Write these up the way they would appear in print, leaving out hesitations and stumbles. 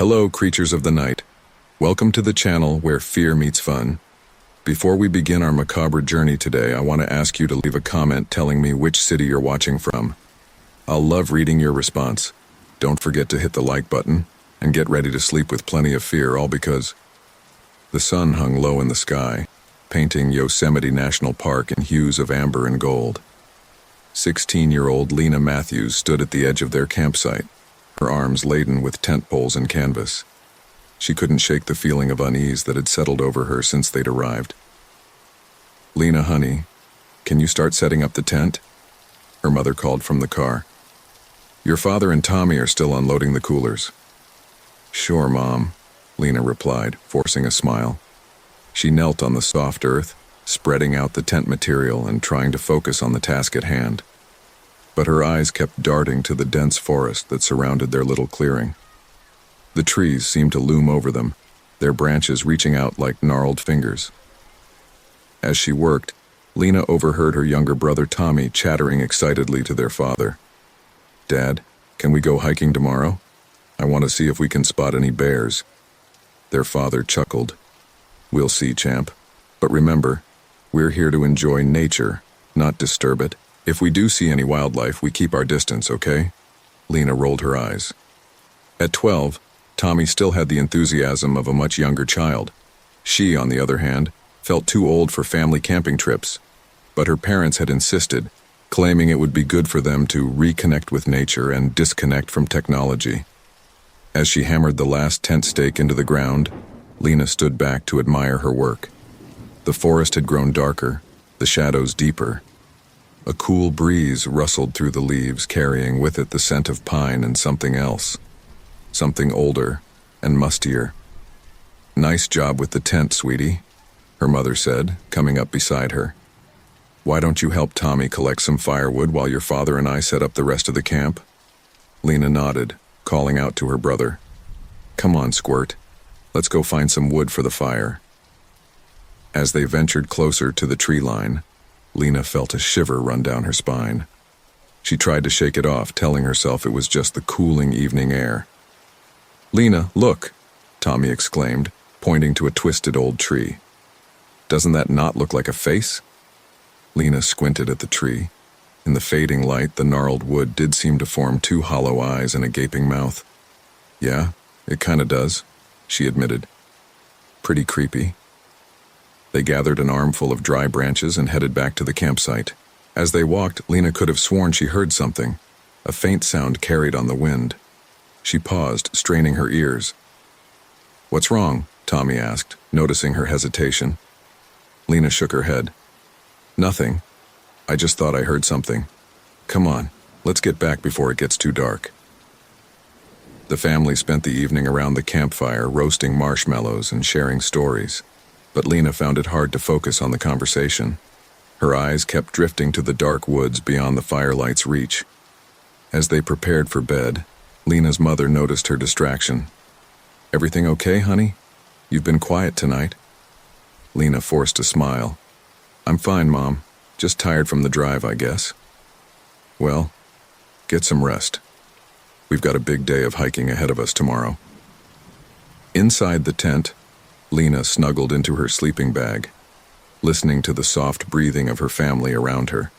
Hello, creatures of the night. Welcome to the channel where fear meets fun. Before we begin our macabre journey today, I want to ask you to leave a comment telling me which city you're watching from. I'll love reading your response. Don't forget to hit the like button and get ready to sleep with plenty of fear, all because the sun hung low in the sky, painting Yosemite National Park in hues of amber and gold. 16-year-old Lena Matthews stood at the edge of their campsite, her arms laden with tent poles and canvas. She couldn't shake the feeling of unease that had settled over her since they'd arrived. "Lena, honey, can you start setting up the tent?" her mother called from the car. "Your father and Tommy are still unloading the coolers." "Sure, Mom," Lena replied, forcing a smile. She knelt on the soft earth, spreading out the tent material and trying to focus on the task at hand. But her eyes kept darting to the dense forest that surrounded their little clearing. The trees seemed to loom over them, their branches reaching out like gnarled fingers. As she worked, Lena overheard her younger brother Tommy chattering excitedly to their father. "Dad, can we go hiking tomorrow? I want to see if we can spot any bears." Their father chuckled. "We'll see, champ. But remember, we're here to enjoy nature, not disturb it. If we do see any wildlife, we keep our distance, okay?" Lena rolled her eyes. At 12, Tommy still had the enthusiasm of a much younger child. She, on the other hand, felt too old for family camping trips, but her parents had insisted, claiming it would be good for them to reconnect with nature and disconnect from technology. As she hammered the last tent stake into the ground, Lena stood back to admire her work. The forest had grown darker, the shadows deeper. A cool breeze rustled through the leaves, carrying with it the scent of pine and something else. Something older and mustier. "Nice job with the tent, sweetie," her mother said, coming up beside her. "Why don't you help Tommy collect some firewood while your father and I set up the rest of the camp?" Lena nodded, calling out to her brother. "Come on, Squirt. Let's go find some wood for the fire." As they ventured closer to the tree line, Lena felt a shiver run down her spine. She tried to shake it off, telling herself it was just the cooling evening air. "Lena, look!" Tommy exclaimed, pointing to a twisted old tree. "Doesn't that not look like a face?" Lena squinted at the tree. In the fading light, the gnarled wood did seem to form two hollow eyes and a gaping mouth. "Yeah, it kinda does," she admitted. "Pretty creepy." They gathered an armful of dry branches and headed back to the campsite. As they walked, Lena could have sworn she heard something. A faint sound carried on the wind. She paused, straining her ears. "What's wrong?" Tommy asked, noticing her hesitation. Lena shook her head. "Nothing. I just thought I heard something. Come on, let's get back before it gets too dark." The family spent the evening around the campfire, roasting marshmallows and sharing stories. But Lena found it hard to focus on the conversation. Her eyes kept drifting to the dark woods beyond the firelight's reach. As they prepared for bed, Lena's mother noticed her distraction. "Everything okay, honey? You've been quiet tonight." Lena forced a smile. "I'm fine, Mom. Just tired from the drive, I guess." "Well, get some rest. We've got a big day of hiking ahead of us tomorrow." Inside the tent, Lena snuggled into her sleeping bag, listening to the soft breathing of her family around her.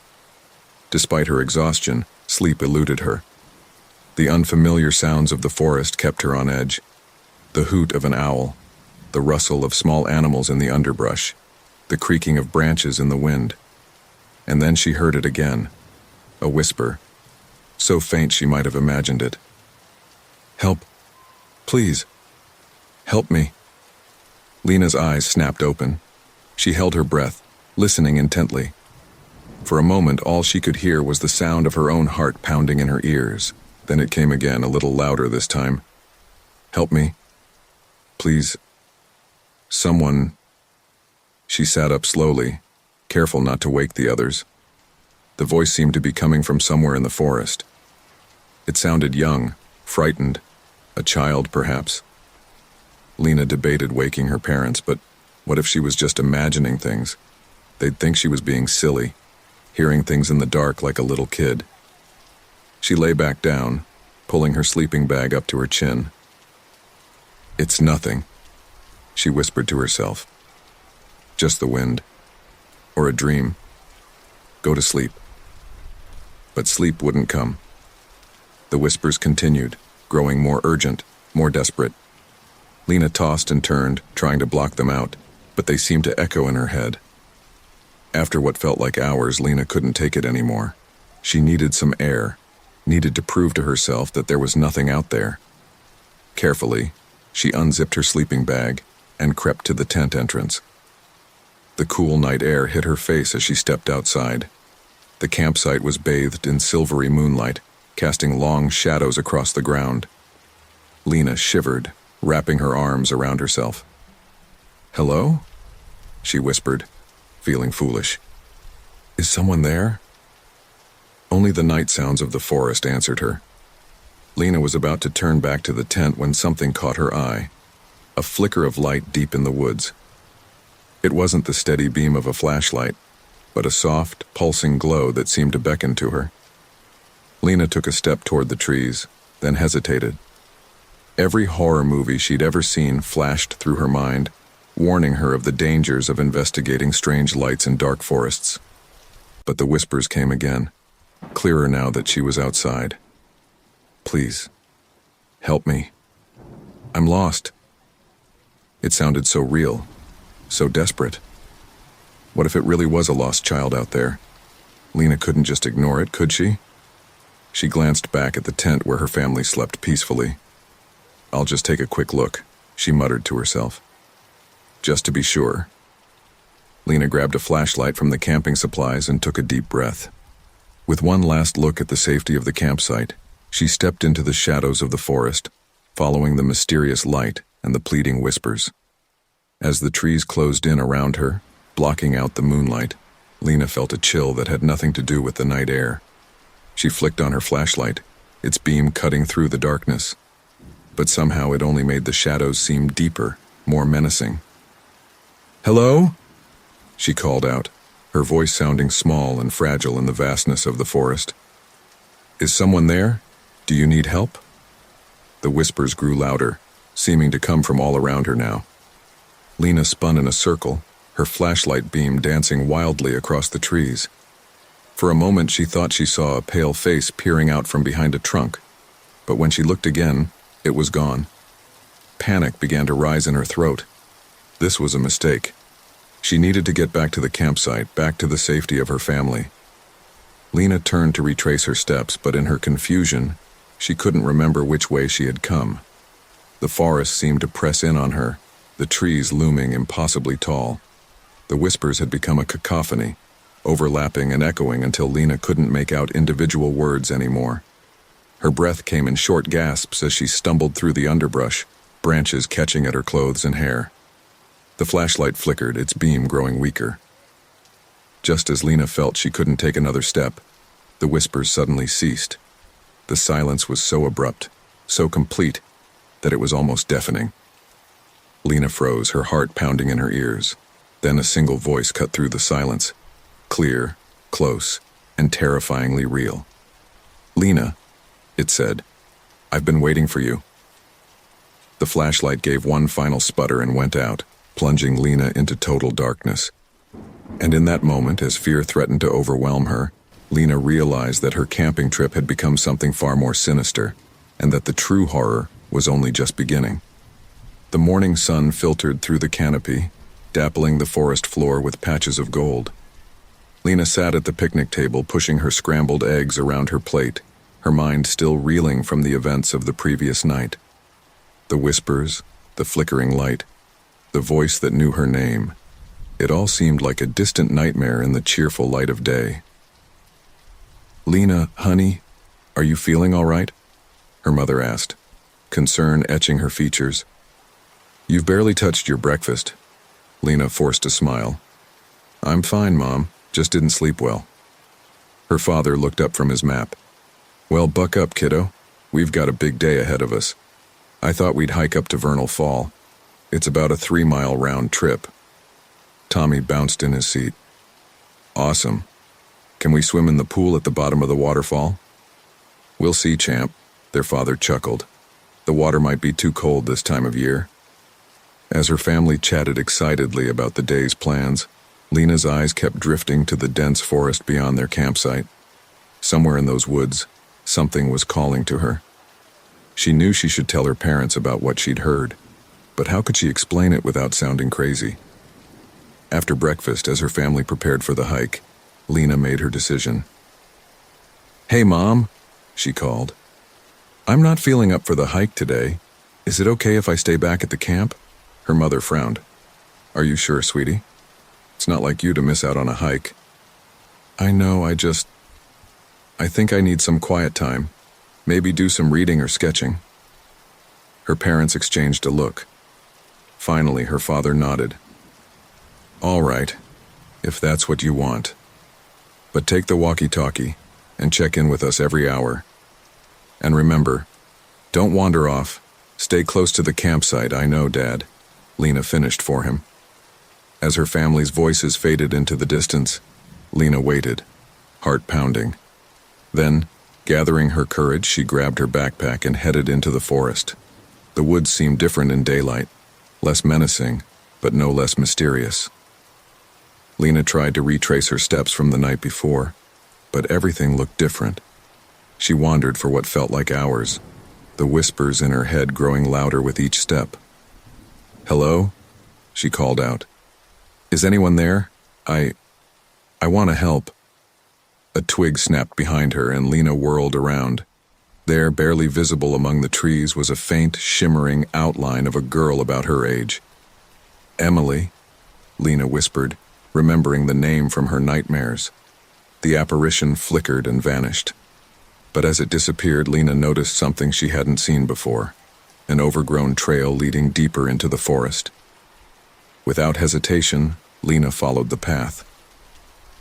Despite her exhaustion, sleep eluded her. The unfamiliar sounds of the forest kept her on edge. The hoot of an owl, the rustle of small animals in the underbrush, the creaking of branches in the wind. And then she heard it again, a whisper, so faint she might have imagined it. "Help. Please. Help me." Lena's eyes snapped open. She held her breath, listening intently. For a moment, all she could hear was the sound of her own heart pounding in her ears. Then it came again, a little louder this time. "Help me. Please. Someone." She sat up slowly, careful not to wake the others. The voice seemed to be coming from somewhere in the forest. It sounded young, frightened, a child perhaps. Lena debated waking her parents, but what if she was just imagining things? They'd think she was being silly, hearing things in the dark like a little kid. She lay back down, pulling her sleeping bag up to her chin. It's nothing, she whispered to herself. Just the wind. Or a dream. Go to sleep. But sleep wouldn't come. The whispers continued, growing more urgent, more desperate. Lena tossed and turned, trying to block them out, but they seemed to echo in her head. After what felt like hours, Lena couldn't take it anymore. She needed some air, needed to prove to herself that there was nothing out there. Carefully, she unzipped her sleeping bag and crept to the tent entrance. The cool night air hit her face as she stepped outside. The campsite was bathed in silvery moonlight, casting long shadows across the ground. Lena shivered, wrapping her arms around herself. "Hello?" she whispered, feeling foolish. "Is someone there?" Only the night sounds of the forest answered her. Lena was about to turn back to the tent when something caught her eye. A flicker of light deep in the woods. It wasn't the steady beam of a flashlight, but a soft, pulsing glow that seemed to beckon to her. Lena took a step toward the trees, then hesitated. Every horror movie she'd ever seen flashed through her mind, warning her of the dangers of investigating strange lights in dark forests. But the whispers came again, clearer now that she was outside. "Please, help me. I'm lost." It sounded so real, so desperate. What if it really was a lost child out there? Lena couldn't just ignore it, could she? She glanced back at the tent where her family slept peacefully. "I'll just take a quick look," she muttered to herself. Just to be sure. Lena grabbed a flashlight from the camping supplies and took a deep breath. With one last look at the safety of the campsite, she stepped into the shadows of the forest, following the mysterious light and the pleading whispers. As the trees closed in around her, blocking out the moonlight, Lena felt a chill that had nothing to do with the night air. She flicked on her flashlight, its beam cutting through the darkness. But somehow it only made the shadows seem deeper, more menacing. "Hello?" she called out, her voice sounding small and fragile in the vastness of the forest. "Is someone there? Do you need help?" The whispers grew louder, seeming to come from all around her now. Lena spun in a circle, her flashlight beam dancing wildly across the trees. For a moment she thought she saw a pale face peering out from behind a trunk, but when she looked again, it was gone. Panic began to rise in her throat. This was a mistake. She needed to get back to the campsite, back to the safety of her family. Lena turned to retrace her steps, but in her confusion, she couldn't remember which way she had come. The forest seemed to press in on her, the trees looming impossibly tall. The whispers had become a cacophony, overlapping and echoing until Lena couldn't make out individual words anymore. Her breath came in short gasps as she stumbled through the underbrush, branches catching at her clothes and hair. The flashlight flickered, its beam growing weaker. Just as Lena felt she couldn't take another step, the whispers suddenly ceased. The silence was so abrupt, so complete, that it was almost deafening. Lena froze, her heart pounding in her ears. Then a single voice cut through the silence, clear, close, and terrifyingly real. "Lena," it said, "I've been waiting for you." The flashlight gave one final sputter and went out, plunging Lena into total darkness. And in that moment, as fear threatened to overwhelm her, Lena realized that her camping trip had become something far more sinister, and that the true horror was only just beginning. The morning sun filtered through the canopy, dappling the forest floor with patches of gold. Lena sat at the picnic table, pushing her scrambled eggs around her plate, her mind still reeling from the events of the previous night. The whispers, the flickering light, the voice that knew her name. It all seemed like a distant nightmare in the cheerful light of day. "Lena, honey, are you feeling all right?" her mother asked, concern etching her features. "You've barely touched your breakfast." Lena forced a smile. "I'm fine, Mom, just didn't sleep well." Her father looked up from his map. "Well, buck up, kiddo. We've got a big day ahead of us. I thought we'd hike up to Vernal Fall. It's about a 3-mile round trip." Tommy bounced in his seat. "Awesome. Can we swim in the pool at the bottom of the waterfall?" "We'll see, champ," their father chuckled. The water might be too cold this time of year. As her family chatted excitedly about the day's plans, Lena's eyes kept drifting to the dense forest beyond their campsite. Somewhere in those woods, something was calling to her. She knew she should tell her parents about what she'd heard, but how could she explain it without sounding crazy? After breakfast, as her family prepared for the hike, Lena made her decision. "Hey, Mom," she called. "I'm not feeling up for the hike today. Is it okay if I stay back at the camp?" Her mother frowned. "Are you sure, sweetie? It's not like you to miss out on a hike." "I know, I think I need some quiet time. Maybe do some reading or sketching." Her parents exchanged a look. Finally, her father nodded. "All right, if that's what you want. But take the walkie-talkie and check in with us every hour. And remember, don't wander off. Stay close to the campsite, I know, Dad," Lena finished for him. As her family's voices faded into the distance, Lena waited, heart pounding. Then, gathering her courage, she grabbed her backpack and headed into the forest. The woods seemed different in daylight, less menacing, but no less mysterious. Lena tried to retrace her steps from the night before, but everything looked different. She wandered for what felt like hours, the whispers in her head growing louder with each step. "Hello?" she called out. "Is anyone there? I want to help." A twig snapped behind her and Lena whirled around. There, barely visible among the trees, was a faint, shimmering outline of a girl about her age. "Emily," Lena whispered, remembering the name from her nightmares. The apparition flickered and vanished. But as it disappeared, Lena noticed something she hadn't seen before, an overgrown trail leading deeper into the forest. Without hesitation, Lena followed the path.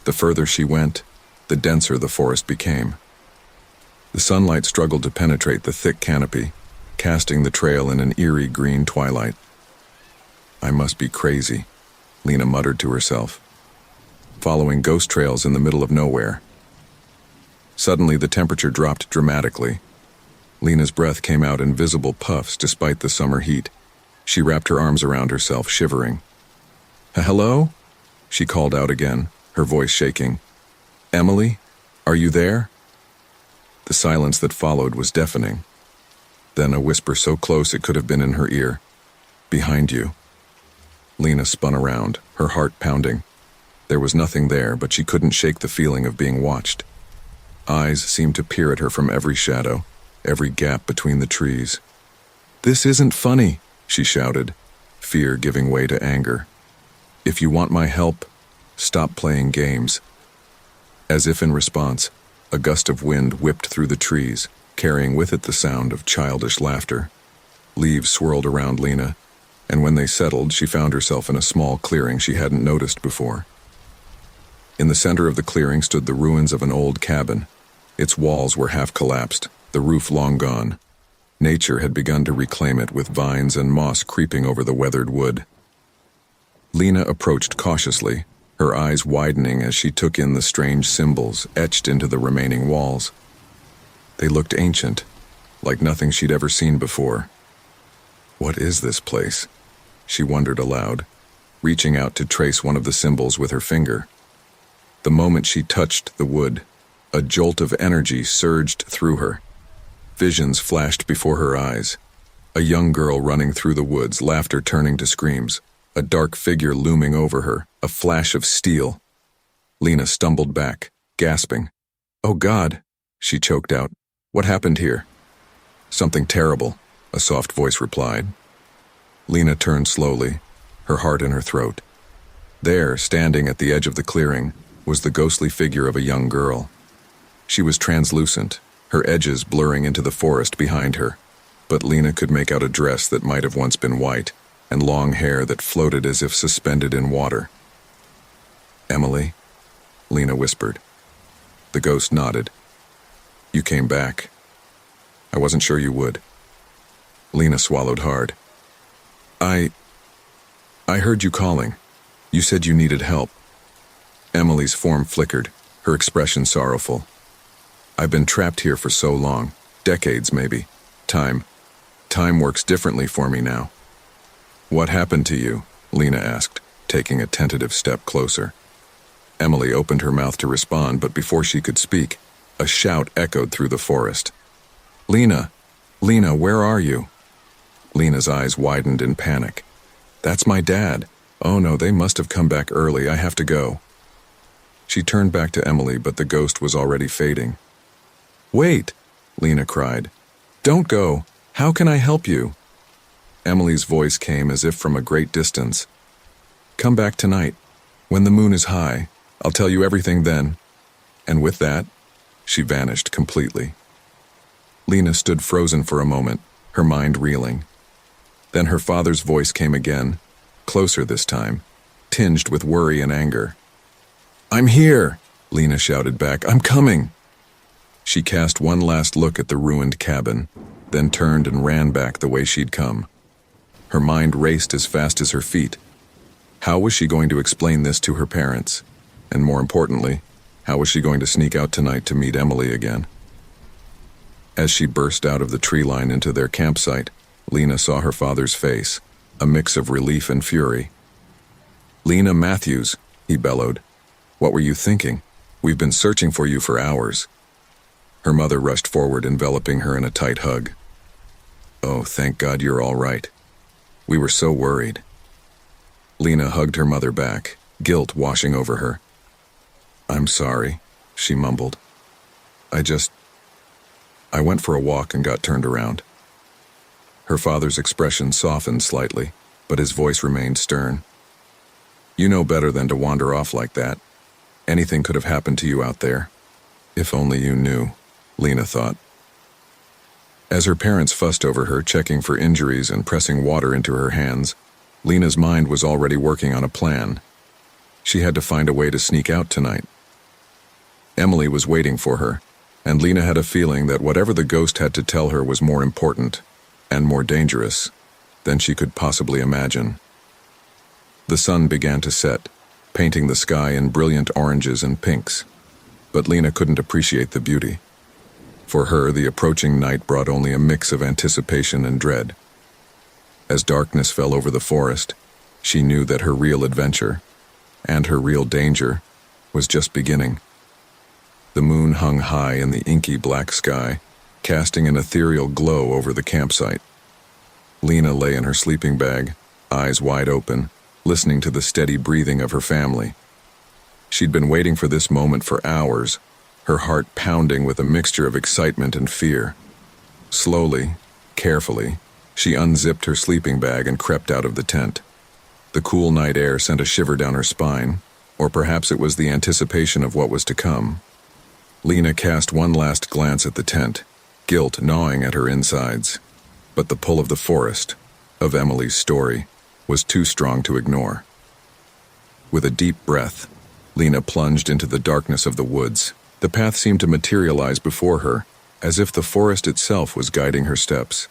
The further she went, the denser the forest became. The sunlight struggled to penetrate the thick canopy, casting the trail in an eerie green twilight. "I must be crazy," Lena muttered to herself. "Following ghost trails in the middle of nowhere." Suddenly, the temperature dropped dramatically. Lena's breath came out in visible puffs despite the summer heat. She wrapped her arms around herself, shivering. "Hello?" she called out again, her voice shaking. "Emily, are you there?" The silence that followed was deafening. Then a whisper so close it could have been in her ear. "Behind you." Lena spun around, her heart pounding. There was nothing there, but she couldn't shake the feeling of being watched. Eyes seemed to peer at her from every shadow, every gap between the trees. "This isn't funny," she shouted, fear giving way to anger. "If you want my help, stop playing games." As if in response, a gust of wind whipped through the trees, carrying with it the sound of childish laughter. Leaves swirled around Lena, and when they settled, she found herself in a small clearing she hadn't noticed before. In the center of the clearing stood the ruins of an old cabin. Its walls were half collapsed, the roof long gone. Nature had begun to reclaim it, with vines and moss creeping over the weathered wood. Lena approached cautiously, her eyes widening as she took in the strange symbols etched into the remaining walls. They looked ancient, like nothing she'd ever seen before. "What is this place?" she wondered aloud, reaching out to trace one of the symbols with her finger. The moment she touched the wood, a jolt of energy surged through her. Visions flashed before her eyes. A young girl running through the woods, laughter turning to screams, a dark figure looming over her, a flash of steel. Lena stumbled back, gasping. "Oh God," she choked out. "What happened here?" "Something terrible," a soft voice replied. Lena turned slowly, her heart in her throat. There, standing at the edge of the clearing, was the ghostly figure of a young girl. She was translucent, her edges blurring into the forest behind her, but Lena could make out a dress that might have once been white, and long hair that floated as if suspended in water. "Emily?" Lena whispered. The ghost nodded. "You came back. I wasn't sure you would." Lena swallowed hard. I heard you calling. You said you needed help." Emily's form flickered, her expression sorrowful. "I've been trapped here for so long, decades maybe. Time Time works differently for me now. What happened to you? Lena asked, taking a tentative step closer. Emily opened her mouth to respond, but before she could speak, a shout echoed through the forest. Lena! Lena, where are you? Lena's eyes widened in panic. That's my dad. Oh no, they must have come back early. I have to go. She turned back to Emily, but the ghost was already fading. Wait! Lena cried. Don't go! How can I help you? Emily's voice came as if from a great distance. Come back tonight. When the moon is high, I'll tell you everything then. And with that, she vanished completely. Lena stood frozen for a moment, her mind reeling. Then her father's voice came again, closer this time, tinged with worry and anger. I'm here! Lena shouted back. I'm coming! She cast one last look at the ruined cabin, then turned and ran back the way she'd come. Her mind raced as fast as her feet. How was she going to explain this to her parents? And more importantly, how was she going to sneak out tonight to meet Emily again? As she burst out of the tree line into their campsite, Lena saw her father's face, a mix of relief and fury. Lena Matthews, he bellowed. What were you thinking? We've been searching for you for hours. Her mother rushed forward, enveloping her in a tight hug. Oh, thank God you're all right. We were so worried. Lena hugged her mother back, guilt washing over her. I'm sorry, she mumbled. I went for a walk and got turned around. Her father's expression softened slightly, but his voice remained stern. You know better than to wander off like that. Anything could have happened to you out there. If only you knew, Lena thought. As her parents fussed over her, checking for injuries and pressing water into her hands, Lena's mind was already working on a plan. She had to find a way to sneak out tonight. Emily was waiting for her, and Lena had a feeling that whatever the ghost had to tell her was more important and more dangerous than she could possibly imagine. The sun began to set, painting the sky in brilliant oranges and pinks, but Lena couldn't appreciate the beauty. For her, the approaching night brought only a mix of anticipation and dread. As darkness fell over the forest, she knew that her real adventure, and her real danger, was just beginning. The moon hung high in the inky black sky, casting an ethereal glow over the campsite. Lena lay in her sleeping bag, eyes wide open, listening to the steady breathing of her family. She'd been waiting for this moment for hours, her heart pounding with a mixture of excitement and fear. Slowly, carefully, she unzipped her sleeping bag and crept out of the tent. The cool night air sent a shiver down her spine, or perhaps it was the anticipation of what was to come. Lena cast one last glance at the tent, guilt gnawing at her insides. But the pull of the forest, of Emily's story, was too strong to ignore. With a deep breath, Lena plunged into the darkness of the woods. The path seemed to materialize before her, as if the forest itself was guiding her steps.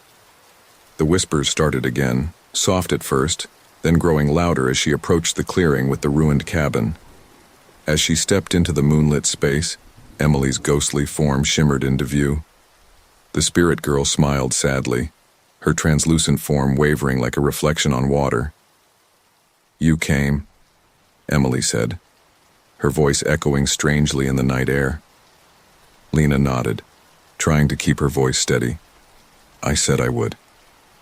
The whispers started again, soft at first, then growing louder as she approached the clearing with the ruined cabin. As she stepped into the moonlit space, Emily's ghostly form shimmered into view. The spirit girl smiled sadly, her translucent form wavering like a reflection on water. You came, Emily said, her voice echoing strangely in the night air. Lena nodded, trying to keep her voice steady. I said I would.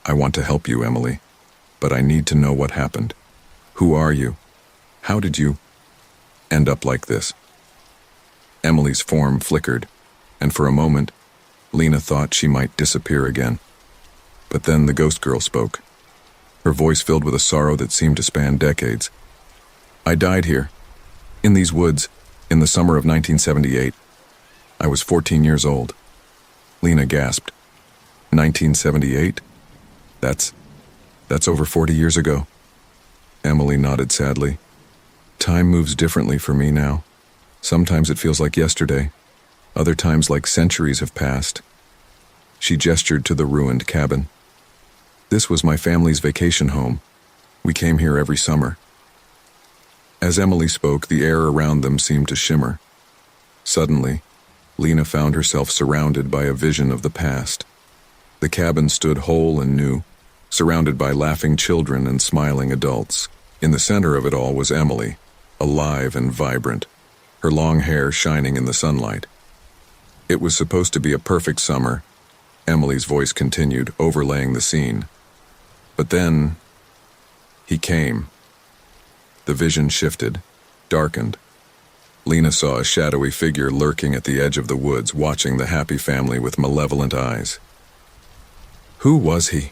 I want to help you, Emily, but I need to know what happened. Who are you? How did you end up like this? Emily's form flickered, and for a moment, Lena thought she might disappear again. But then the ghost girl spoke, her voice filled with a sorrow that seemed to span decades. I died here, in these woods, in the summer of 1978. I was 14 years old. Lena gasped. 1978? That's over 40 years ago. Emily nodded sadly. Time moves differently for me now. Sometimes it feels like yesterday. Other times like centuries have passed. She gestured to the ruined cabin. This was my family's vacation home. We came here every summer. As Emily spoke, the air around them seemed to shimmer. Suddenly, Lena found herself surrounded by a vision of the past. The cabin stood whole and new, surrounded by laughing children and smiling adults. In the center of it all was Emily, alive and vibrant, her long hair shining in the sunlight. It was supposed to be a perfect summer, Emily's voice continued, overlaying the scene. But then, he came. The vision shifted, darkened. Lena saw a shadowy figure lurking at the edge of the woods, watching the happy family with malevolent eyes. "Who was he?"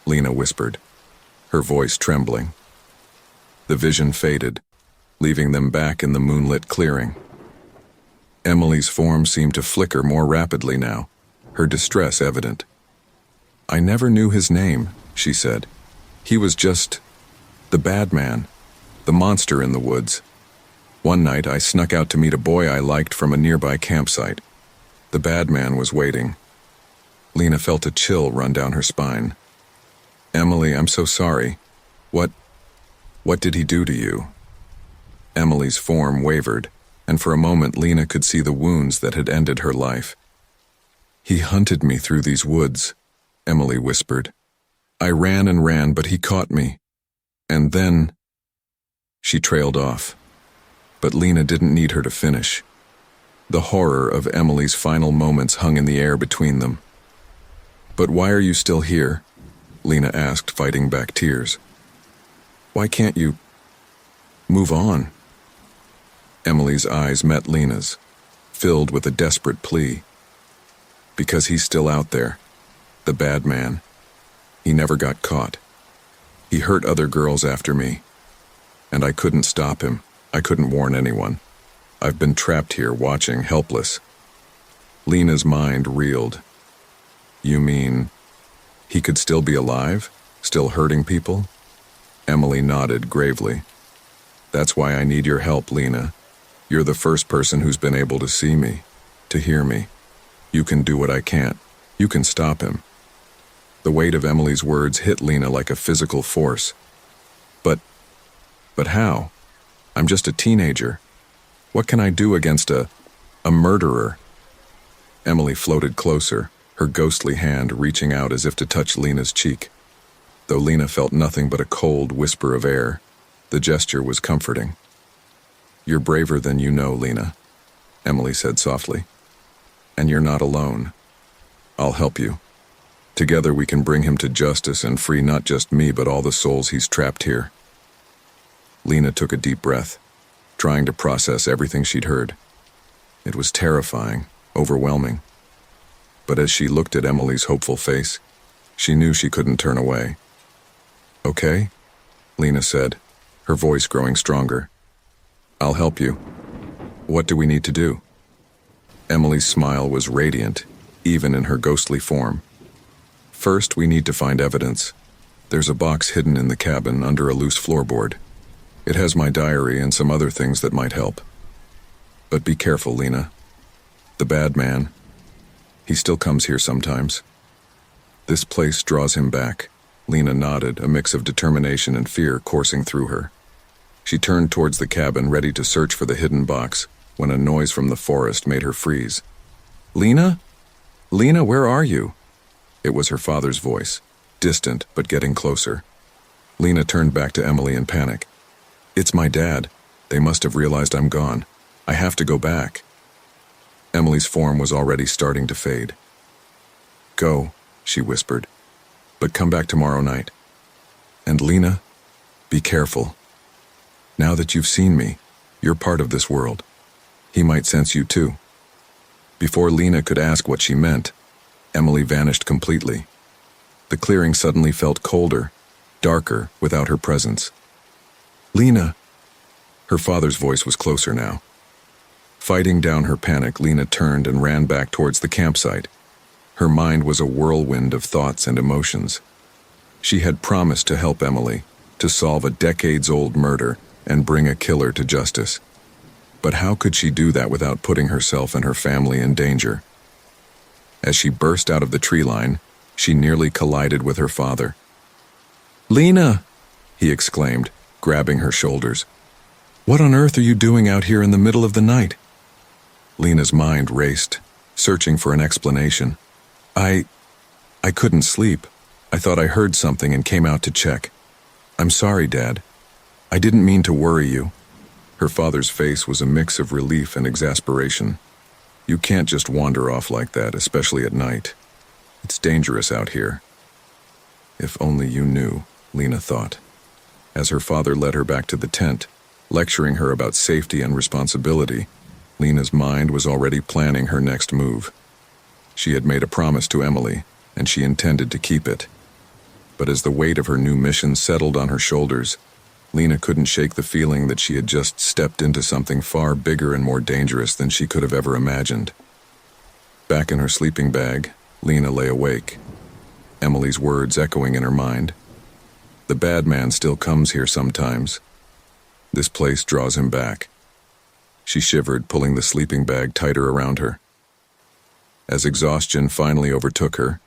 Lena whispered, her voice trembling. The vision faded, leaving them back in the moonlit clearing. Emily's form seemed to flicker more rapidly now, her distress evident. "I never knew his name," she said. "He was just the bad man, the monster in the woods. One night I snuck out to meet a boy I liked from a nearby campsite. The bad man was waiting." Lena felt a chill run down her spine. "Emily, I'm so sorry. What did he do to you?" Emily's form wavered, and for a moment Lena could see the wounds that had ended her life. "He hunted me through these woods," Emily whispered. "I ran and ran, but he caught me. And then—" She trailed off. But Lena didn't need her to finish. The horror of Emily's final moments hung in the air between them. "But why are you still here?" Lena asked, fighting back tears. "Why can't you move on?" Emily's eyes met Lena's, filled with a desperate plea. "Because he's still out there, the bad man. He never got caught. He hurt other girls after me. And I couldn't stop him. I couldn't warn anyone. I've been trapped here, watching, helpless." Lena's mind reeled. "You mean he could still be alive? Still hurting people?" Emily nodded gravely. "That's why I need your help, Lena. You're the first person who's been able to see me, to hear me. You can do what I can't. You can stop him." The weight of Emily's words hit Lena like a physical force. But how? I'm just a teenager. What can I do against a murderer?" Emily floated closer, her ghostly hand reaching out as if to touch Lena's cheek. Though Lena felt nothing but a cold whisper of air, the gesture was comforting. "You're braver than you know, Lena," Emily said softly. "And you're not alone. I'll help you. Together we can bring him to justice and free not just me but all the souls he's trapped here." Lena took a deep breath, trying to process everything she'd heard. It was terrifying, overwhelming. But as she looked at Emily's hopeful face, she knew she couldn't turn away. "Okay," Lena said, her voice growing stronger. "I'll help you. What do we need to do?" Emily's smile was radiant, even in her ghostly form. "First, we need to find evidence. There's a box hidden in the cabin under a loose floorboard. It has my diary and some other things that might help. But be careful, Lena. The bad man, he still comes here sometimes. This place draws him back." Lena nodded, a mix of determination and fear coursing through her. She turned towards the cabin, ready to search for the hidden box, when a noise from the forest made her freeze. "Lena? Lena, where are you?" It was her father's voice, distant but getting closer. Lena turned back to Emily in panic. "It's my dad. They must have realized I'm gone. I have to go back." Emily's form was already starting to fade. "Go," she whispered, "but come back tomorrow night. And Lena, be careful. Now that you've seen me, you're part of this world. He might sense you too." Before Lena could ask what she meant, Emily vanished completely. The clearing suddenly felt colder, darker without her presence. "Lena!" Her father's voice was closer now. Fighting down her panic, Lena turned and ran back towards the campsite. Her mind was a whirlwind of thoughts and emotions. She had promised to help Emily, to solve a decades-old murder and bring a killer to justice. But how could she do that without putting herself and her family in danger? As she burst out of the tree line, she nearly collided with her father. "Lena!" he exclaimed, grabbing her shoulders. "What on earth are you doing out here in the middle of the night?" Lena's mind raced, searching for an explanation. I couldn't sleep. I thought I heard something and came out to check. I'm sorry, Dad. I didn't mean to worry you. Her father's face was a mix of relief and exasperation. You can't just wander off like that, especially at night. It's dangerous out here. If only you knew, Lena thought. As her father led her back to the tent, lecturing her about safety and responsibility, Lena's mind was already planning her next move. She had made a promise to Emily, and she intended to keep it. But as the weight of her new mission settled on her shoulders, Lena couldn't shake the feeling that she had just stepped into something far bigger and more dangerous than she could have ever imagined. Back in her sleeping bag, Lena lay awake, Emily's words echoing in her mind. The bad man still comes here sometimes. This place draws him back. She shivered, pulling the sleeping bag tighter around her. As exhaustion finally overtook her,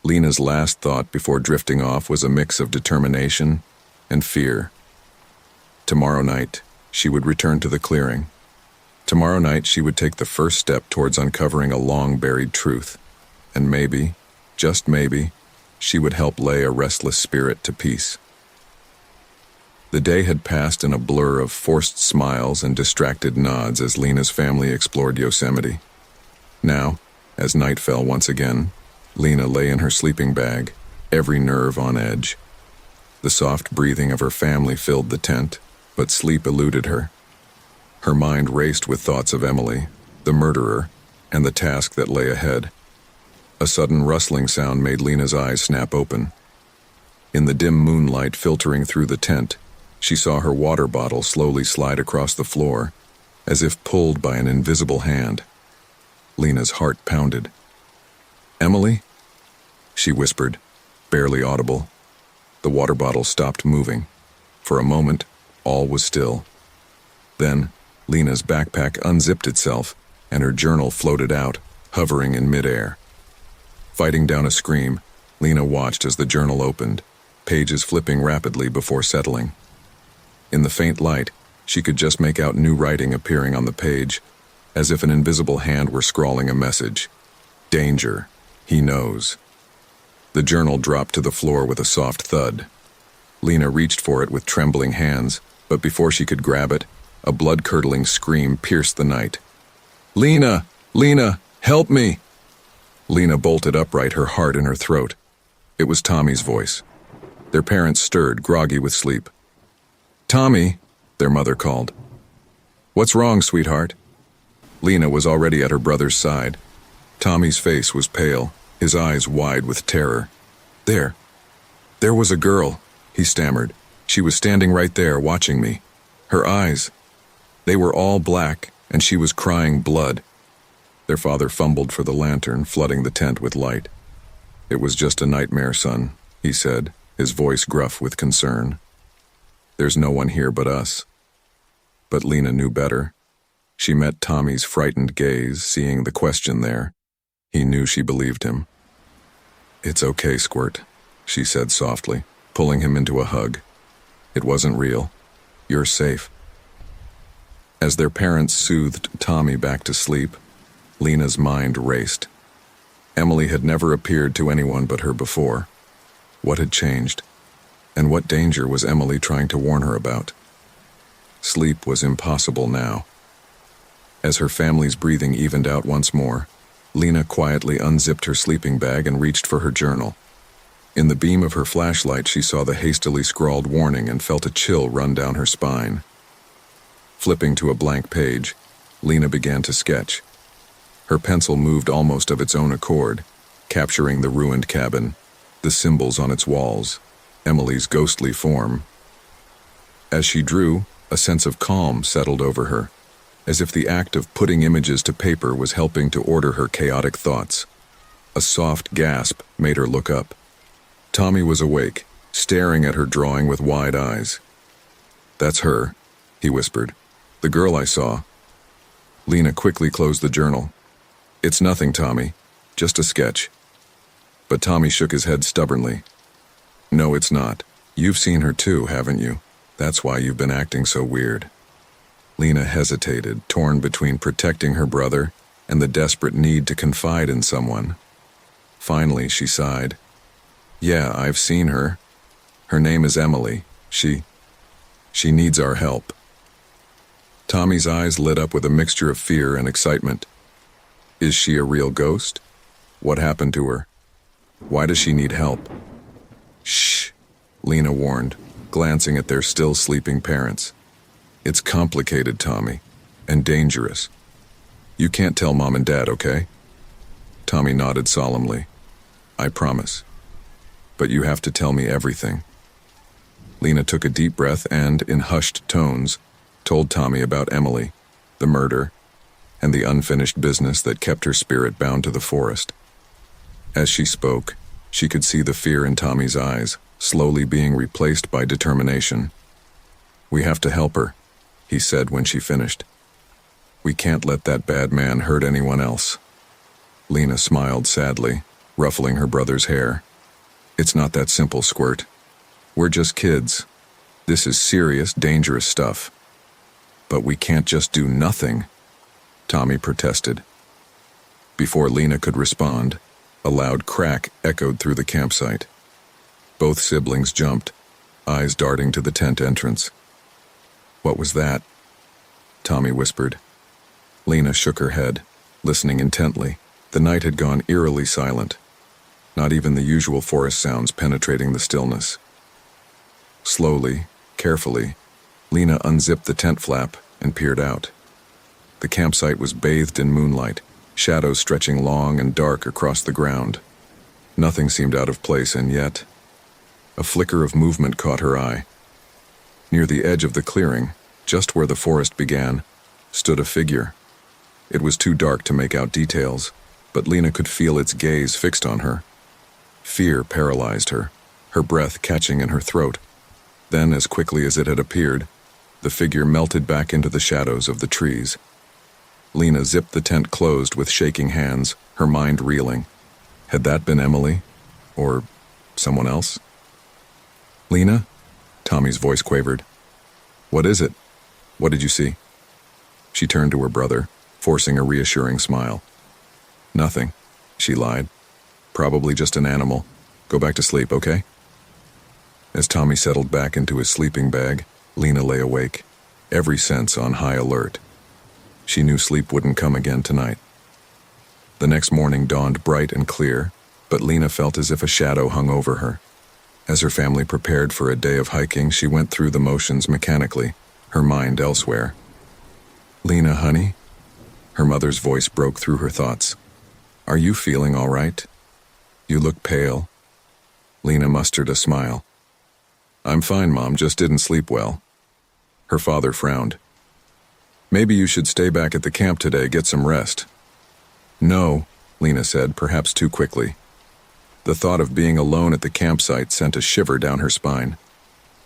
Lena's last thought before drifting off was a mix of determination and fear. Tomorrow night, she would return to the clearing. Tomorrow night, she would take the first step towards uncovering a long-buried truth. And maybe, just maybe, she would help lay a restless spirit to peace. The day had passed in a blur of forced smiles and distracted nods as Lena's family explored Yosemite. Now, as night fell once again, Lena lay in her sleeping bag, every nerve on edge. The soft breathing of her family filled the tent, but sleep eluded her. Her mind raced with thoughts of Emily, the murderer, and the task that lay ahead. A sudden rustling sound made Lena's eyes snap open. In the dim moonlight filtering through the tent, she saw her water bottle slowly slide across the floor, as if pulled by an invisible hand. Lena's heart pounded. "Emily?" she whispered, barely audible. The water bottle stopped moving. For a moment, all was still. Then, Lena's backpack unzipped itself, and her journal floated out, hovering in midair. Fighting down a scream, Lena watched as the journal opened, pages flipping rapidly before settling. In the faint light, she could just make out new writing appearing on the page, as if an invisible hand were scrawling a message. Danger. He knows. The journal dropped to the floor with a soft thud. Lena reached for it with trembling hands, but before she could grab it, a blood-curdling scream pierced the night. "Lena! Lena! Help me!" Lena bolted upright, her heart in her throat. It was Tommy's voice. Their parents stirred, groggy with sleep. "Tommy," their mother called. "What's wrong, sweetheart?" Lena was already at her brother's side. Tommy's face was pale, his eyes wide with terror. There was a girl," he stammered. "She was standing right there, watching me. Her eyes, they were all black, and she was crying blood." Their father fumbled for the lantern, flooding the tent with light. "It was just a nightmare, son," he said, his voice gruff with concern. "There's no one here but us." But Lena knew better. She met Tommy's frightened gaze, seeing the question there. He knew she believed him. "It's okay, Squirt," she said softly, pulling him into a hug. "It wasn't real. You're safe." As their parents soothed Tommy back to sleep, Lena's mind raced. Emily had never appeared to anyone but her before. What had changed? And what danger was Emily trying to warn her about? Sleep was impossible now. As her family's breathing evened out once more, Lena quietly unzipped her sleeping bag and reached for her journal. In the beam of her flashlight, she saw the hastily scrawled warning and felt a chill run down her spine. Flipping to a blank page, Lena began to sketch. Her pencil moved almost of its own accord, capturing the ruined cabin, the symbols on its walls, Emily's ghostly form. As she drew, a sense of calm settled over her, as if the act of putting images to paper was helping to order her chaotic thoughts. A soft gasp made her look up. Tommy was awake, staring at her drawing with wide eyes. "That's her," he whispered. "The girl I saw." Lena quickly closed the journal. "It's nothing, Tommy. Just a sketch." But Tommy shook his head stubbornly. "No, it's not. You've seen her too, haven't you? That's why you've been acting so weird." Lena hesitated, torn between protecting her brother and the desperate need to confide in someone. Finally, she sighed. Yeah, I've seen her. Her name is Emily. She needs our help. Tommy's eyes lit up with a mixture of fear and excitement. Is she a real ghost? What happened to her? Why does she need help? Shh, Lena warned, glancing at their still sleeping parents. It's complicated, Tommy, and dangerous. You can't tell Mom and Dad, okay? Tommy nodded solemnly. I promise. But you have to tell me everything. Lena took a deep breath and, in hushed tones, told Tommy about Emily, the murder, and the unfinished business that kept her spirit bound to the forest. As she spoke, she could see the fear in Tommy's eyes, slowly being replaced by determination. We have to help her, he said when she finished. We can't let that bad man hurt anyone else. Lena smiled sadly, ruffling her brother's hair. It's not that simple, Squirt. We're just kids. This is serious, dangerous stuff. But we can't just do nothing, Tommy protested. Before Lena could respond, a loud crack echoed through the campsite. Both siblings jumped, eyes darting to the tent entrance. What was that? Tommy whispered. Lena shook her head, listening intently. The night had gone eerily silent, not even the usual forest sounds penetrating the stillness. Slowly, carefully, Lena unzipped the tent flap and peered out. The campsite was bathed in moonlight, shadows stretching long and dark across the ground. Nothing seemed out of place, and yet, a flicker of movement caught her eye. Near the edge of the clearing, just where the forest began, stood a figure. It was too dark to make out details, but Lena could feel its gaze fixed on her. Fear paralyzed her, her breath catching in her throat. Then, as quickly as it had appeared, the figure melted back into the shadows of the trees. Lena zipped the tent closed with shaking hands, her mind reeling. Had that been Emily? Or someone else? Lena? Tommy's voice quavered. What is it? What did you see? She turned to her brother, forcing a reassuring smile. Nothing, she lied. Probably just an animal. Go back to sleep, okay? As Tommy settled back into his sleeping bag, Lena lay awake, every sense on high alert. She knew sleep wouldn't come again tonight. The next morning dawned bright and clear, but Lena felt as if a shadow hung over her. As her family prepared for a day of hiking, she went through the motions mechanically, her mind elsewhere. Lena, honey? Her mother's voice broke through her thoughts. Are you feeling all right? You look pale. Lena mustered a smile. I'm fine, Mom, just didn't sleep well. Her father frowned. Maybe you should stay back at the camp today, get some rest. No, Lena said, perhaps too quickly. The thought of being alone at the campsite sent a shiver down her spine.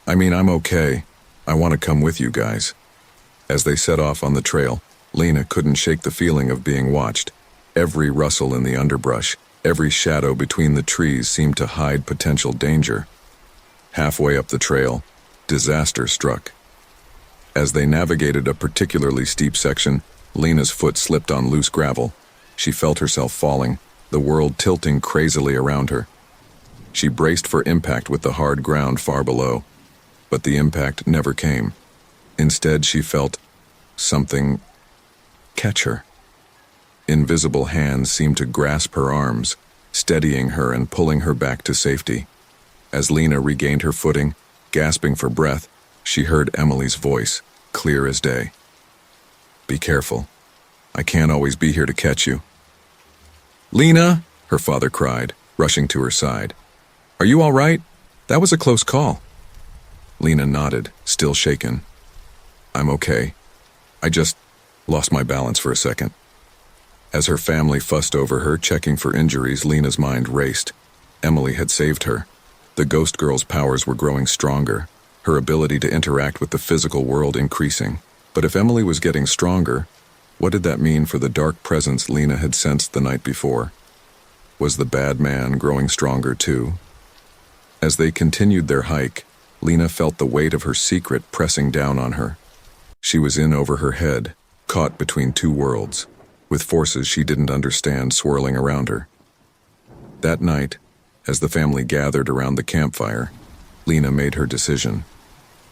I mean, I'm okay. I want to come with you guys. As they set off on the trail, Lena couldn't shake the feeling of being watched. Every rustle in the underbrush, every shadow between the trees seemed to hide potential danger. Halfway up the trail, disaster struck. As they navigated a particularly steep section, Lena's foot slipped on loose gravel. She felt herself falling, the world tilting crazily around her. She braced for impact with the hard ground far below, but the impact never came. Instead, she felt something catch her. Invisible hands seemed to grasp her arms, steadying her and pulling her back to safety. As Lena regained her footing, gasping for breath, she heard Emily's voice, clear as day. Be careful. I can't always be here to catch you. Lena, her father cried, rushing to her side. Are you all right? That was a close call. Lena nodded, still shaken. I'm okay. I just lost my balance for a second. As her family fussed over her, checking for injuries, Lena's mind raced. Emily had saved her. The ghost girl's powers were growing stronger, her ability to interact with the physical world increasing. But if Emily was getting stronger, what did that mean for the dark presence Lena had sensed the night before? Was the bad man growing stronger too? As they continued their hike, Lena felt the weight of her secret pressing down on her. She was in over her head, caught between two worlds, with forces she didn't understand swirling around her. That night, as the family gathered around the campfire, Lena made her decision.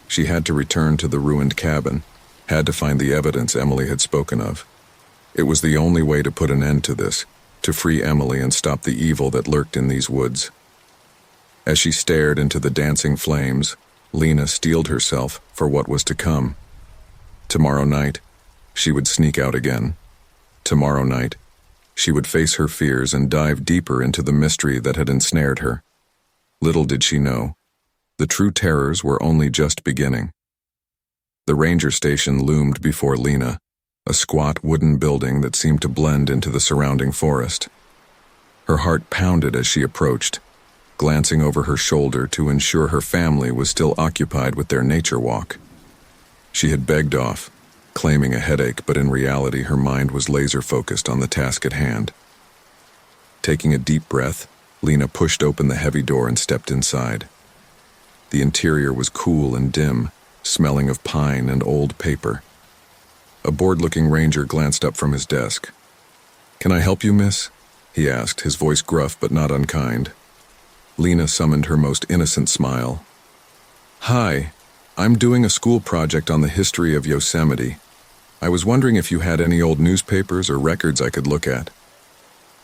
She had to return to the ruined cabin, had to find the evidence Emily had spoken of. It was the only way to put an end to this, to free Emily and stop the evil that lurked in these woods. As she stared into the dancing flames, Lena steeled herself for what was to come. Tomorrow night, she would sneak out again. Tomorrow night, she would face her fears and dive deeper into the mystery that had ensnared her. Little did she know, the true terrors were only just beginning. The ranger station loomed before Lena, a squat wooden building that seemed to blend into the surrounding forest. Her heart pounded as she approached, glancing over her shoulder to ensure her family was still occupied with their nature walk. She had begged off, claiming a headache, but in reality her mind was laser-focused on the task at hand. Taking a deep breath, Lena pushed open the heavy door and stepped inside. The interior was cool and dim, smelling of pine and old paper. A bored-looking ranger glanced up from his desk. "Can I help you, miss?" he asked, his voice gruff but not unkind. Lena summoned her most innocent smile. "Hi, I'm doing a school project on the history of Yosemite. I was wondering if you had any old newspapers or records I could look at."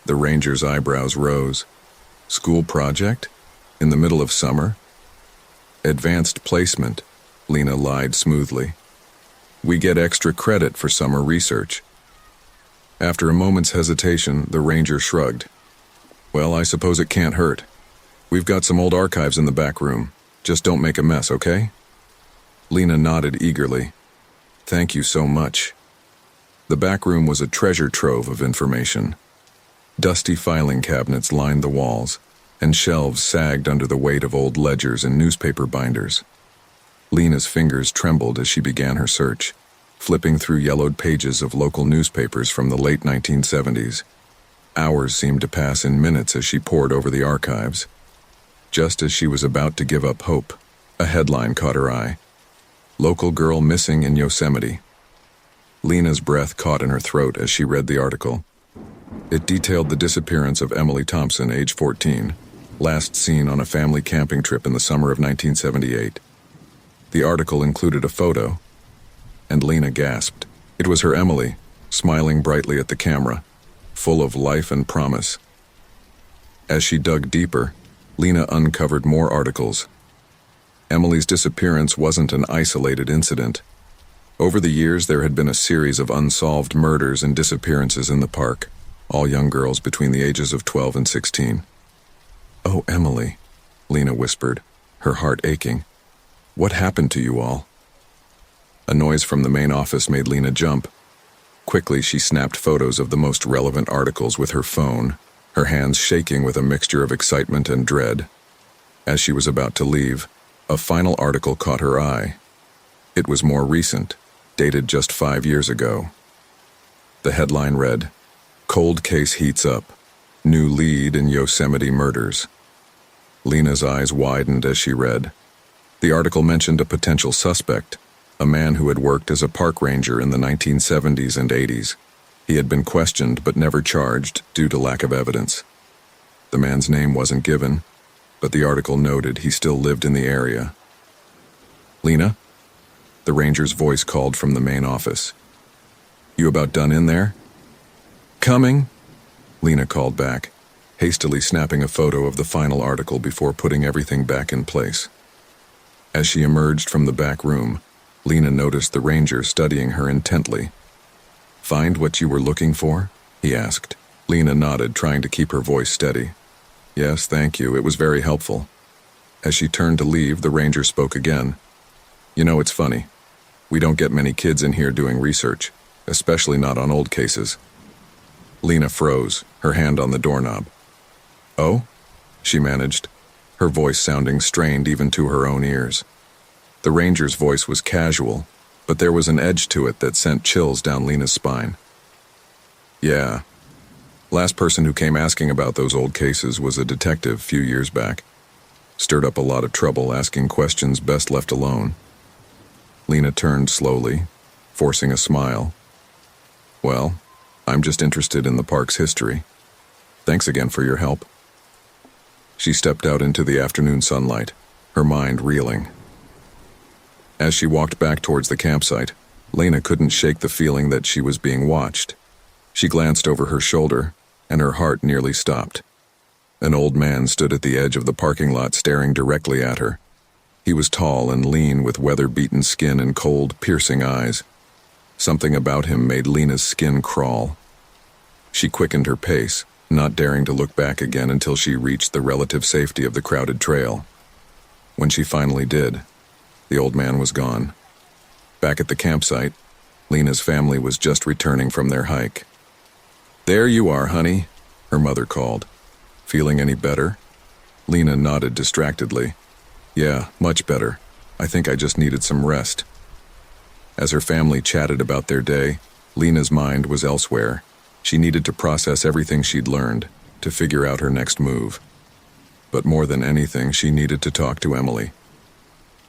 The ranger's eyebrows rose. "School project? In the middle of summer?" "Advanced placement," Lena lied smoothly. "We get extra credit for summer research." After a moment's hesitation, the ranger shrugged. "Well, I suppose it can't hurt. We've got some old archives in the back room. Just don't make a mess, okay?" Lena nodded eagerly. "Thank you so much." The back room was a treasure trove of information. Dusty filing cabinets lined the walls, and shelves sagged under the weight of old ledgers and newspaper binders. Lena's fingers trembled as she began her search, flipping through yellowed pages of local newspapers from the late 1970s. Hours seemed to pass in minutes as she pored over the archives. Just as she was about to give up hope, a headline caught her eye. "Local girl missing in Yosemite." Lena's breath caught in her throat as she read the article. It detailed the disappearance of Emily Thompson, age 14, last seen on a family camping trip in the summer of 1978. The article included a photo, and Lena gasped. It was her Emily, smiling brightly at the camera, full of life and promise. As she dug deeper, Lena uncovered more articles. Emily's disappearance wasn't an isolated incident. Over the years, there had been a series of unsolved murders and disappearances in the park, all young girls between the ages of 12 and 16. "Oh, Emily," Lena whispered, her heart aching. "What happened to you all?" A noise from the main office made Lena jump. Quickly, she snapped photos of the most relevant articles with her phone, her hands shaking with a mixture of excitement and dread. As she was about to leave, a final article caught her eye. It was more recent, dated just 5 years ago. The headline read, "Cold Case Heats Up. New Lead in Yosemite Murders." Lena's eyes widened as she read. The article mentioned a potential suspect, a man who had worked as a park ranger in the 1970s and 80s. He had been questioned but never charged due to lack of evidence. The man's name wasn't given, but the article noted he still lived in the area. "Lena?" The ranger's voice called from the main office. "You about done in there?" "Coming," Lena called back, hastily snapping a photo of the final article before putting everything back in place. As she emerged from the back room, Lena noticed the ranger studying her intently. "Find what you were looking for?" he asked. Lena nodded, trying to keep her voice steady. "Yes, thank you. It was very helpful." As she turned to leave, the ranger spoke again. "You know, it's funny. We don't get many kids in here doing research, especially not on old cases." Lena froze, her hand on the doorknob. "Oh?" she managed, her voice sounding strained even to her own ears. The ranger's voice was casual, but there was an edge to it that sent chills down Lena's spine. "Yeah. Last person who came asking about those old cases was a detective a few years back. Stirred up a lot of trouble asking questions best left alone." Lena turned slowly, forcing a smile. "Well, I'm just interested in the park's history. Thanks again for your help." She stepped out into the afternoon sunlight, her mind reeling. As she walked back towards the campsite, Lena couldn't shake the feeling that she was being watched. She glanced over her shoulder, and her heart nearly stopped. An old man stood at the edge of the parking lot staring directly at her. He was tall and lean with weather-beaten skin and cold, piercing eyes. Something about him made Lena's skin crawl. She quickened her pace, not daring to look back again until she reached the relative safety of the crowded trail. When she finally did, the old man was gone. Back at the campsite, Lena's family was just returning from their hike. "There you are, honey," her mother called. "Feeling any better?" Lena nodded distractedly. "Yeah, much better. I think I just needed some rest." As her family chatted about their day, Lena's mind was elsewhere. She needed to process everything she'd learned, to figure out her next move. But more than anything, she needed to talk to Emily.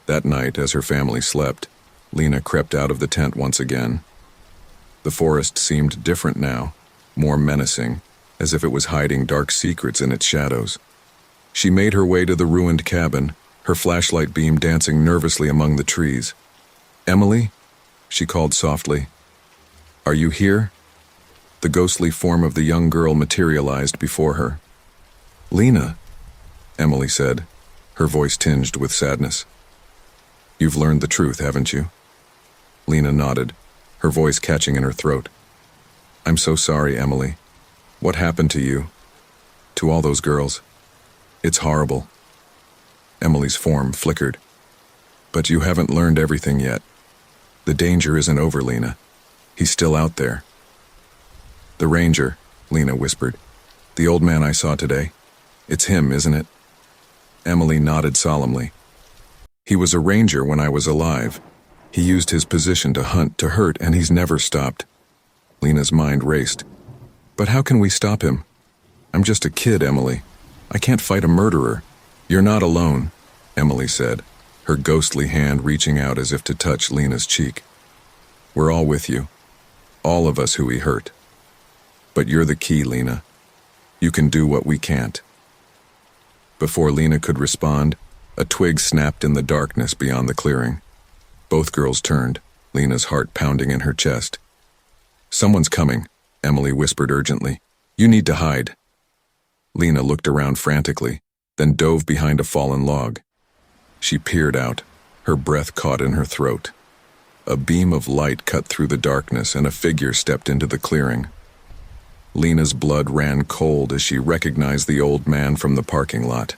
That night, as her family slept, Lena crept out of the tent once again. The forest seemed different now, more menacing, as if it was hiding dark secrets in its shadows. She made her way to the ruined cabin, her flashlight beam dancing nervously among the trees. "Emily?" she called softly. "Are you here?" The ghostly form of the young girl materialized before her. "Lena," Emily said, her voice tinged with sadness. "You've learned the truth, haven't you?" Lena nodded, her voice catching in her throat. "I'm so sorry, Emily. What happened to you? To all those girls? It's horrible." Emily's form flickered. "But you haven't learned everything yet. The danger isn't over, Lena. He's still out there." "The ranger," Lena whispered. "The old man I saw today. It's him, isn't it?" Emily nodded solemnly. "He was a ranger when I was alive. He used his position to hunt, to hurt, and he's never stopped." Lena's mind raced. "But how can we stop him? I'm just a kid, Emily. I can't fight a murderer." "You're not alone," Emily said, her ghostly hand reaching out as if to touch Lena's cheek. "We're all with you. All of us who he hurt. But you're the key, Lena. You can do what we can't." Before Lena could respond, a twig snapped in the darkness beyond the clearing. Both girls turned, Lena's heart pounding in her chest. "Someone's coming," Emily whispered urgently. "You need to hide." Lena looked around frantically, then dove behind a fallen log. She peered out, her breath caught in her throat. A beam of light cut through the darkness and a figure stepped into the clearing. Lena's blood ran cold as she recognized the old man from the parking lot.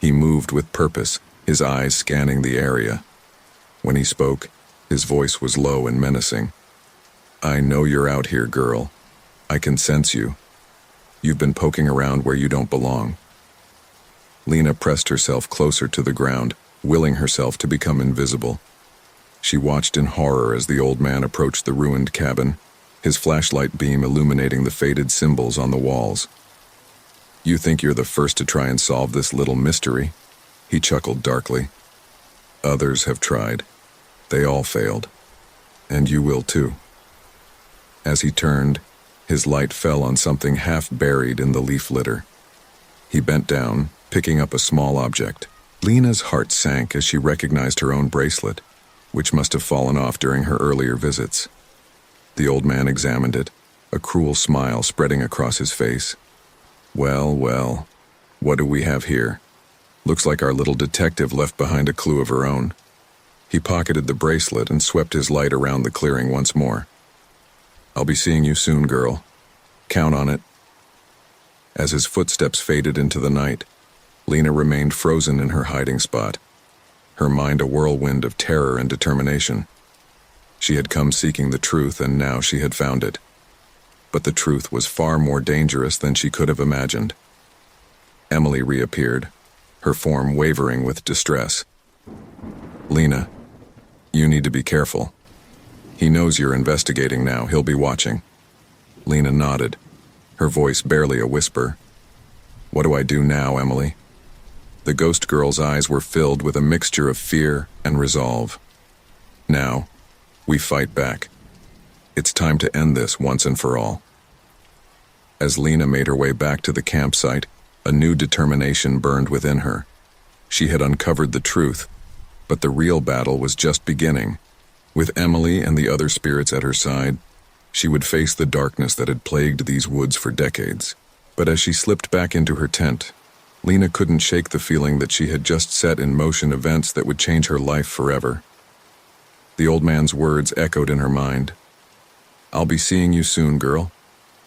He moved with purpose, his eyes scanning the area. When he spoke, his voice was low and menacing. "I know you're out here, girl. I can sense you. You've been poking around where you don't belong." Lena pressed herself closer to the ground, willing herself to become invisible. She watched in horror as the old man approached the ruined cabin, his flashlight beam illuminating the faded symbols on the walls. "You think you're the first to try and solve this little mystery?" He chuckled darkly. "Others have tried. They all failed. And you will too." As he turned, his light fell on something half buried in the leaf litter. He bent down, picking up a small object. Lena's heart sank as she recognized her own bracelet, which must have fallen off during her earlier visits. The old man examined it, a cruel smile spreading across his face. "Well, well, what do we have here? Looks like our little detective left behind a clue of her own." He pocketed the bracelet and swept his light around the clearing once more. "I'll be seeing you soon, girl. Count on it." As his footsteps faded into the night, Lena remained frozen in her hiding spot, her mind a whirlwind of terror and determination. She had come seeking the truth, and now she had found it. But the truth was far more dangerous than she could have imagined. Emily reappeared, her form wavering with distress. "Lena, you need to be careful. He knows you're investigating now. He'll be watching." Lena nodded, her voice barely a whisper. "What do I do now, Emily?" The ghost girl's eyes were filled with a mixture of fear and resolve. "Now, we fight back. It's time to end this once and for all." As Lena made her way back to the campsite, A new determination burned within her. She had uncovered the truth, but the real battle was just beginning. With Emily and the other spirits at her side, she would face the darkness that had plagued these woods for decades. But as she slipped back into her tent, Lena couldn't shake the feeling that she had just set in motion events that would change her life forever. The old man's words echoed in her mind. "I'll be seeing you soon, girl.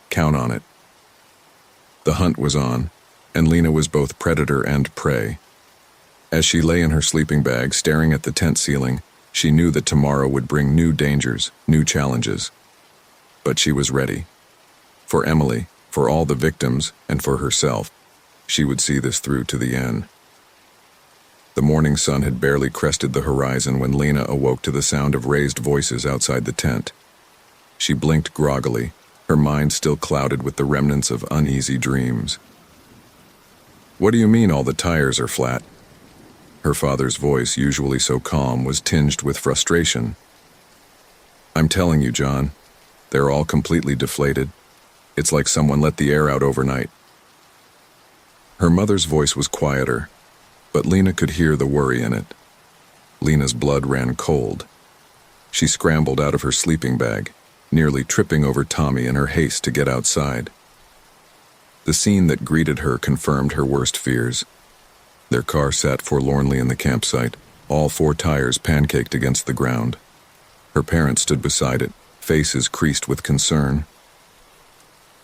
Count on it." The hunt was on, and Lena was both predator and prey. As she lay in her sleeping bag, staring at the tent ceiling, she knew that tomorrow would bring new dangers, new challenges. But she was ready. For Emily, for all the victims, and for herself, she would see this through to the end. The morning sun had barely crested the horizon when Lena awoke to the sound of raised voices outside the tent. She blinked groggily, her mind still clouded with the remnants of uneasy dreams. "What do you mean all the tires are flat?" Her father's voice, usually so calm, was tinged with frustration. "I'm telling you, John, they're all completely deflated. It's like someone let the air out overnight." Her mother's voice was quieter, but Lena could hear the worry in it. Lena's blood ran cold. She scrambled out of her sleeping bag, nearly tripping over Tommy in her haste to get outside. The scene that greeted her confirmed her worst fears. Their car sat forlornly in the campsite, all 4 tires pancaked against the ground. Her parents stood beside it, faces creased with concern.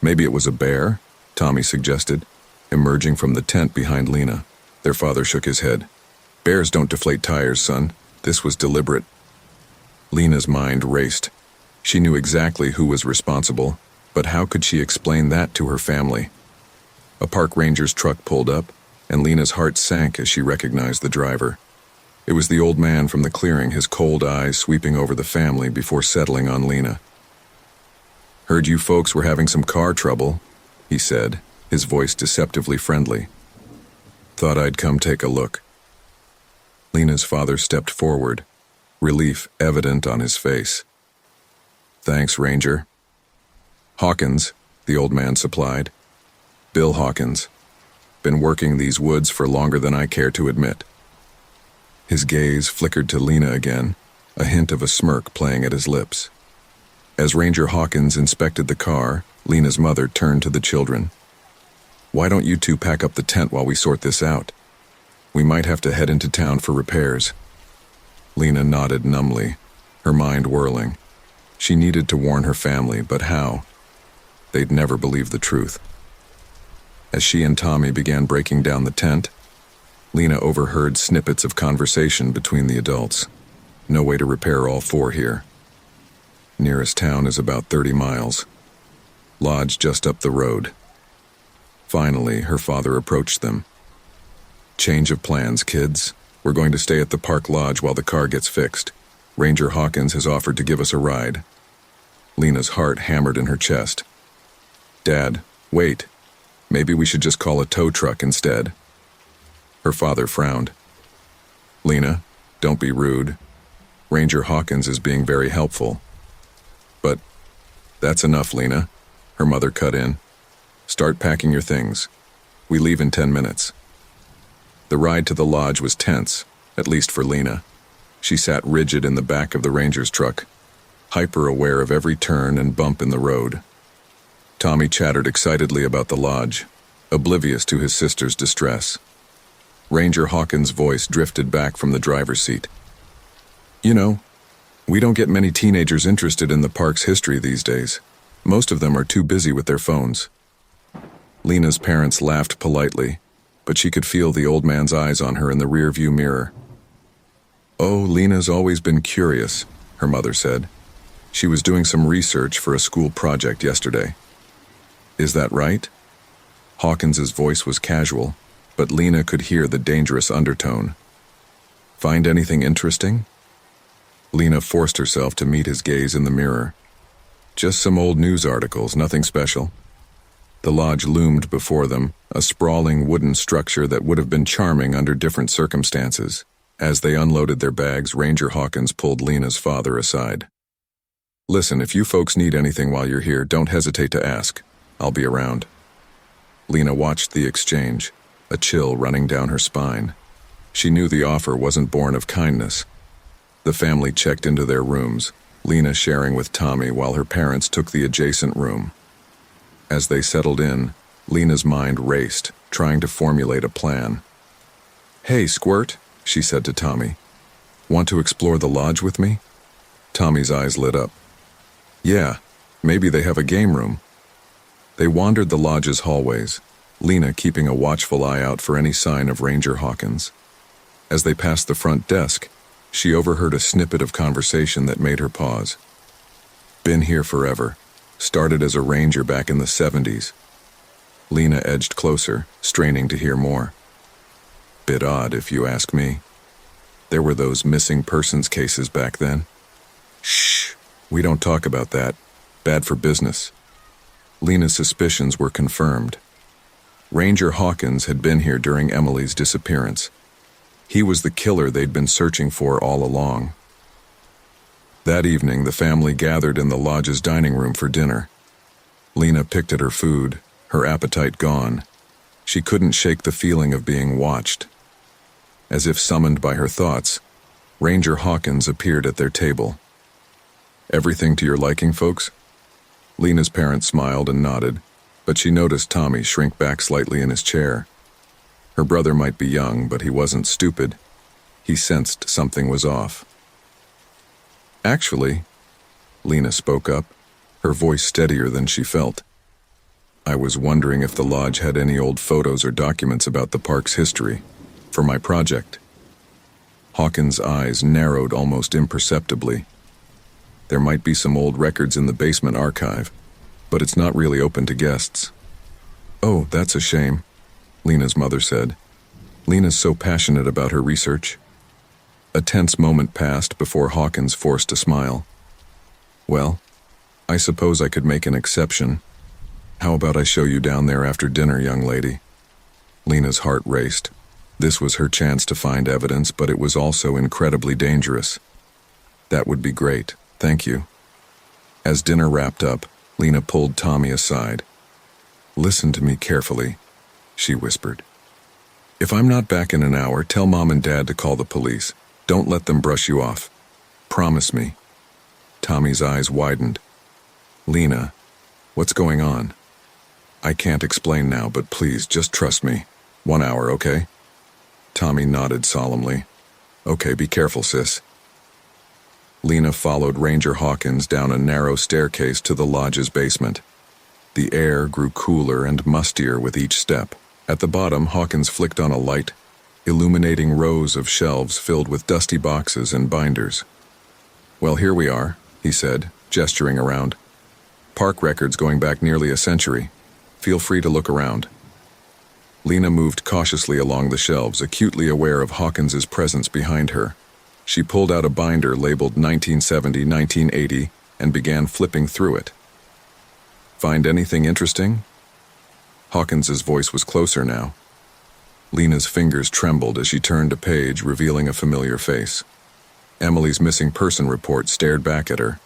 "Maybe it was a bear," Tommy suggested, emerging from the tent behind Lena. Their father shook his head. "Bears don't deflate tires, son. This was deliberate." Lena's mind raced. She knew exactly who was responsible, but how could she explain that to her family? A park ranger's truck pulled up, and Lena's heart sank as she recognized the driver. It was the old man from the clearing, his cold eyes sweeping over the family before settling on Lena. "Heard you folks were having some car trouble," he said, his voice deceptively friendly. "Thought I'd come take a look." Lena's father stepped forward, relief evident on his face. "Thanks, Ranger." "Hawkins," the old man supplied. "Bill Hawkins. Been working these woods for longer than I care to admit." His gaze flickered to Lena again, a hint of a smirk playing at his lips. As Ranger Hawkins inspected the car, Lena's mother turned to the children. "Why don't you two pack up the tent while we sort this out? We might have to head into town for repairs." Lena nodded numbly, her mind whirling. She needed to warn her family, but how? They'd never believe the truth. As she and Tommy began breaking down the tent, Lena overheard snippets of conversation between the adults. No way to repair all 4 here. Nearest town is about 30 miles. Lodge just up the road. Finally, her father approached them. "Change of plans, kids. We're going to stay at the park lodge while the car gets fixed. Ranger Hawkins has offered to give us a ride." Lena's heart hammered in her chest. "Dad, wait. Maybe we should just call a tow truck instead." Her father frowned. "Lena, don't be rude. Ranger Hawkins is being very helpful." "But that's enough, Lena," her mother cut in. "Start packing your things. We leave in 10 minutes." The ride to the lodge was tense, at least for Lena. She sat rigid in the back of the ranger's truck, hyper-aware of every turn and bump in the road. Tommy chattered excitedly about the lodge, oblivious to his sister's distress. Ranger Hawkins' voice drifted back from the driver's seat. "You know, we don't get many teenagers interested in the park's history these days. Most of them are too busy with their phones." Lena's parents laughed politely, but she could feel the old man's eyes on her in the rearview mirror. "Oh, Lena's always been curious," her mother said. "She was doing some research for a school project yesterday." "Is that right?" Hawkins's voice was casual, but Lena could hear the dangerous undertone. "Find anything interesting?" Lena forced herself to meet his gaze in the mirror. "Just some old news articles, nothing special." The lodge loomed before them, a sprawling wooden structure that would have been charming under different circumstances. As they unloaded their bags, Ranger Hawkins pulled Lena's father aside. "Listen, if you folks need anything while you're here, don't hesitate to ask. I'll be around." Lena watched the exchange, a chill running down her spine. She knew the offer wasn't born of kindness. The family checked into their rooms, Lena sharing with Tommy while her parents took the adjacent room. As they settled in, Lena's mind raced, trying to formulate a plan. "Hey, Squirt," she said to Tommy. "Want to explore the lodge with me?" Tommy's eyes lit up. "Yeah, maybe they have a game room." They wandered the lodge's hallways, Lena keeping a watchful eye out for any sign of Ranger Hawkins. As they passed the front desk, she overheard a snippet of conversation that made her pause. "Been here forever. Started as a ranger back in the 70s. Lena edged closer, straining to hear more. "Bit odd, if you ask me. There were those missing persons cases back then." "Shh, we don't talk about that. Bad for business." Lena's suspicions were confirmed. Ranger Hawkins had been here during Emily's disappearance. He was the killer they'd been searching for all along. That evening, the family gathered in the lodge's dining room for dinner. Lena picked at her food, her appetite gone. She couldn't shake the feeling of being watched. As if summoned by her thoughts, Ranger Hawkins appeared at their table. "Everything to your liking, folks?" Lena's parents smiled and nodded, but she noticed Tommy shrink back slightly in his chair. Her brother might be young, but he wasn't stupid. He sensed something was off. "Actually," Lena spoke up, her voice steadier than she felt, "I was wondering if the lodge had any old photos or documents about the park's history, for my project." Hawkins' eyes narrowed almost imperceptibly. "There might be some old records in the basement archive, but it's not really open to guests." "Oh, that's a shame," Lena's mother said. "Lena's so passionate about her research." A tense moment passed before Hawkins forced a smile. "Well, I suppose I could make an exception. How about I show you down there after dinner, young lady?" Lena's heart raced. This was her chance to find evidence, but it was also incredibly dangerous. "That would be great, thank you." As dinner wrapped up, Lena pulled Tommy aside. "Listen to me carefully," she whispered. "If I'm not back in an hour, tell Mom and Dad to call the police. Don't let them brush you off. Promise me." Tommy's eyes widened. "Lena, what's going on?" "I can't explain now, but please, just trust me. 1 hour, okay?" Tommy nodded solemnly. "Okay, be careful, sis." Lena followed Ranger Hawkins down a narrow staircase to the lodge's basement. The air grew cooler and mustier with each step. At the bottom, Hawkins flicked on a light, illuminating rows of shelves filled with dusty boxes and binders. "Well, here we are," he said, gesturing around. "Park records going back nearly a century. Feel free to look around." Lena moved cautiously along the shelves, acutely aware of Hawkins's presence behind her. She pulled out a binder labeled 1970-1980 and began flipping through it. "Find anything interesting?" Hawkins's voice was closer now. Lena's fingers trembled as she turned a page, revealing a familiar face. Emily's missing person report stared back at her.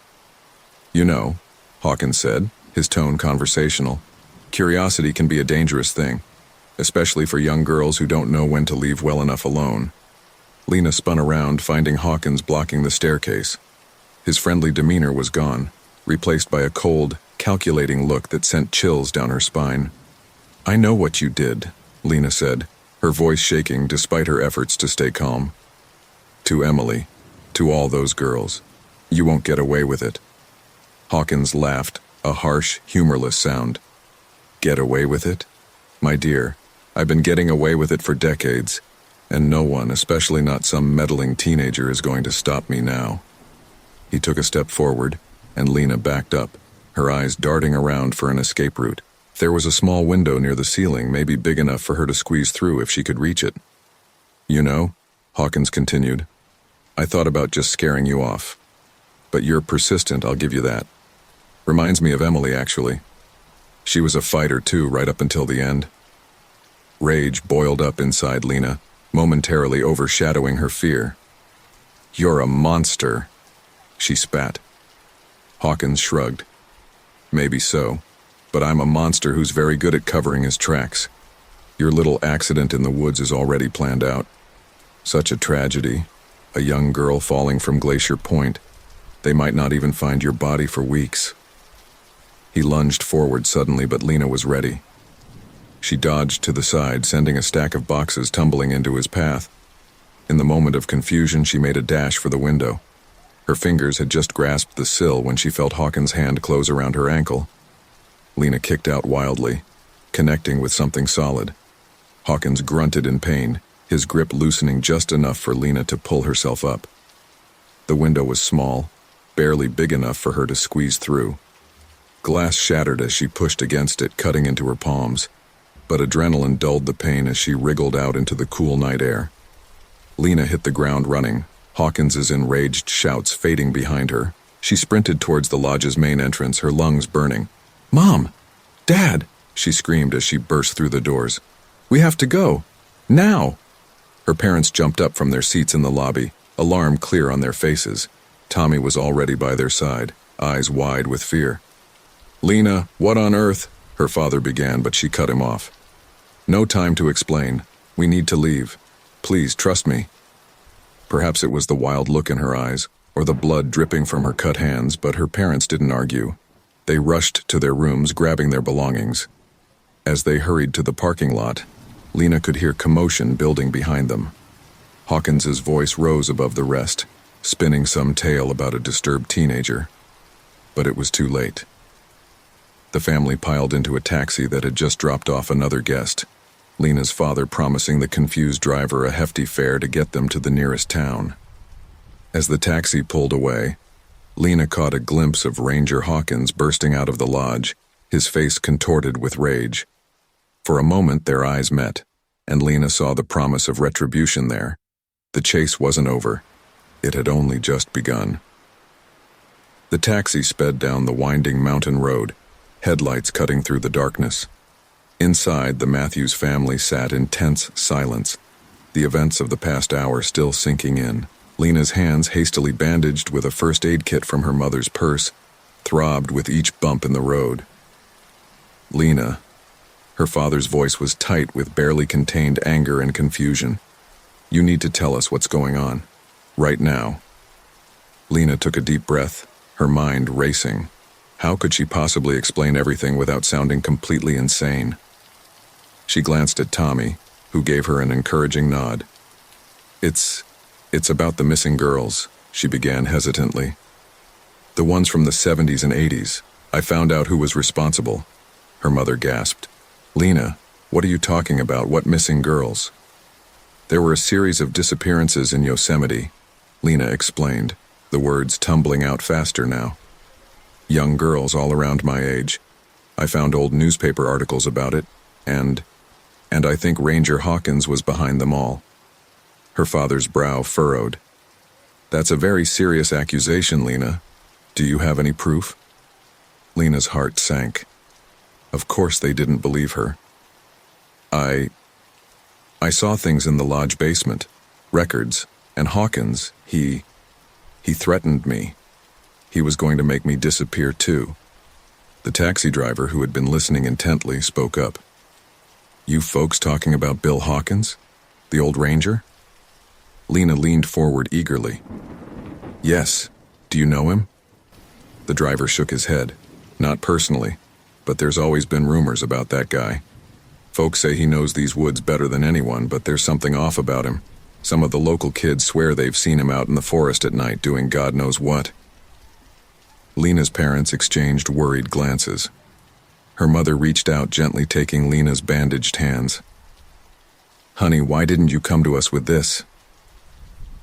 "You know," Hawkins said, his tone conversational, "curiosity can be a dangerous thing, especially for young girls who don't know when to leave well enough alone." Lena spun around, finding Hawkins blocking the staircase. His friendly demeanor was gone, replaced by a cold, calculating look that sent chills down her spine. "I know what you did," Lena said, her voice shaking despite her efforts to stay calm. "To Emily, to all those girls. You won't get away with it." Hawkins laughed, a harsh, humorless sound. "Get away with it? My dear, I've been getting away with it for decades, and no one, especially not some meddling teenager, is going to stop me now." He took a step forward, and Lena backed up, her eyes darting around for an escape route. There was a small window near the ceiling, maybe big enough for her to squeeze through if she could reach it. "You know," Hawkins continued, "I thought about just scaring you off. But you're persistent, I'll give you that. Reminds me of Emily, actually. She was a fighter too, right up until the end." Rage boiled up inside Lena, momentarily overshadowing her fear. "You're a monster," she spat. Hawkins shrugged. "Maybe so, but I'm a monster who's very good at covering his tracks. Your little accident in the woods is already planned out. Such a tragedy. A young girl falling from Glacier Point. They might not even find your body for weeks." He lunged forward suddenly, but Lena was ready. She dodged to the side, sending a stack of boxes tumbling into his path. In the moment of confusion, she made a dash for the window. Her fingers had just grasped the sill when she felt Hawkins' hand close around her ankle. Lena kicked out wildly, connecting with something solid. Hawkins grunted in pain, his grip loosening just enough for Lena to pull herself up. The window was small, barely big enough for her to squeeze through. Glass shattered as she pushed against it, cutting into her palms, but adrenaline dulled the pain as she wriggled out into the cool night air. Lena hit the ground running, Hawkins's enraged shouts fading behind her. She sprinted towards the lodge's main entrance, her lungs burning. "Mom! Dad!" she screamed as she burst through the doors. "We have to go! Now!" Her parents jumped up from their seats in the lobby, alarm clear on their faces. Tommy was already by their side, eyes wide with fear. "Lena, what on earth?" her father began, but she cut him off. "No time to explain. We need to leave. Please, trust me." Perhaps it was the wild look in her eyes, or the blood dripping from her cut hands, but her parents didn't argue. They rushed to their rooms, grabbing their belongings. As they hurried to the parking lot, Lena could hear commotion building behind them. Hawkins's voice rose above the rest, spinning some tale about a disturbed teenager. But it was too late. The family piled into a taxi that had just dropped off another guest, Lena's father promising the confused driver a hefty fare to get them to the nearest town. As the taxi pulled away, Lena caught a glimpse of Ranger Hawkins bursting out of the lodge, his face contorted with rage. For a moment their eyes met, and Lena saw the promise of retribution there. The chase wasn't over. It had only just begun. The taxi sped down the winding mountain road, headlights cutting through the darkness. Inside, the Matthews family sat in tense silence, the events of the past hour still sinking in. Lena's hands, hastily bandaged with a first aid kit from her mother's purse, throbbed with each bump in the road. "Lena." Her father's voice was tight with barely contained anger and confusion. "You need to tell us what's going on. Right now." Lena took a deep breath, her mind racing. How could she possibly explain everything without sounding completely insane? She glanced at Tommy, who gave her an encouraging nod. It's about the missing girls," she began hesitantly. "The ones from the 70s and 80s. I found out who was responsible." Her mother gasped. "Lena, what are you talking about? What missing girls?" "There were a series of disappearances in Yosemite," Lena explained, the words tumbling out faster now. "Young girls all around my age. I found old newspaper articles about it, and I think Ranger Hawkins was behind them all." Her father's brow furrowed. "That's a very serious accusation, Lena. Do you have any proof?" Lena's heart sank. Of course they didn't believe her. I saw things in the lodge basement, records, and Hawkins, he threatened me. He was going to make me disappear too." The taxi driver, who had been listening intently, spoke up. "You folks talking about Bill Hawkins? The old ranger?" Lena leaned forward eagerly. "Yes. Do you know him?" The driver shook his head. "Not personally, but there's always been rumors about that guy. Folks say he knows these woods better than anyone, but there's something off about him. Some of the local kids swear they've seen him out in the forest at night doing God knows what." Lena's parents exchanged worried glances. Her mother reached out, gently taking Lena's bandaged hands. "Honey, why didn't you come to us with this?"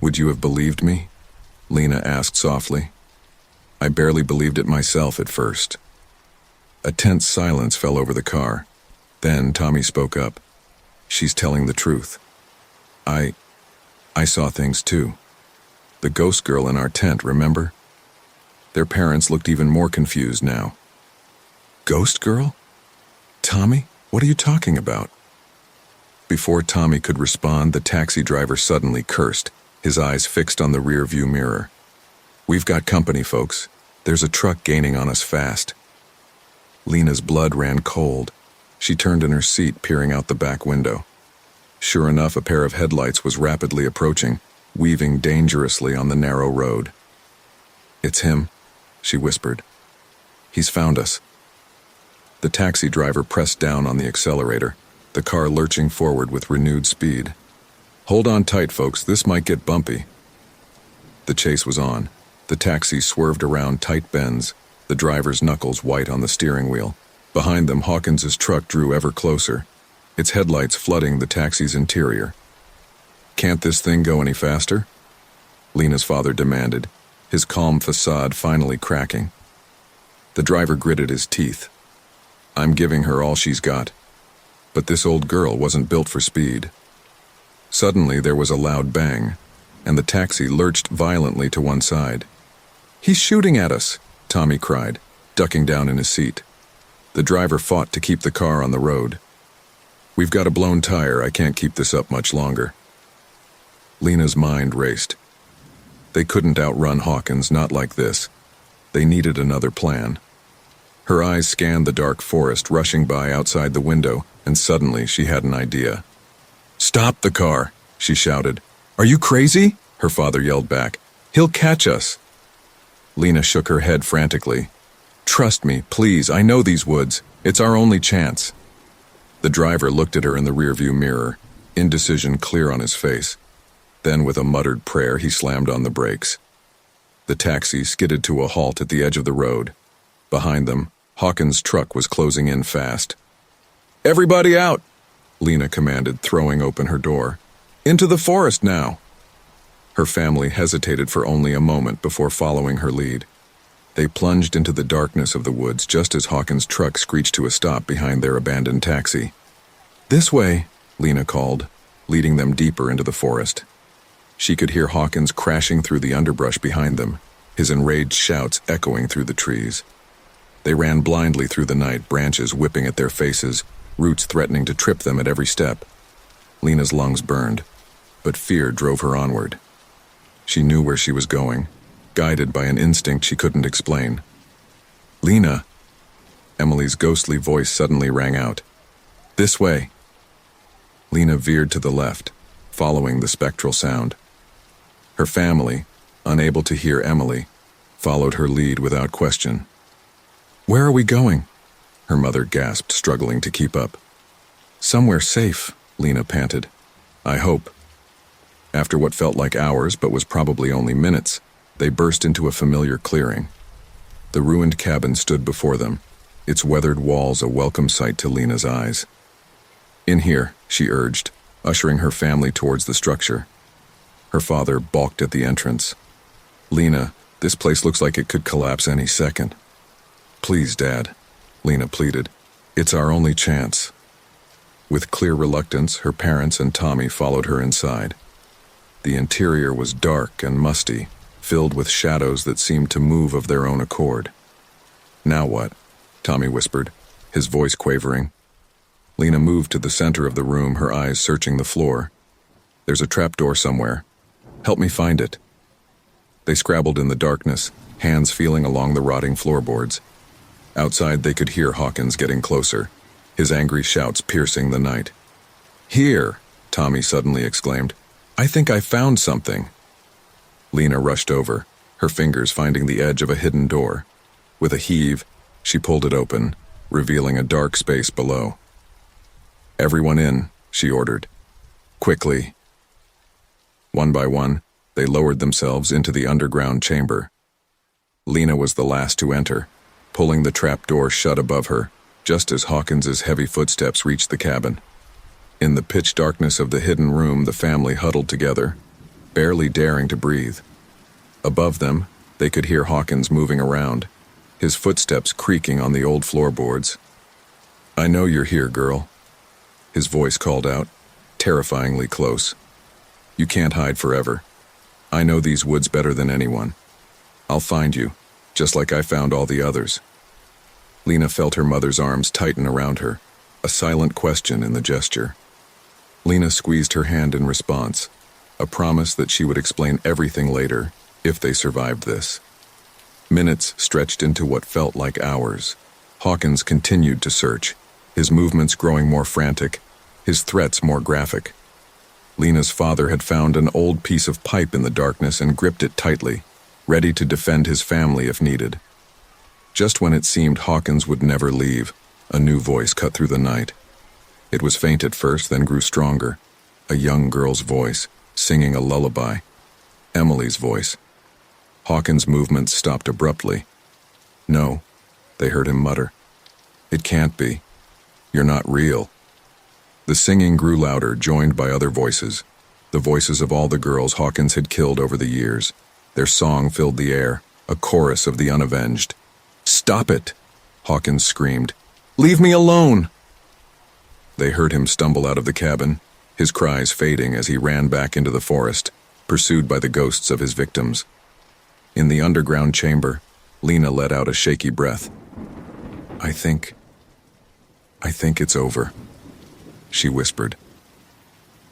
"Would you have believed me?" Lena asked softly. "I barely believed it myself at first." A tense silence fell over the car. Then Tommy spoke up. "She's telling the truth. I saw things too. The ghost girl in our tent, remember?" Their parents looked even more confused now. "Ghost girl? Tommy, what are you talking about?" Before Tommy could respond, the taxi driver suddenly cursed, his eyes fixed on the rear-view mirror. "We've got company, folks. There's a truck gaining on us fast." Lena's blood ran cold. She turned in her seat, peering out the back window. Sure enough, a pair of headlights was rapidly approaching, weaving dangerously on the narrow road. "It's him," she whispered. "He's found us." The taxi driver pressed down on the accelerator, the car lurching forward with renewed speed. "Hold on tight, folks, this might get bumpy." The chase was on. The taxi swerved around tight bends, the driver's knuckles white on the steering wheel. Behind them, Hawkins's truck drew ever closer, its headlights flooding the taxi's interior. "Can't this thing go any faster?" Lena's father demanded, his calm facade finally cracking. The driver gritted his teeth. "I'm giving her all she's got." But this old girl wasn't built for speed. Suddenly there was a loud bang, and the taxi lurched violently to one side. "He's shooting at us!" Tommy cried, ducking down in his seat. The driver fought to keep the car on the road. "We've got a blown tire, I can't keep this up much longer." Lena's mind raced. They couldn't outrun Hawkins, not like this. They needed another plan. Her eyes scanned the dark forest rushing by outside the window, and suddenly she had an idea. "Stop the car!" she shouted. "Are you crazy?" her father yelled back. "He'll catch us." Lena shook her head frantically. "Trust me, please, I know these woods. It's our only chance." The driver looked at her in the rearview mirror, indecision clear on his face. Then, with a muttered prayer, he slammed on the brakes. The taxi skidded to a halt at the edge of the road. Behind them, Hawkins' truck was closing in fast. "Everybody out!" Lena commanded, throwing open her door. "Into the forest now!" Her family hesitated for only a moment before following her lead. They plunged into the darkness of the woods just as Hawkins' truck screeched to a stop behind their abandoned taxi. "This way," Lena called, leading them deeper into the forest. She could hear Hawkins crashing through the underbrush behind them, his enraged shouts echoing through the trees. They ran blindly through the night, branches whipping at their faces, roots threatening to trip them at every step. Lena's lungs burned, but fear drove her onward. She knew where she was going, guided by an instinct she couldn't explain. "Lena!" Emily's ghostly voice suddenly rang out. "This way!" Lena veered to the left, following the spectral sound. Her family, unable to hear Emily, followed her lead without question. "Where are we going?" her mother gasped, struggling to keep up. "Somewhere safe," Lena panted. "I hope." After what felt like hours but was probably only minutes, they burst into a familiar clearing. The ruined cabin stood before them, its weathered walls a welcome sight to Lena's eyes. "In here," she urged, ushering her family towards the structure. Her father balked at the entrance. "Lena, this place looks like it could collapse any second." "Please, Dad," Lena pleaded. "It's our only chance." With clear reluctance, her parents and Tommy followed her inside. The interior was dark and musty, filled with shadows that seemed to move of their own accord. "Now what?" Tommy whispered, his voice quavering. Lena moved to the center of the room, her eyes searching the floor. "There's a trapdoor somewhere. Help me find it." They scrabbled in the darkness, hands feeling along the rotting floorboards. Outside they could hear Hawkins getting closer, his angry shouts piercing the night. "Here!" Tommy suddenly exclaimed. "I think I found something." Lena rushed over, her fingers finding the edge of a hidden door. With a heave, she pulled it open, revealing a dark space below. "Everyone in," she ordered. "Quickly." One by one, they lowered themselves into the underground chamber. Lena was the last to enter, pulling the trap door shut above her, just as Hawkins's heavy footsteps reached the cabin. In the pitch darkness of the hidden room, the family huddled together, barely daring to breathe. Above them, they could hear Hawkins moving around, his footsteps creaking on the old floorboards. "I know you're here, girl," his voice called out, terrifyingly close. "You can't hide forever. I know these woods better than anyone. I'll find you, just like I found all the others." Lena felt her mother's arms tighten around her, a silent question in the gesture. Lena squeezed her hand in response, a promise that she would explain everything later, if they survived this. Minutes stretched into what felt like hours. Hawkins continued to search, his movements growing more frantic, his threats more graphic. Lena's father had found an old piece of pipe in the darkness and gripped it tightly, ready to defend his family if needed. Just when it seemed Hawkins would never leave, a new voice cut through the night. It was faint at first, then grew stronger. A young girl's voice, singing a lullaby. Emily's voice. Hawkins' movements stopped abruptly. "No," they heard him mutter. "It can't be. You're not real." The singing grew louder, joined by other voices. The voices of all the girls Hawkins had killed over the years. Their song filled the air, a chorus of the unavenged. "Stop it!" Hawkins screamed. "Leave me alone!" They heard him stumble out of the cabin, his cries fading as he ran back into the forest, pursued by the ghosts of his victims. In the underground chamber, Lena let out a shaky breath. I think it's over," she whispered.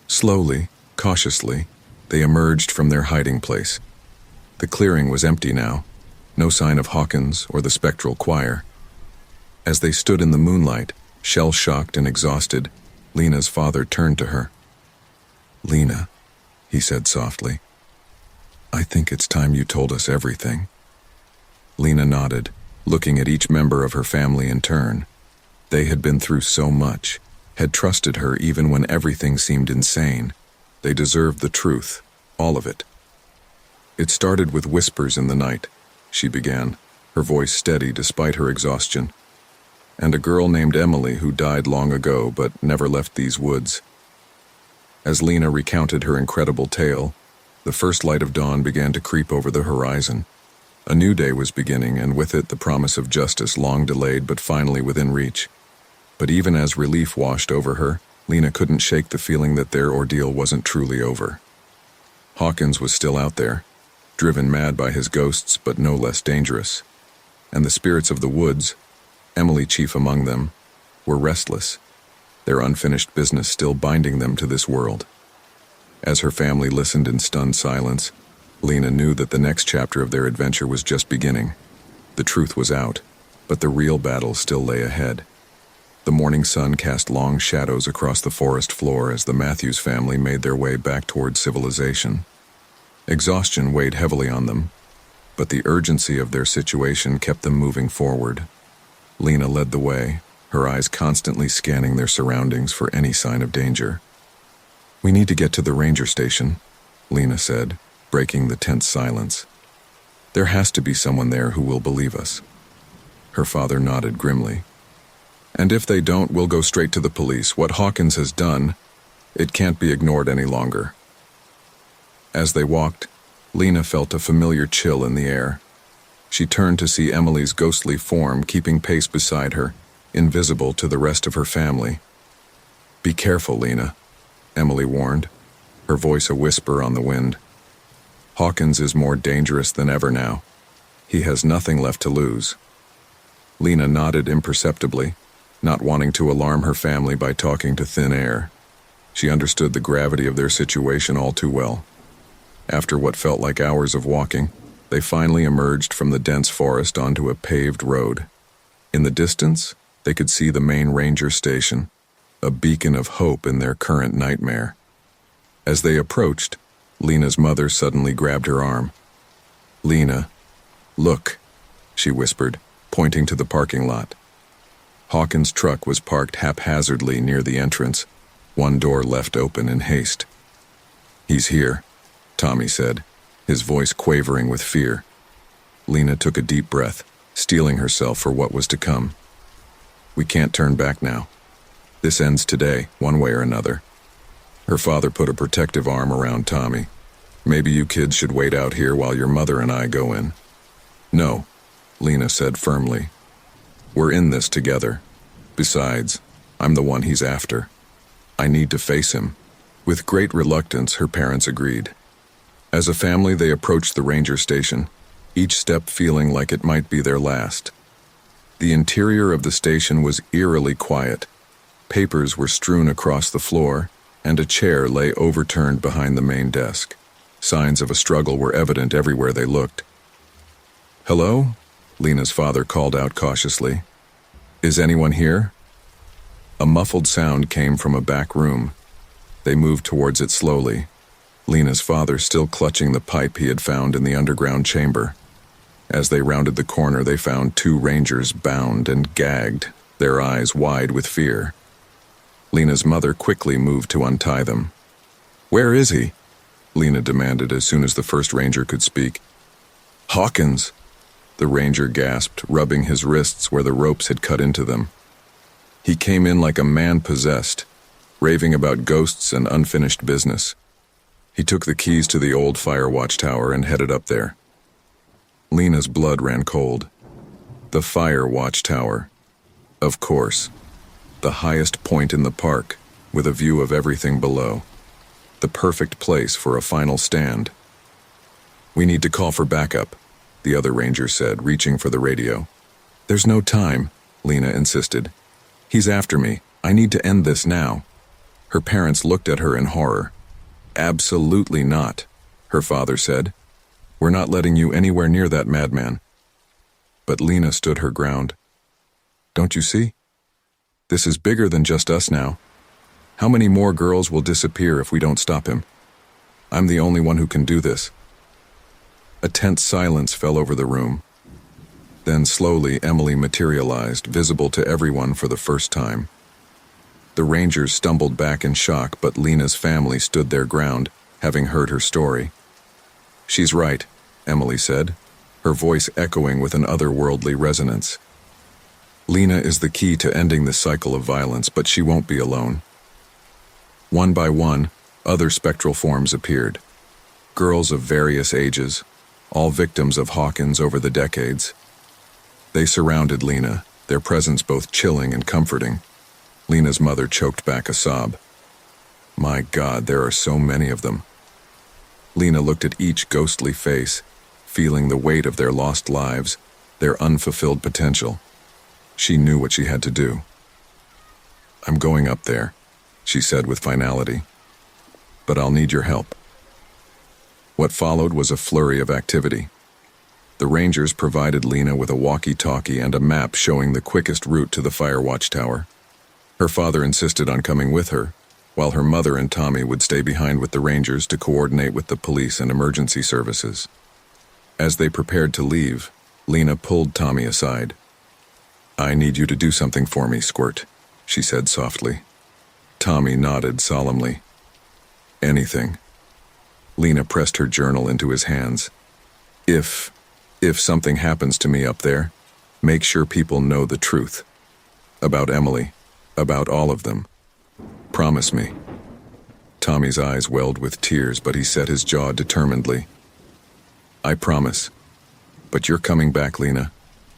Slowly, cautiously, they emerged from their hiding place. The clearing was empty now, no sign of Hawkins or the spectral choir. As they stood in the moonlight, shell-shocked and exhausted, Lena's father turned to her. "Lena," he said softly, "I think it's time you told us everything." Lena nodded, looking at each member of her family in turn. They had been through so much, had trusted her even when everything seemed insane. They deserved the truth, all of it. "It started with whispers in the night," she began, her voice steady despite her exhaustion. "And a girl named Emily who died long ago but never left these woods." As Lena recounted her incredible tale, the first light of dawn began to creep over the horizon. A new day was beginning, and with it the promise of justice long delayed but finally within reach. But even as relief washed over her, Lena couldn't shake the feeling that their ordeal wasn't truly over. Hawkins was still out there, driven mad by his ghosts but no less dangerous. And the spirits of the woods, Emily chief among them, were restless, their unfinished business still binding them to this world. As her family listened in stunned silence, Lena knew that the next chapter of their adventure was just beginning. The truth was out, but the real battle still lay ahead. The morning sun cast long shadows across the forest floor as the Matthews family made their way back toward civilization. Exhaustion weighed heavily on them, but the urgency of their situation kept them moving forward. Lena led the way, her eyes constantly scanning their surroundings for any sign of danger. "We need to get to the ranger station," Lena said, breaking the tense silence. "There has to be someone there who will believe us." Her father nodded grimly. "And if they don't, we'll go straight to the police. What Hawkins has done, it can't be ignored any longer." As they walked, Lena felt a familiar chill in the air. She turned to see Emily's ghostly form keeping pace beside her, invisible to the rest of her family. "Be careful, Lena," Emily warned, her voice a whisper on the wind. "Hawkins is more dangerous than ever now. He has nothing left to lose." Lena nodded imperceptibly, not wanting to alarm her family by talking to thin air. She understood the gravity of their situation all too well. After what felt like hours of walking, they finally emerged from the dense forest onto a paved road. In the distance, they could see the main ranger station, a beacon of hope in their current nightmare. As they approached, Lena's mother suddenly grabbed her arm. "Lena, look," she whispered, pointing to the parking lot. Hawkins' truck was parked haphazardly near the entrance, one door left open in haste. "He's here," Tommy said, his voice quavering with fear. Lena took a deep breath, steeling herself for what was to come. "We can't turn back now. This ends today, one way or another." Her father put a protective arm around Tommy. "Maybe you kids should wait out here while your mother and I go in." "No," Lena said firmly. "We're in this together. Besides, I'm the one he's after. I need to face him." With great reluctance, her parents agreed. As a family, they approached the ranger station, each step feeling like it might be their last. The interior of the station was eerily quiet. Papers were strewn across the floor, and a chair lay overturned behind the main desk. Signs of a struggle were evident everywhere they looked. "Hello?" Lena's father called out cautiously. Is anyone here? A muffled sound came from a back room. They moved towards it slowly, Lena's father still clutching the pipe he had found in the underground chamber. As they rounded the corner, they found two rangers bound and gagged, their eyes wide with fear. Lena's mother quickly moved to untie them. "Where is he?" Lena demanded as soon as the first ranger could speak. "Hawkins," the ranger gasped, rubbing his wrists where the ropes had cut into them. "He came in like a man possessed, raving about ghosts and unfinished business. He took the keys to the old fire watchtower and headed up there." Lena's blood ran cold. The fire watchtower. Of course. The highest point in the park, with a view of everything below. The perfect place for a final stand. "We need to call for backup," the other ranger said, reaching for the radio. "There's no time," Lena insisted. "He's after me. I need to end this now." Her parents looked at her in horror. "Absolutely not," her father said. "We're not letting you anywhere near that madman." But Lena stood her ground. "Don't you see? This is bigger than just us now. How many more girls will disappear if we don't stop him? I'm the only one who can do this." A tense silence fell over the room. Then slowly Emily materialized, visible to everyone for the first time. The rangers stumbled back in shock, but Lena's family stood their ground, having heard her story. "She's right," Emily said, her voice echoing with an otherworldly resonance. "Lena is the key to ending this cycle of violence, but she won't be alone." One by one, other spectral forms appeared. Girls of various ages, all victims of Hawkins over the decades. They surrounded Lena, their presence both chilling and comforting. Lena's mother choked back a sob. "My God, there are so many of them." Lena looked at each ghostly face, feeling the weight of their lost lives, their unfulfilled potential. She knew what she had to do. "I'm going up there," she said with finality. "But I'll need your help." What followed was a flurry of activity. The rangers provided Lena with a walkie-talkie and a map showing the quickest route to the fire watchtower. Her father insisted on coming with her, while her mother and Tommy would stay behind with the rangers to coordinate with the police and emergency services. As they prepared to leave, Lena pulled Tommy aside. "I need you to do something for me, Squirt," she said softly. Tommy nodded solemnly. "Anything." Lena pressed her journal into his hands. If something happens to me up there, make sure people know the truth. About Emily, about all of them. Promise me." Tommy's eyes welled with tears, but he set his jaw determinedly. "I promise. But you're coming back, Lena.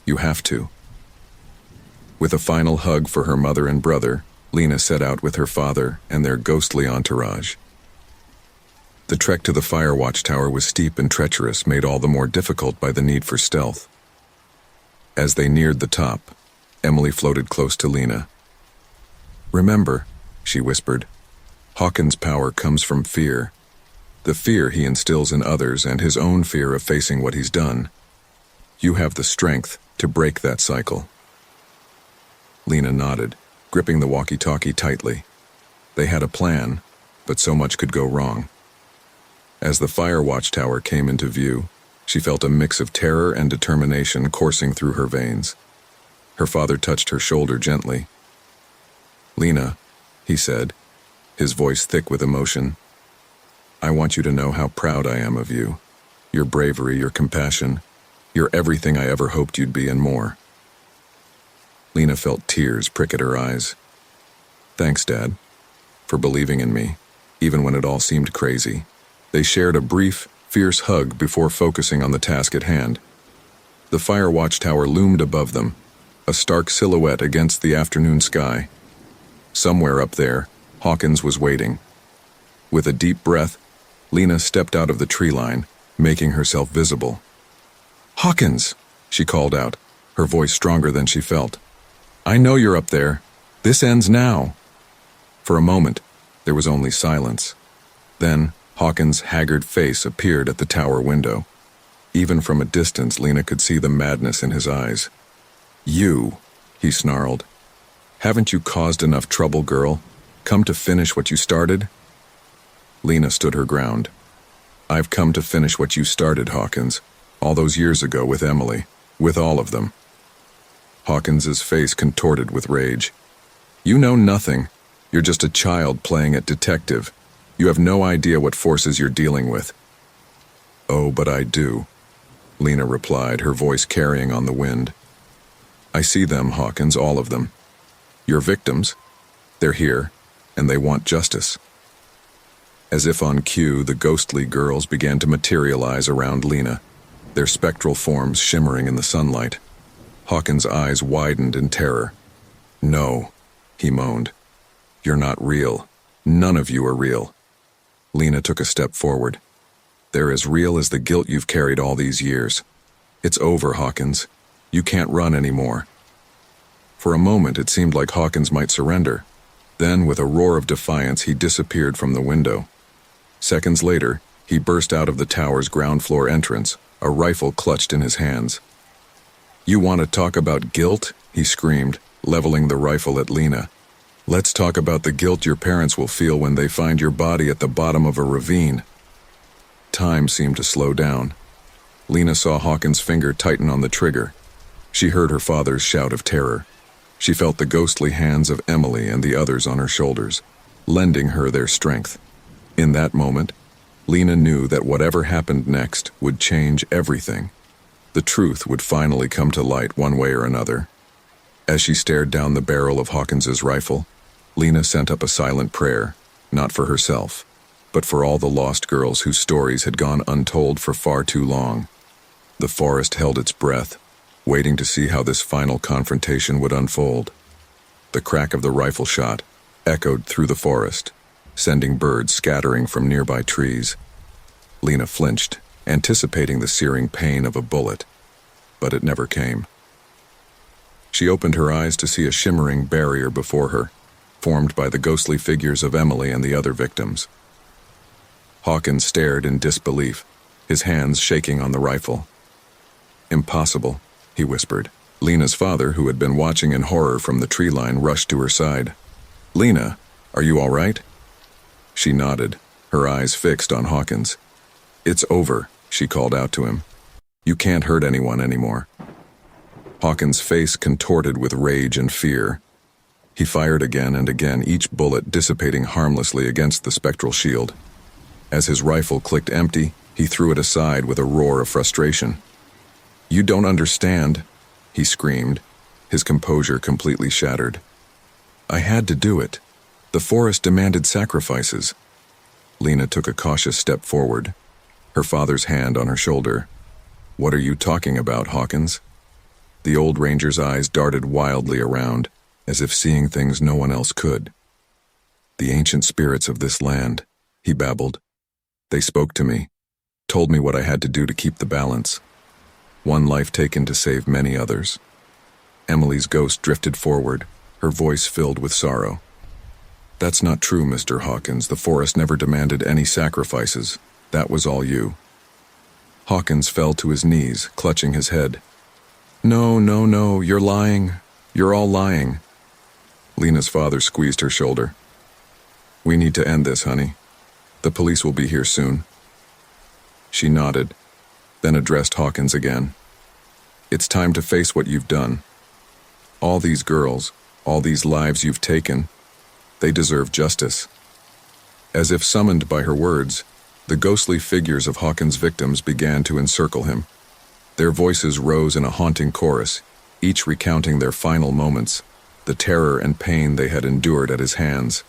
You have to." With a final hug for her mother and brother, Lena set out with her father and their ghostly entourage. The trek to the fire watchtower was steep and treacherous, made all the more difficult by the need for stealth. As they neared the top, Emily floated close to Lena. "Remember," she whispered, "Hawkins' power comes from fear. The fear he instills in others and his own fear of facing what he's done. You have the strength to break that cycle." Lena nodded, gripping the walkie-talkie tightly. They had a plan, but so much could go wrong. As the fire watchtower came into view, she felt a mix of terror and determination coursing through her veins. Her father touched her shoulder gently. "Lena," he said, his voice thick with emotion, "I want you to know how proud I am of you. Your bravery, your compassion. You're everything I ever hoped you'd be and more." Lena felt tears prick at her eyes. "Thanks, Dad, for believing in me, even when it all seemed crazy." They shared a brief, fierce hug before focusing on the task at hand. The fire watchtower loomed above them, a stark silhouette against the afternoon sky. Somewhere up there, Hawkins was waiting. With a deep breath, Lena stepped out of the tree line, making herself visible. "Hawkins!" she called out, her voice stronger than she felt. "I know you're up there. This ends now." For a moment, there was only silence. Then, Hawkins' haggard face appeared at the tower window. Even from a distance, Lena could see the madness in his eyes. "You," he snarled. Haven't you caused enough trouble, girl? Come to finish what you started? Lena stood her ground. I've come to finish what you started, Hawkins, all those years ago with Emily, with all of them. Hawkins's face contorted with rage. You know nothing. You're just a child playing at detective. You have no idea what forces you're dealing with. Oh, but I do, Lena replied, her voice carrying on the wind. I see them, Hawkins, all of them. Your victims. They're here, and they want justice. As if on cue, the ghostly girls began to materialize around Lena, their spectral forms shimmering in the sunlight. Hawkins' eyes widened in terror. No, he moaned. You're not real. None of you are real. Lena took a step forward. They're as real as the guilt you've carried all these years. It's over, Hawkins. You can't run anymore. For a moment, it seemed like Hawkins might surrender. Then, with a roar of defiance, he disappeared from the window. Seconds later, he burst out of the tower's ground floor entrance, a rifle clutched in his hands. You want to talk about guilt? He screamed, leveling the rifle at Lena. Let's talk about the guilt your parents will feel when they find your body at the bottom of a ravine. Time seemed to slow down. Lena saw Hawkins' finger tighten on the trigger. She heard her father's shout of terror. She felt the ghostly hands of Emily and the others on her shoulders, lending her their strength. In that moment, Lena knew that whatever happened next would change everything. The truth would finally come to light one way or another. As she stared down the barrel of Hawkins's rifle, Lena sent up a silent prayer, not for herself, but for all the lost girls whose stories had gone untold for far too long. The forest held its breath, waiting to see how this final confrontation would unfold. The crack of the rifle shot echoed through the forest, sending birds scattering from nearby trees. Lena flinched, anticipating the searing pain of a bullet, but it never came. She opened her eyes to see a shimmering barrier before her, formed by the ghostly figures of Emily and the other victims. Hawkins stared in disbelief, his hands shaking on the rifle. Impossible, he whispered. Lena's father, who had been watching in horror from the tree line, rushed to her side. Lena, are you all right? She nodded, her eyes fixed on Hawkins. It's over, she called out to him. You can't hurt anyone anymore. Hawkins' face contorted with rage and fear. He fired again and again, each bullet dissipating harmlessly against the spectral shield. As his rifle clicked empty, he threw it aside with a roar of frustration. You don't understand, he screamed, his composure completely shattered. I had to do it. The forest demanded sacrifices. Lena took a cautious step forward, her father's hand on her shoulder. What are you talking about, Hawkins? The old ranger's eyes darted wildly around, as if seeing things no one else could. The ancient spirits of this land, he babbled. They spoke to me, told me what I had to do to keep the balance. One life taken to save many others. Emily's ghost drifted forward, her voice filled with sorrow. That's not true, Mr. Hawkins. The forest never demanded any sacrifices. That was all you. Hawkins fell to his knees, clutching his head. No, you're lying. You're all lying. Lena's father squeezed her shoulder. We need to end this, honey. The police will be here soon. She nodded, then addressed Hawkins again. It's time to face what you've done. All these girls, all these lives you've taken, they deserve justice. As if summoned by her words, the ghostly figures of Hawkins' victims began to encircle him. Their voices rose in a haunting chorus, each recounting their final moments, the terror and pain they had endured at his hands.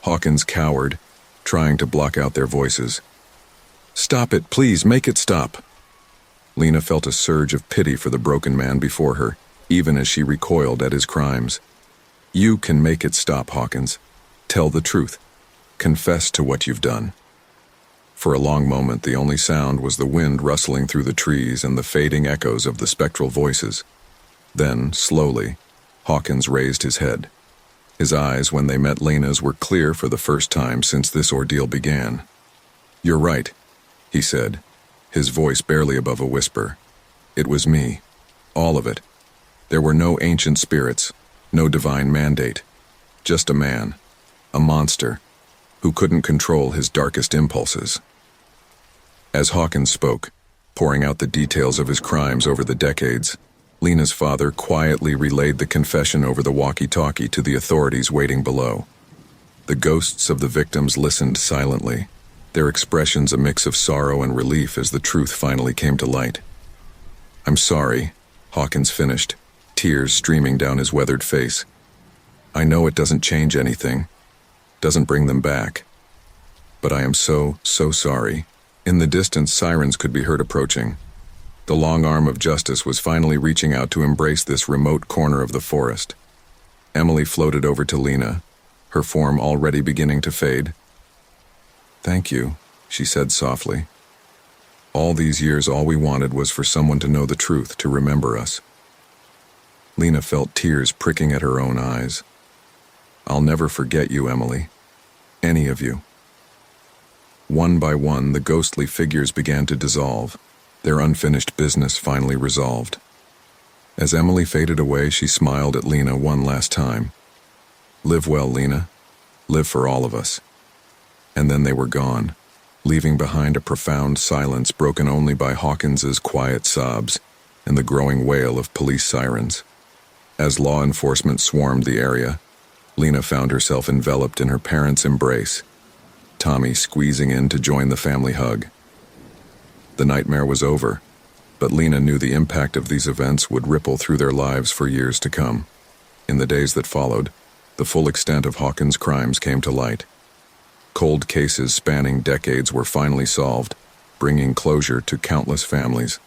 Hawkins cowered, trying to block out their voices. Stop it, please, make it stop. Lena felt a surge of pity for the broken man before her, even as she recoiled at his crimes. You can make it stop, Hawkins. Tell the truth. Confess to what you've done. For a long moment, the only sound was the wind rustling through the trees and the fading echoes of the spectral voices. Then, slowly, Hawkins raised his head. His eyes, when they met Lena's, were clear for the first time since this ordeal began. You're right, he said, his voice barely above a whisper. It was me. All of it. There were no ancient spirits, no divine mandate, just a man, a monster, who couldn't control his darkest impulses. As Hawkins spoke, pouring out the details of his crimes over the decades, Lena's father quietly relayed the confession over the walkie-talkie to the authorities waiting below. The ghosts of the victims listened silently, their expressions a mix of sorrow and relief as the truth finally came to light. "I'm sorry," Hawkins finished, tears streaming down his weathered face. "I know it doesn't change anything, doesn't bring them back. But I am so sorry." In the distance, sirens could be heard approaching. The long arm of justice was finally reaching out to embrace this remote corner of the forest. Emily floated over to Lena, her form already beginning to fade. "Thank you," she said softly. "All these years, all we wanted was for someone to know the truth, to remember us." Lena felt tears pricking at her own eyes. "I'll never forget you, Emily. Any of you." One by one, the ghostly figures began to dissolve, their unfinished business finally resolved. As Emily faded away, she smiled at Lena one last time. "Live well, Lena. Live for all of us." And then they were gone, leaving behind a profound silence broken only by Hawkins's quiet sobs and the growing wail of police sirens. As law enforcement swarmed the area, Lena found herself enveloped in her parents' embrace, Tommy squeezing in to join the family hug. The nightmare was over, but Lena knew the impact of these events would ripple through their lives for years to come. In the days that followed, the full extent of Hawkins' crimes came to light. Cold cases spanning decades were finally solved, bringing closure to countless families.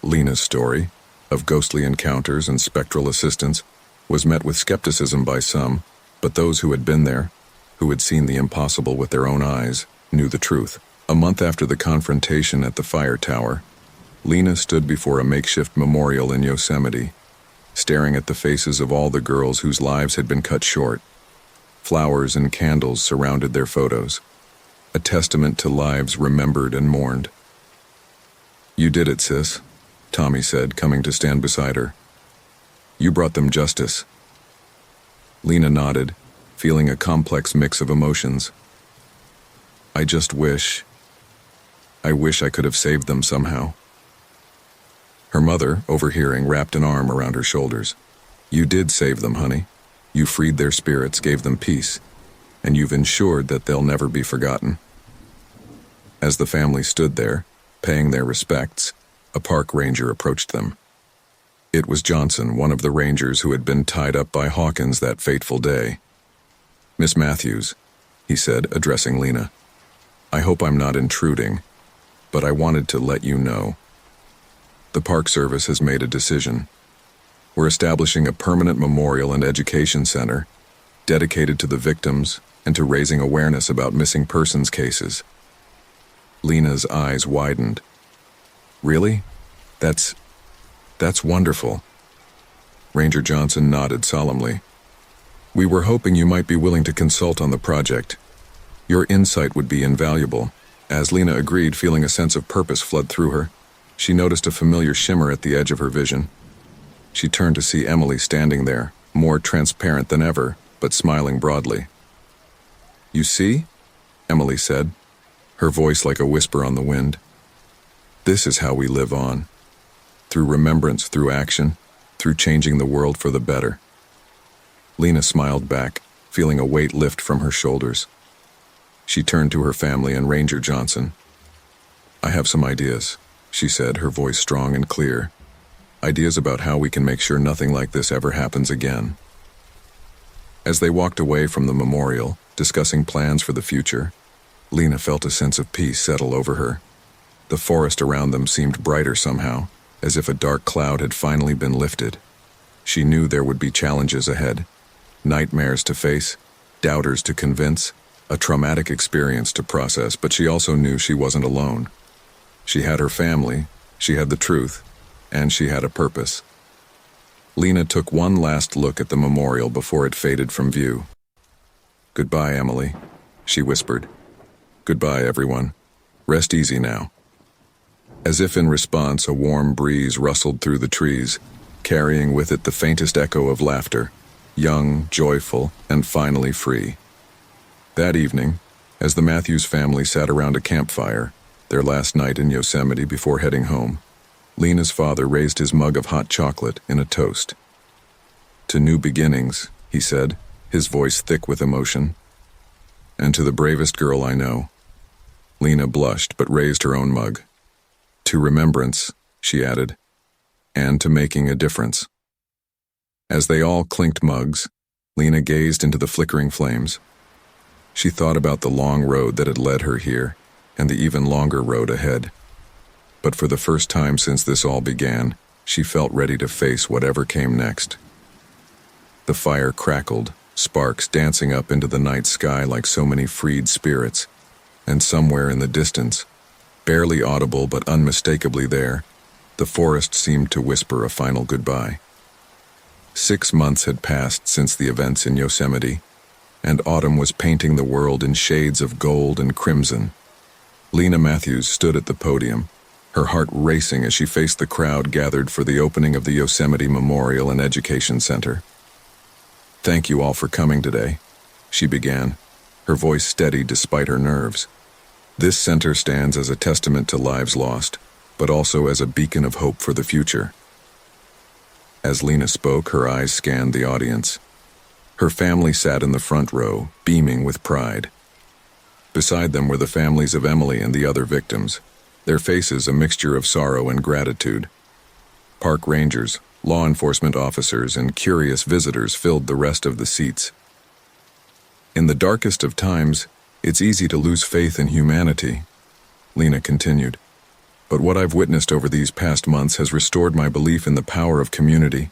Lena's story, of ghostly encounters and spectral assistance, was met with skepticism by some, but those who had been there, who had seen the impossible with their own eyes, knew the truth. A month after the confrontation at the fire tower, Lena stood before a makeshift memorial in Yosemite, staring at the faces of all the girls whose lives had been cut short. Flowers and candles surrounded their photos, a testament to lives remembered and mourned. "You did it, sis," Tommy said, coming to stand beside her. "You brought them justice." Lena nodded, feeling a complex mix of emotions. I wish I could have saved them somehow." Her mother, overhearing, wrapped an arm around her shoulders. "You did save them, honey. You freed their spirits, gave them peace, and you've ensured that they'll never be forgotten." As the family stood there, paying their respects, a park ranger approached them. It was Johnson, one of the rangers who had been tied up by Hawkins that fateful day. "Miss Matthews," he said, addressing Lena, "I hope I'm not intruding, but I wanted to let you know. The Park Service has made a decision. We're establishing a permanent memorial and education center dedicated to the victims and to raising awareness about missing persons cases." Lena's eyes widened. "Really? That's wonderful." Ranger Johnson nodded solemnly. "We were hoping you might be willing to consult on the project. Your insight would be invaluable." As Lena agreed, feeling a sense of purpose flood through her, she noticed a familiar shimmer at the edge of her vision. She turned to see Emily standing there, more transparent than ever, but smiling broadly. "You see?" Emily said, her voice like a whisper on the wind. "This is how we live on. Through remembrance, through action, through changing the world for the better." Lena smiled back, feeling a weight lift from her shoulders. She turned to her family and Ranger Johnson. "I have some ideas," she said, her voice strong and clear. "Ideas about how we can make sure nothing like this ever happens again." As they walked away from the memorial, discussing plans for the future, Lena felt a sense of peace settle over her. The forest around them seemed brighter somehow, as if a dark cloud had finally been lifted. She knew there would be challenges ahead, nightmares to face, doubters to convince, a traumatic experience to process, but she also knew she wasn't alone. She had her family, she had the truth, and she had a purpose. Lena took one last look at the memorial before it faded from view. "Goodbye, Emily," she whispered. "Goodbye, everyone. Rest easy now." As if in response, a warm breeze rustled through the trees, carrying with it the faintest echo of laughter, young, joyful, and finally free. That evening, as the Matthews family sat around a campfire, their last night in Yosemite before heading home, Lena's father raised his mug of hot chocolate in a toast. "To new beginnings," he said, his voice thick with emotion. "And to the bravest girl I know." Lena blushed but raised her own mug. "To remembrance," she added, "and to making a difference." As they all clinked mugs, Lena gazed into the flickering flames. She thought about the long road that had led her here, and the even longer road ahead. But for the first time since this all began, she felt ready to face whatever came next. The fire crackled, sparks dancing up into the night sky like so many freed spirits, and somewhere in the distance, barely audible but unmistakably there, the forest seemed to whisper a final goodbye. 6 months had passed since the events in Yosemite, and autumn was painting the world in shades of gold and crimson. Lena Matthews stood at the podium, her heart racing as she faced the crowd gathered for the opening of the Yosemite Memorial and Education Center. "Thank you all for coming today," she began, her voice steady despite her nerves. "This center stands as a testament to lives lost, but also as a beacon of hope for the future." As Lena spoke, her eyes scanned the audience. Her family sat in the front row, beaming with pride. Beside them were the families of Emily and the other victims, their faces a mixture of sorrow and gratitude. Park rangers, law enforcement officers, and curious visitors filled the rest of the seats. "In the darkest of times, it's easy to lose faith in humanity," Lena continued. "But what I've witnessed over these past months has restored my belief in the power of community,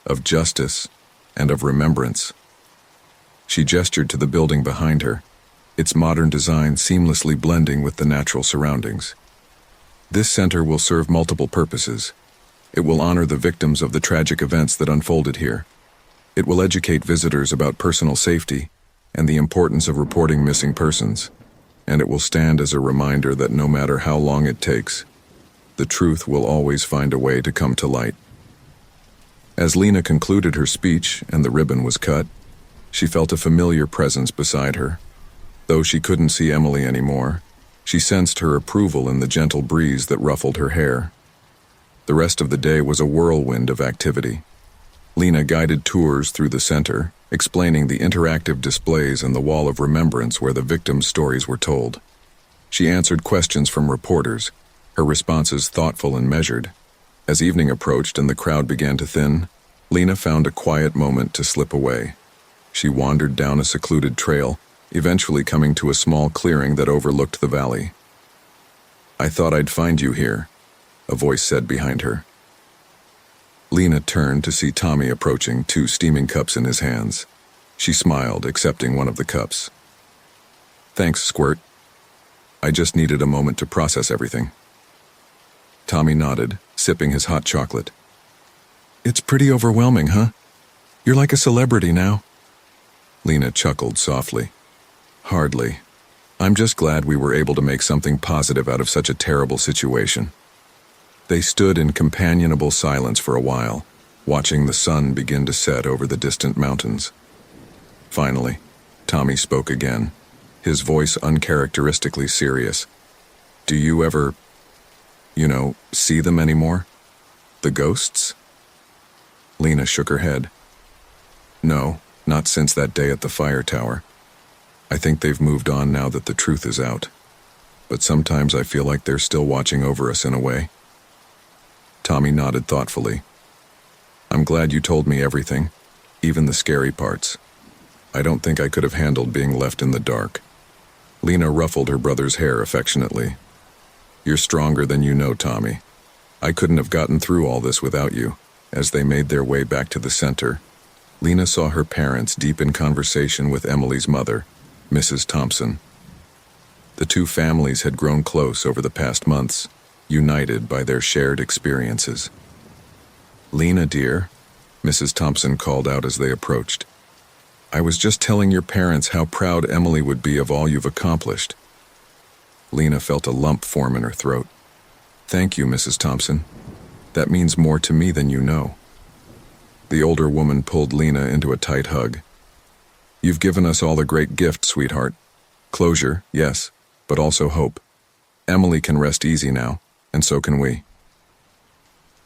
of justice, and of remembrance." She gestured to the building behind her, its modern design seamlessly blending with the natural surroundings. "This center will serve multiple purposes. It will honor the victims of the tragic events that unfolded here. It will educate visitors about personal safety and the importance of reporting missing persons. And it will stand as a reminder that no matter how long it takes, the truth will always find a way to come to light." As Lena concluded her speech and the ribbon was cut, she felt a familiar presence beside her. Though she couldn't see Emily anymore, she sensed her approval in the gentle breeze that ruffled her hair. The rest of the day was a whirlwind of activity. Lena guided tours through the center, explaining the interactive displays and the wall of remembrance where the victims' stories were told. She answered questions from reporters, her responses thoughtful and measured. As evening approached and the crowd began to thin, Lena found a quiet moment to slip away. She wandered down a secluded trail, eventually coming to a small clearing that overlooked the valley. "I thought I'd find you here," a voice said behind her. Lena turned to see Tommy approaching, 2 steaming cups in his hands. She smiled, accepting one of the cups. "Thanks, Squirt. I just needed a moment to process everything." Tommy nodded, sipping his hot chocolate. "It's pretty overwhelming, huh? You're like a celebrity now." Lena chuckled softly. "Hardly. I'm just glad we were able to make something positive out of such a terrible situation." They stood in companionable silence for a while, watching the sun begin to set over the distant mountains. Finally, Tommy spoke again, his voice uncharacteristically serious. "Do you ever, see them anymore? The ghosts?" Lena shook her head. "No, not since that day at the fire tower. I think they've moved on now that the truth is out. But sometimes I feel like they're still watching over us in a way." Tommy nodded thoughtfully. "I'm glad you told me everything, even the scary parts. I don't think I could have handled being left in the dark." Lena ruffled her brother's hair affectionately. "You're stronger than you know, Tommy. I couldn't have gotten through all this without you." As they made their way back to the center, Lena saw her parents deep in conversation with Emily's mother, Mrs. Thompson. The 2 families had grown close over the past months, united by their shared experiences. "Lena, dear," Mrs. Thompson called out as they approached. "I was just telling your parents how proud Emily would be of all you've accomplished." Lena felt a lump form in her throat. "Thank you, Mrs. Thompson. That means more to me than you know." The older woman pulled Lena into a tight hug. You've given us all a great gift, sweetheart. Closure, yes, but also hope. Emily can rest easy now, and so can we.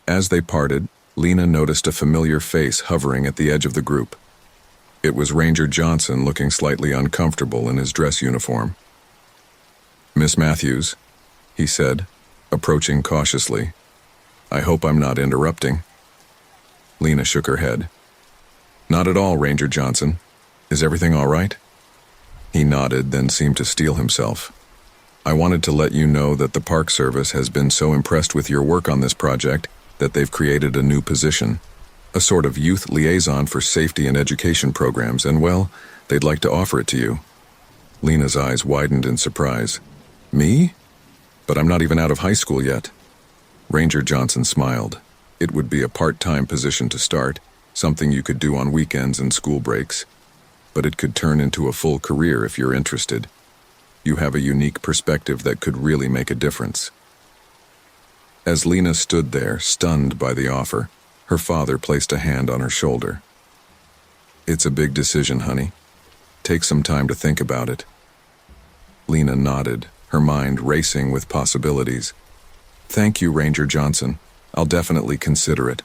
As they parted, Lena noticed a familiar face hovering at the edge of the group. It was Ranger Johnson, looking slightly uncomfortable in his dress uniform. Miss Matthews, he said, approaching cautiously. I hope I'm not interrupting. Lena shook her head. Not at all, Ranger Johnson. Is everything all right? He nodded, then seemed to steel himself. I wanted to let you know that the Park Service has been so impressed with your work on this project that they've created a new position, a sort of youth liaison for safety and education programs, and well, they'd like to offer it to you. Lena's eyes widened in surprise. Me? But I'm not even out of high school yet. Ranger Johnson smiled. It would be a part-time position to start, something you could do on weekends and school breaks. But it could turn into a full career if you're interested. You have a unique perspective that could really make a difference. As Lena stood there, stunned by the offer, her father placed a hand on her shoulder. It's a big decision, honey. Take some time to think about it. Lena nodded, her mind racing with possibilities. Thank you, Ranger Johnson. I'll definitely consider it.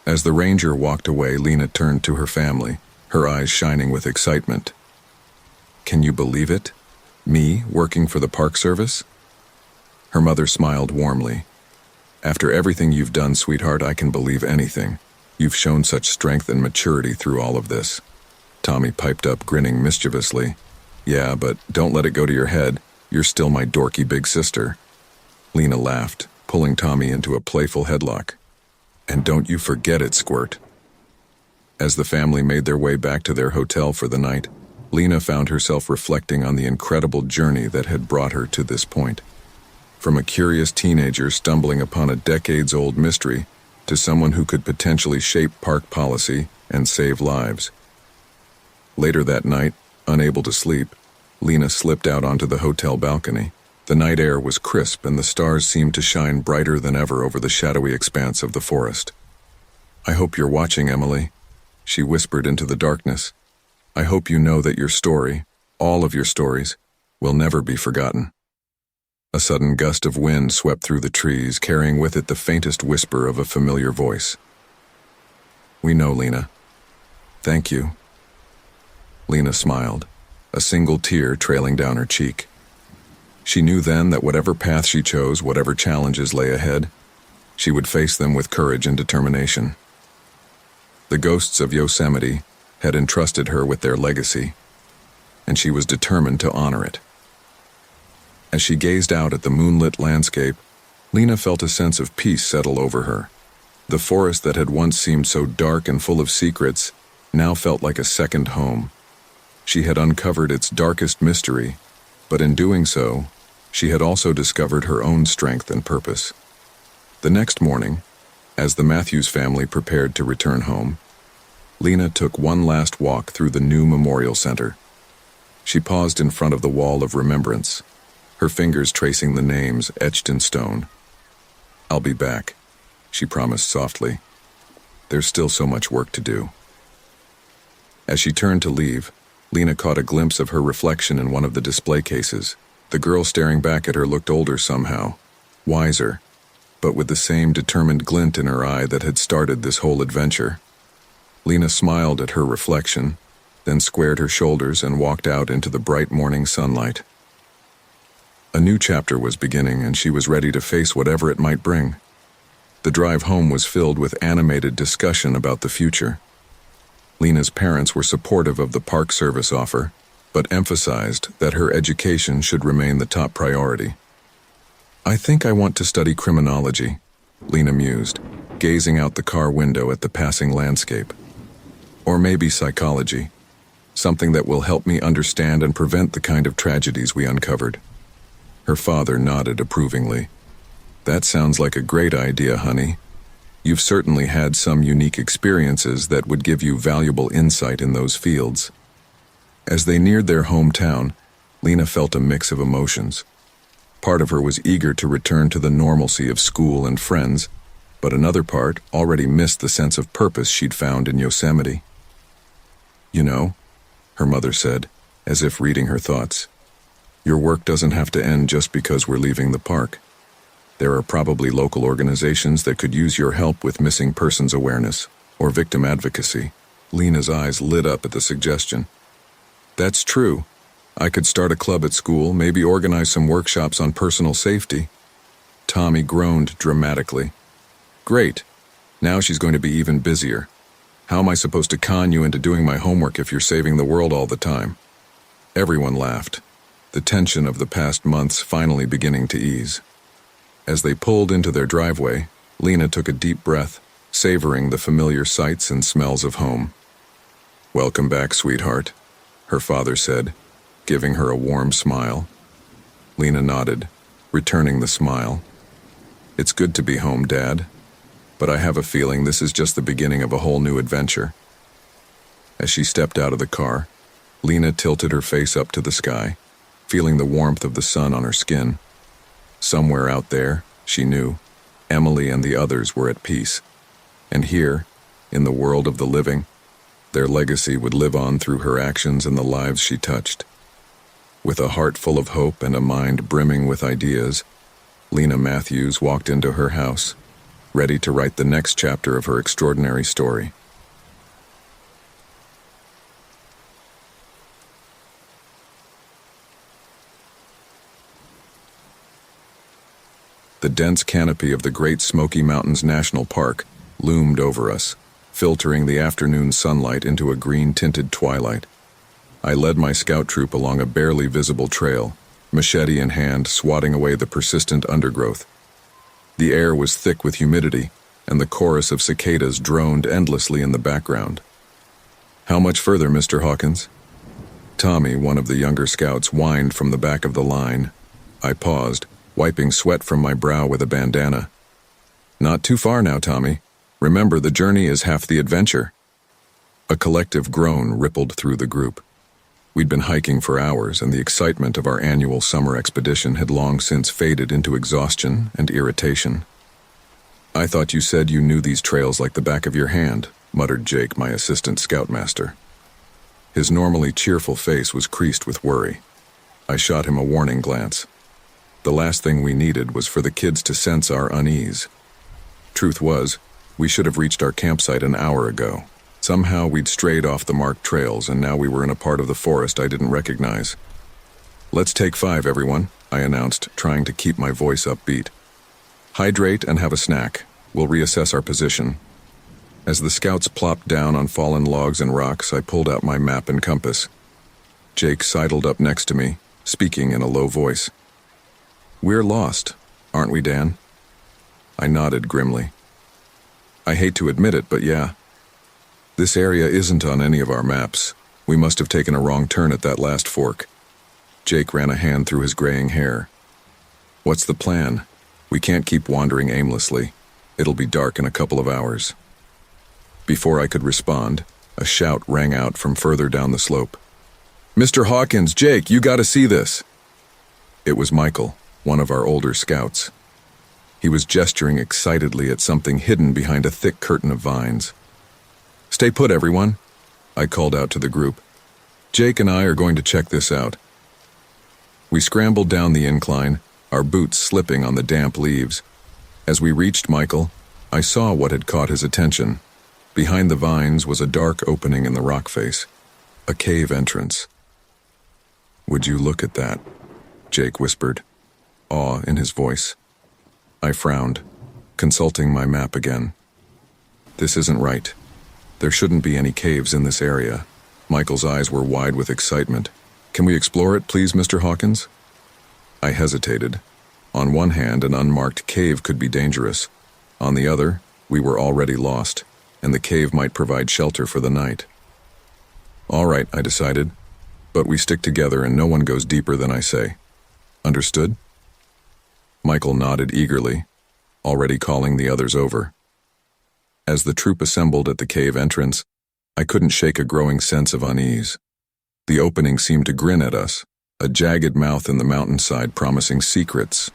As the ranger walked away, Lena turned to her family, her eyes shining with excitement. Can you believe it? Me, working for the Park Service? Her mother smiled warmly. After everything you've done, sweetheart, I can believe anything. You've shown such strength and maturity through all of this. Tommy piped up, grinning mischievously. Yeah, but don't let it go to your head. You're still my dorky big sister. Lena laughed, pulling Tommy into a playful headlock. And don't you forget it, Squirt. As the family made their way back to their hotel for the night, Lena found herself reflecting on the incredible journey that had brought her to this point. From a curious teenager stumbling upon a decades-old mystery to someone who could potentially shape park policy and save lives. Later that night, unable to sleep, Lena slipped out onto the hotel balcony. The night air was crisp and the stars seemed to shine brighter than ever over the shadowy expanse of the forest. I hope you're watching, Emily, she whispered into the darkness. I hope you know that your story, all of your stories, will never be forgotten. A sudden gust of wind swept through the trees, carrying with it the faintest whisper of a familiar voice. We know, Lena. Thank you. Lena smiled, a single tear trailing down her cheek. She knew then that whatever path she chose, whatever challenges lay ahead, she would face them with courage and determination. The ghosts of Yosemite had entrusted her with their legacy, and she was determined to honor it. As she gazed out at the moonlit landscape, Lena felt a sense of peace settle over her. The forest that had once seemed so dark and full of secrets now felt like a second home. She had uncovered its darkest mystery, but in doing so, she had also discovered her own strength and purpose. The next morning, as the Matthews family prepared to return home, Lena took one last walk through the new memorial center. She paused in front of the wall of remembrance, her fingers tracing the names etched in stone. I'll be back, she promised softly. There's still so much work to do. As she turned to leave, Lena caught a glimpse of her reflection in one of the display cases. The girl staring back at her looked older somehow, wiser, but with the same determined glint in her eye that had started this whole adventure. Lena smiled at her reflection, then squared her shoulders and walked out into the bright morning sunlight. A new chapter was beginning, and she was ready to face whatever it might bring. The drive home was filled with animated discussion about the future. Lena's parents were supportive of the Park Service offer, but emphasized that her education should remain the top priority. I think I want to study criminology, Lena mused, gazing out the car window at the passing landscape. Or maybe psychology, something that will help me understand and prevent the kind of tragedies we uncovered. Her father nodded approvingly. That sounds like a great idea, honey. You've certainly had some unique experiences that would give you valuable insight in those fields. As they neared their hometown, Lena felt a mix of emotions. Part of her was eager to return to the normalcy of school and friends, but another part already missed the sense of purpose she'd found in Yosemite. "You know," her mother said, as if reading her thoughts, "your work doesn't have to end just because we're leaving the park. There are probably local organizations that could use your help with missing persons awareness or victim advocacy." Lena's eyes lit up at the suggestion. "That's true. I could start a club at school, maybe organize some workshops on personal safety." Tommy groaned dramatically. "Great. Now she's going to be even busier. How am I supposed to con you into doing my homework if you're saving the world all the time?" Everyone laughed, the tension of the past months finally beginning to ease. As they pulled into their driveway, Lena took a deep breath, savoring the familiar sights and smells of home. "Welcome back, sweetheart," her father said, giving her a warm smile. Lena nodded, returning the smile. "It's good to be home, Dad, but I have a feeling this is just the beginning of a whole new adventure." As she stepped out of the car, Lena tilted her face up to the sky, feeling the warmth of the sun on her skin. Somewhere out there, she knew, Emily and the others were at peace. And here, in the world of the living, their legacy would live on through her actions and the lives she touched. With a heart full of hope and a mind brimming with ideas, Lena Matthews walked into her house, ready to write the next chapter of her extraordinary story. The dense canopy of the Great Smoky Mountains National Park loomed over us, filtering the afternoon sunlight into a green-tinted twilight. I led my scout troop along a barely visible trail, machete in hand, swatting away the persistent undergrowth. The air was thick with humidity, and the chorus of cicadas droned endlessly in the background. "How much further, Mr. Hawkins?" Tommy, one of the younger scouts, whined from the back of the line. I paused, wiping sweat from my brow with a bandana. "Not too far now, Tommy. Remember, the journey is half the adventure." A collective groan rippled through the group. We'd been hiking for hours, and the excitement of our annual summer expedition had long since faded into exhaustion and irritation. "I thought you said you knew these trails like the back of your hand," muttered Jake, my assistant scoutmaster. His normally cheerful face was creased with worry. I shot him a warning glance. The last thing we needed was for the kids to sense our unease. Truth was, we should have reached our campsite an hour ago. Somehow we'd strayed off the marked trails, and now we were in a part of the forest I didn't recognize. "Let's take 5, everyone," I announced, trying to keep my voice upbeat. "Hydrate and have a snack. We'll reassess our position." As the scouts plopped down on fallen logs and rocks, I pulled out my map and compass. Jake sidled up next to me, speaking in a low voice. "We're lost, aren't we, Dan?" I nodded grimly. "I hate to admit it, but yeah. This area isn't on any of our maps. We must have taken a wrong turn at that last fork." Jake ran a hand through his graying hair. "What's the plan? We can't keep wandering aimlessly. It'll be dark in a couple of hours." Before I could respond, a shout rang out from further down the slope. "Mr. Hawkins, Jake, you gotta see this!" It was Michael, one of our older scouts. He was gesturing excitedly at something hidden behind a thick curtain of vines. "Stay put, everyone," I called out to the group. "Jake and I are going to check this out." We scrambled down the incline, our boots slipping on the damp leaves. As we reached Michael, I saw what had caught his attention. Behind the vines was a dark opening in the rock face, a cave entrance. "Would you look at that?" Jake whispered, awe in his voice. I frowned, consulting my map again. "This isn't right. There shouldn't be any caves in this area." Michael's eyes were wide with excitement. "Can we explore it, please, Mr. Hawkins?" I hesitated. On one hand, an unmarked cave could be dangerous. On the other, we were already lost, and the cave might provide shelter for the night. "All right," I decided, "but we stick together and no one goes deeper than I say. Understood?" Michael nodded eagerly, already calling the others over. As the troop assembled at the cave entrance, I couldn't shake a growing sense of unease. The opening seemed to grin at us, a jagged mouth in the mountainside promising secrets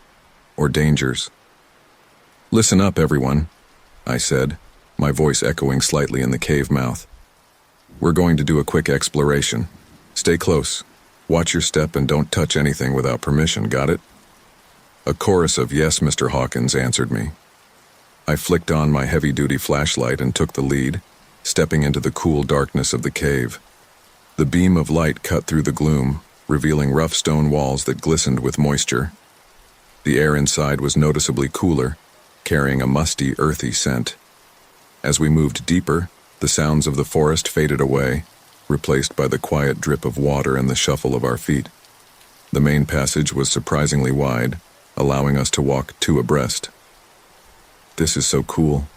or dangers. "Listen up, everyone," I said, my voice echoing slightly in the cave mouth. We're going to do a quick exploration. Stay close. Watch your step and don't touch anything without permission, got it? A chorus of "Yes, Mr. Hawkins" answered me. I flicked on my heavy-duty flashlight and took the lead, stepping into the cool darkness of the cave. The beam of light cut through the gloom, revealing rough stone walls that glistened with moisture. The air inside was noticeably cooler, carrying a musty, earthy scent. As we moved deeper, the sounds of the forest faded away, replaced by the quiet drip of water and the shuffle of our feet. The main passage was surprisingly wide, allowing us to walk two abreast. "This is so cool,"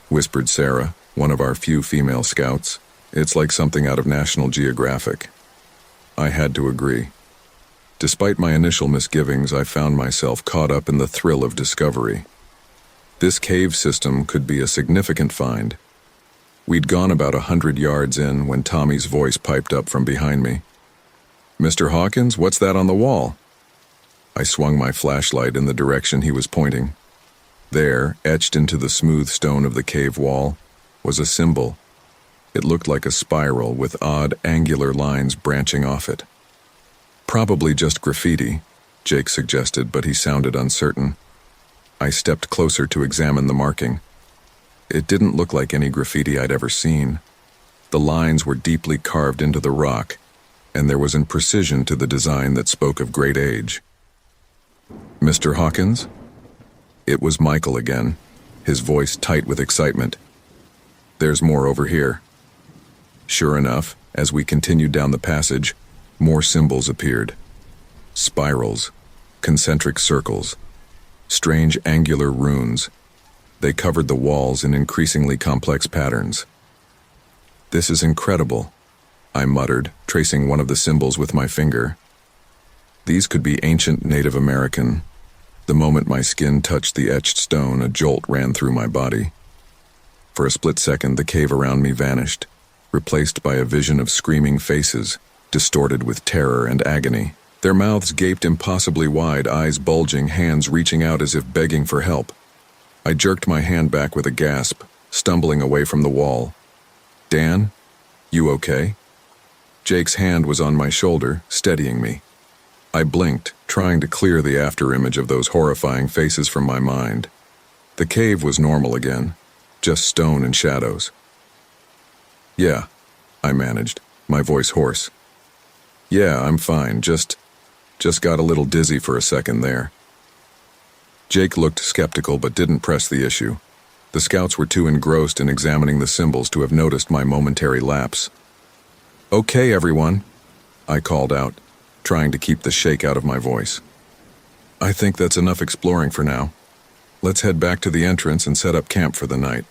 whispered Sarah, one of our few female scouts. "It's like something out of National Geographic." I had to agree. Despite my initial misgivings, I found myself caught up in the thrill of discovery. This cave system could be a significant find. We'd gone about 100 yards in when Tommy's voice piped up from behind me. "Mr. Hawkins, what's that on the wall?" I swung my flashlight in the direction he was pointing. There, etched into the smooth stone of the cave wall, was a symbol. It looked like a spiral with odd, angular lines branching off it. "Probably just graffiti," Jake suggested, but he sounded uncertain. I stepped closer to examine the marking. It didn't look like any graffiti I'd ever seen. The lines were deeply carved into the rock, and there was an precision to the design that spoke of great age. "Mr. Hawkins?" It was Michael again, his voice tight with excitement. "There's more over here." Sure enough, as we continued down the passage, more symbols appeared. Spirals, concentric circles, strange angular runes. They covered the walls in increasingly complex patterns. "This is incredible," I muttered, tracing one of the symbols with my finger. These could be ancient Native American. The moment my skin touched the etched stone, a jolt ran through my body. For a split second, the cave around me vanished, replaced by a vision of screaming faces, distorted with terror and agony. Their mouths gaped impossibly wide, eyes bulging, hands reaching out as if begging for help. I jerked my hand back with a gasp, stumbling away from the wall. "Dan? You okay?" Jake's hand was on my shoulder, steadying me. I blinked, trying to clear the afterimage of those horrifying faces from my mind. The cave was normal again, just stone and shadows. "Yeah," I managed, my voice hoarse. "Yeah, I'm fine, just got a little dizzy for a second there." Jake looked skeptical but didn't press the issue. The scouts were too engrossed in examining the symbols to have noticed my momentary lapse. "Okay, everyone," I called out, trying to keep the shake out of my voice. "I think that's enough exploring for now. Let's head back to the entrance and set up camp for the night.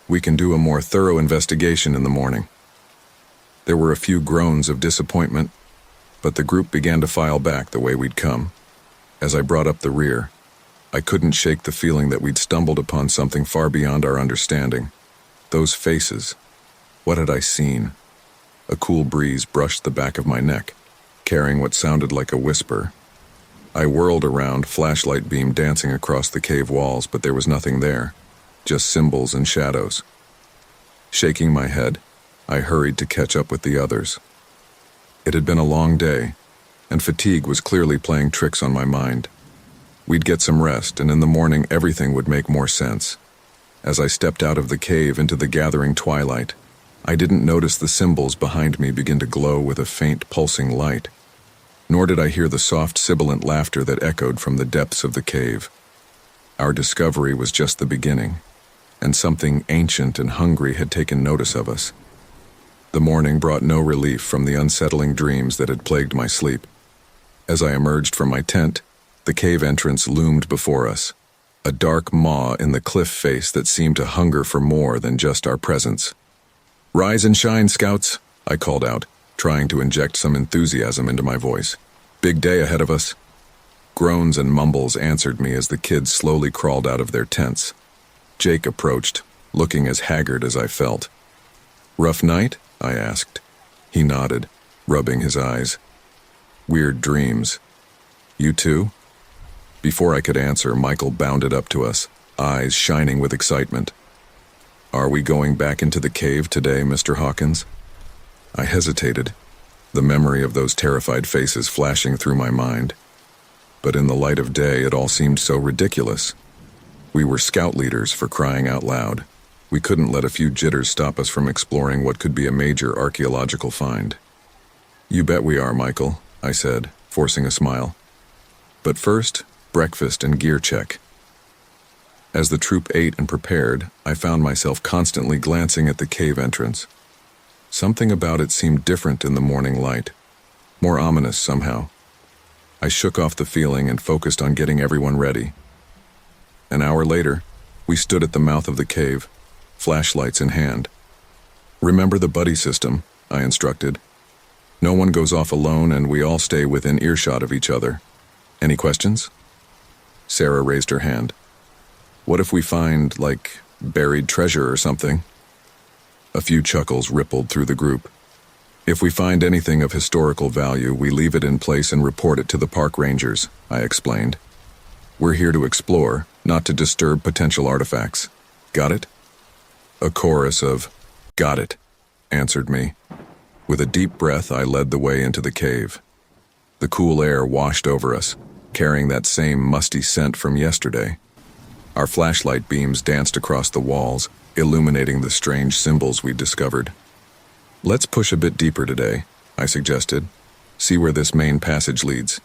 We can do a more thorough investigation in the morning." There were a few groans of disappointment, but the group began to file back the way we'd come. As I brought up the rear, I couldn't shake the feeling that we'd stumbled upon something far beyond our understanding. Those faces. What had I seen? A cool breeze brushed the back of my neck, carrying what sounded like a whisper. I whirled around, flashlight beam dancing across the cave walls, but there was nothing there, just symbols and shadows. Shaking my head, I hurried to catch up with the others. It had been a long day, and fatigue was clearly playing tricks on my mind. We'd get some rest, and in the morning everything would make more sense. As I stepped out of the cave into the gathering twilight, I didn't notice the symbols behind me begin to glow with a faint pulsing light. Nor did I hear the soft sibilant laughter that echoed from the depths of the cave. Our discovery was just the beginning, and something ancient and hungry had taken notice of us. The morning brought no relief from the unsettling dreams that had plagued my sleep. As I emerged from my tent, the cave entrance loomed before us, a dark maw in the cliff face that seemed to hunger for more than just our presence. "Rise and shine, scouts," I called out, trying to inject some enthusiasm into my voice. "Big day ahead of us." Groans and mumbles answered me as the kids slowly crawled out of their tents. Jake approached, looking as haggard as I felt. "Rough night?" I asked. He nodded, rubbing his eyes. "Weird dreams. You too?" Before I could answer, Michael bounded up to us, eyes shining with excitement. Are we going back into the cave today, Mr. Hawkins? I hesitated, the memory of those terrified faces flashing through my mind. But in the light of day, it all seemed so ridiculous. We were scout leaders, for crying out loud. We couldn't let a few jitters stop us from exploring what could be a major archaeological find. You bet we are, Michael, I said, forcing a smile. But first, breakfast and gear check. As the troop ate and prepared, I found myself constantly glancing at the cave entrance. Something about it seemed different in the morning light, more ominous somehow. I shook off the feeling and focused on getting everyone ready. An hour later, we stood at the mouth of the cave, flashlights in hand. Remember the buddy system, I instructed. No one goes off alone and we all stay within earshot of each other. Any questions? Sarah raised her hand. What if we find, like, buried treasure or something? A few chuckles rippled through the group. If we find anything of historical value, we leave it in place and report it to the park rangers, I explained. We're here to explore, not to disturb potential artifacts. Got it? A chorus of, "Got it," answered me. With a deep breath, I led the way into the cave. The cool air washed over us, carrying that same musty scent from yesterday. Our flashlight beams danced across the walls, illuminating the strange symbols we'd discovered. Let's push a bit deeper today, I suggested. See where this main passage leads.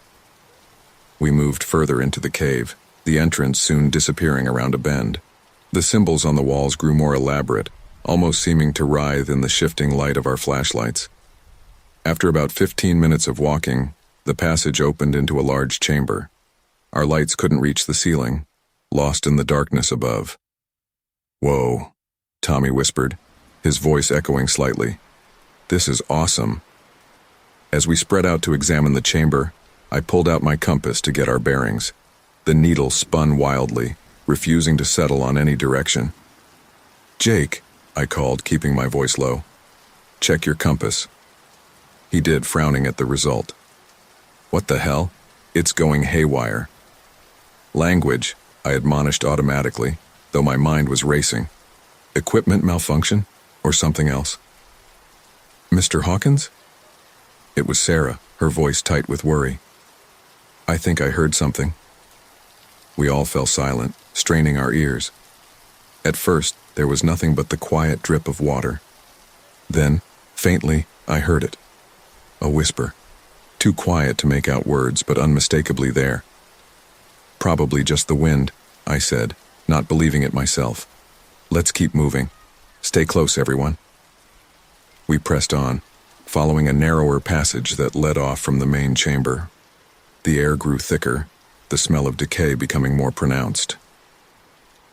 We moved further into the cave, the entrance soon disappearing around a bend. The symbols on the walls grew more elaborate, almost seeming to writhe in the shifting light of our flashlights. After about 15 minutes of walking, the passage opened into a large chamber. Our lights couldn't reach the ceiling, lost in the darkness above. Whoa, Tommy whispered, his voice echoing slightly. This is awesome. As we spread out to examine the chamber, I pulled out my compass to get our bearings. The needle spun wildly, refusing to settle on any direction. Jake, I called, keeping my voice low. Check your compass. He did, frowning at the result. What the hell? It's going haywire. Language, I admonished automatically, though my mind was racing. Equipment malfunction, or something else? Mr. Hawkins? It was Sarah, her voice tight with worry. I think I heard something. We all fell silent, straining our ears. At first, there was nothing but the quiet drip of water. Then, faintly, I heard it. A whisper. Too quiet to make out words, but unmistakably there. Probably just the wind, I said, not believing it myself. Let's keep moving. Stay close, everyone. We pressed on, following a narrower passage that led off from the main chamber. The air grew thicker, the smell of decay becoming more pronounced.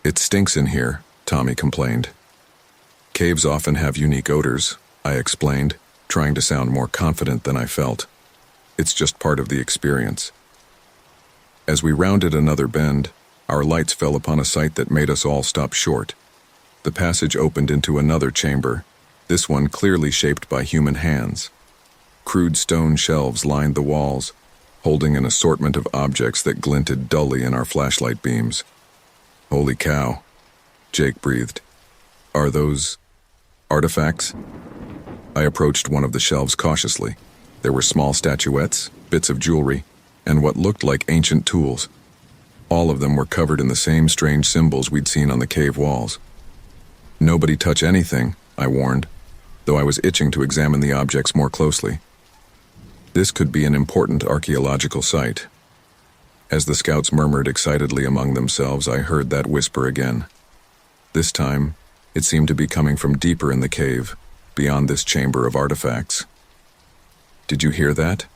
It stinks in here, Tommy complained. Caves often have unique odors, I explained, trying to sound more confident than I felt. It's just part of the experience. As we rounded another bend, our lights fell upon a sight that made us all stop short. The passage opened into another chamber, this one clearly shaped by human hands. Crude stone shelves lined the walls, holding an assortment of objects that glinted dully in our flashlight beams. Holy cow, Jake breathed. Are those artifacts? I approached one of the shelves cautiously. There were small statuettes, bits of jewelry, and what looked like ancient tools. All of them were covered in the same strange symbols we'd seen on the cave walls. Nobody touch anything, I warned, though I was itching to examine the objects more closely. This could be an important archaeological site. As the scouts murmured excitedly among themselves, I heard that whisper again. This time, it seemed to be coming from deeper in the cave, beyond this chamber of artifacts. Did you hear that?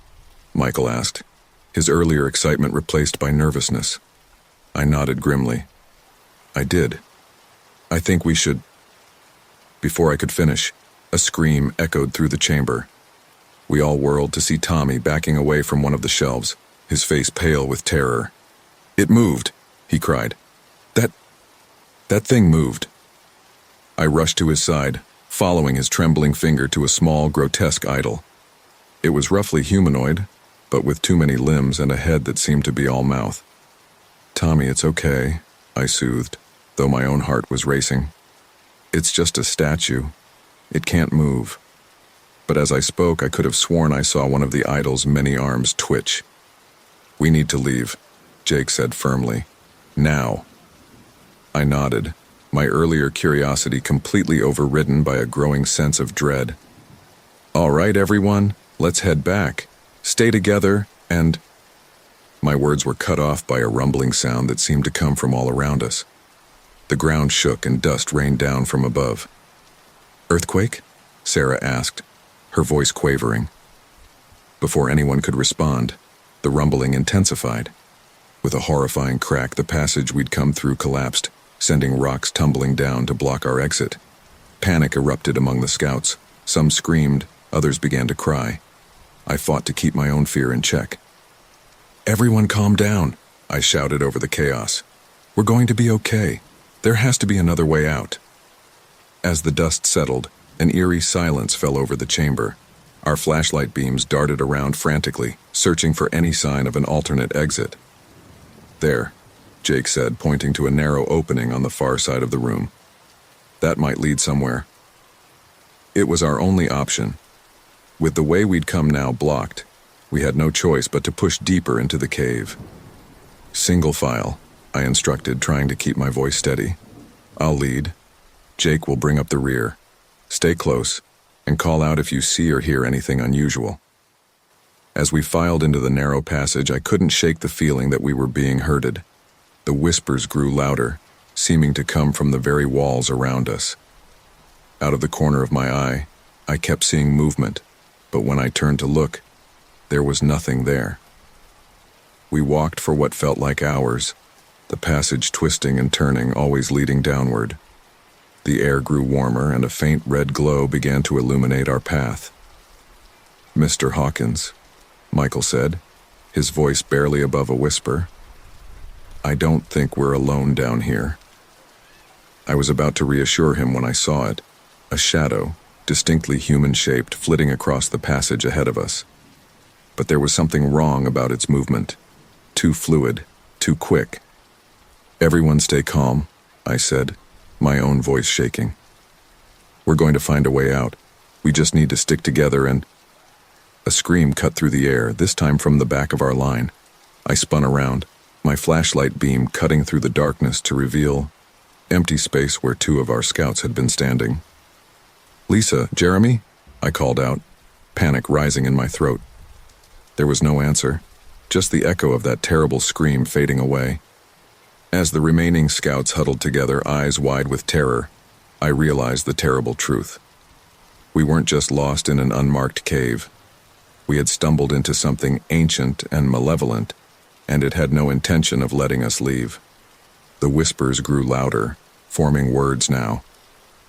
Michael asked, his earlier excitement replaced by nervousness. I nodded grimly. I did. I think we should... Before I could finish, a scream echoed through the chamber. We all whirled to see Tommy backing away from one of the shelves, his face pale with terror. It moved, he cried. That thing moved. I rushed to his side, following his trembling finger to a small, grotesque idol. It was roughly humanoid, but with too many limbs and a head that seemed to be all mouth. Tommy, it's okay, I soothed, though my own heart was racing. It's just a statue. It can't move. But as I spoke, I could have sworn I saw one of the idol's many arms twitch. We need to leave, Jake said firmly. Now. I nodded, my earlier curiosity completely overridden by a growing sense of dread. All right, everyone, let's head back. Stay together, and... My words were cut off by a rumbling sound that seemed to come from all around us. The ground shook and dust rained down from above. Earthquake? Sarah asked, her voice quavering. Before anyone could respond, the rumbling intensified. With a horrifying crack, the passage we'd come through collapsed, sending rocks tumbling down to block our exit. Panic erupted among the scouts. Some screamed, others began to cry. I fought to keep my own fear in check. Everyone calm down, I shouted over the chaos. We're going to be okay. There has to be another way out. As the dust settled, an eerie silence fell over the chamber. Our flashlight beams darted around frantically, searching for any sign of an alternate exit. There, Jake said, pointing to a narrow opening on the far side of the room. That might lead somewhere. It was our only option. With the way we'd come now blocked, we had no choice but to push deeper into the cave. Single file, I instructed, trying to keep my voice steady. I'll lead. Jake will bring up the rear. Stay close, and call out if you see or hear anything unusual. As we filed into the narrow passage, I couldn't shake the feeling that we were being herded. The whispers grew louder, seeming to come from the very walls around us. Out of the corner of my eye, I kept seeing movement, but when I turned to look, there was nothing there. We walked for what felt like hours, the passage twisting and turning, always leading downward. The air grew warmer and a faint red glow began to illuminate our path. Mr. Hawkins, Michael said, his voice barely above a whisper. I don't think we're alone down here. I was about to reassure him when I saw it, a shadow, distinctly human-shaped, flitting across the passage ahead of us. But there was something wrong about its movement. Too fluid, too quick. Everyone stay calm, I said, my own voice shaking. We're going to find a way out. We just need to stick together and... A scream cut through the air, this time from the back of our line. I spun around, my flashlight beam cutting through the darkness to reveal empty space where two of our scouts had been standing. Lisa, Jeremy? I called out, panic rising in my throat. There was no answer, just the echo of that terrible scream fading away. As the remaining scouts huddled together, eyes wide with terror, I realized the terrible truth. We weren't just lost in an unmarked cave. We had stumbled into something ancient and malevolent, and it had no intention of letting us leave. The whispers grew louder, forming words now.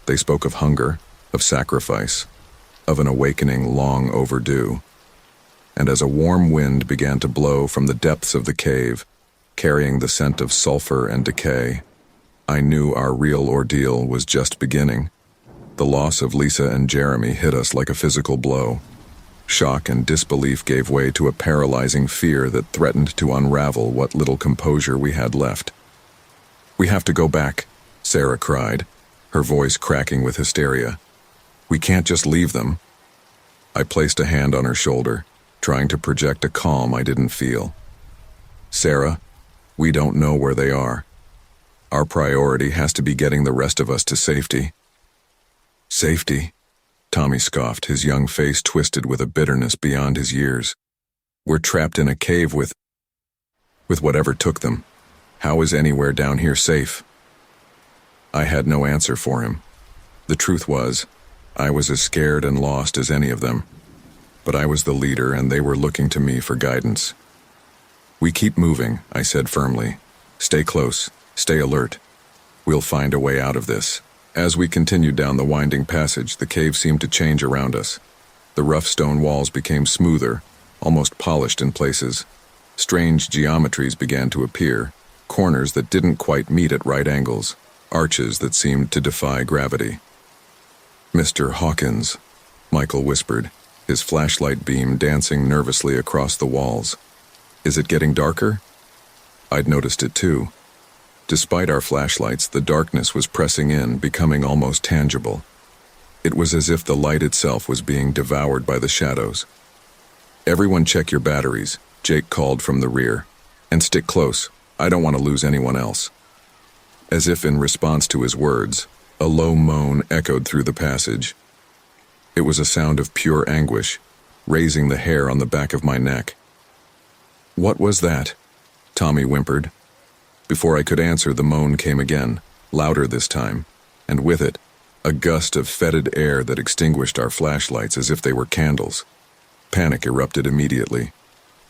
They spoke of hunger, of sacrifice, of an awakening long overdue. And as a warm wind began to blow from the depths of the cave, carrying the scent of sulfur and decay, I knew our real ordeal was just beginning. The loss of Lisa and Jeremy hit us like a physical blow. Shock and disbelief gave way to a paralyzing fear that threatened to unravel what little composure we had left. We have to go back, Sarah cried, her voice cracking with hysteria. We can't just leave them. I placed a hand on her shoulder, trying to project a calm I didn't feel. Sarah, we don't know where they are. Our priority has to be getting the rest of us to safety. Safety? Tommy scoffed, his young face twisted with a bitterness beyond his years. We're trapped in a cave with whatever took them. How is anywhere down here safe? I had no answer for him. The truth was, I was as scared and lost as any of them. But I was the leader and they were looking to me for guidance. We keep moving, I said firmly. Stay close, stay alert. We'll find a way out of this. As we continued down the winding passage, the cave seemed to change around us. The rough stone walls became smoother, almost polished in places. Strange geometries began to appear, corners that didn't quite meet at right angles, arches that seemed to defy gravity. Mr. Hawkins, Michael whispered, his flashlight beam dancing nervously across the walls. Is it getting darker? I'd noticed it too. Despite our flashlights, the darkness was pressing in, becoming almost tangible. It was as if the light itself was being devoured by the shadows. "Everyone check your batteries," Jake called from the rear. "And stick close. I don't want to lose anyone else." As if in response to his words, a low moan echoed through the passage. It was a sound of pure anguish, raising the hair on the back of my neck. "What was that?" Tommy whimpered. Before I could answer, the moan came again, louder this time, and with it, a gust of fetid air that extinguished our flashlights as if they were candles. Panic erupted immediately.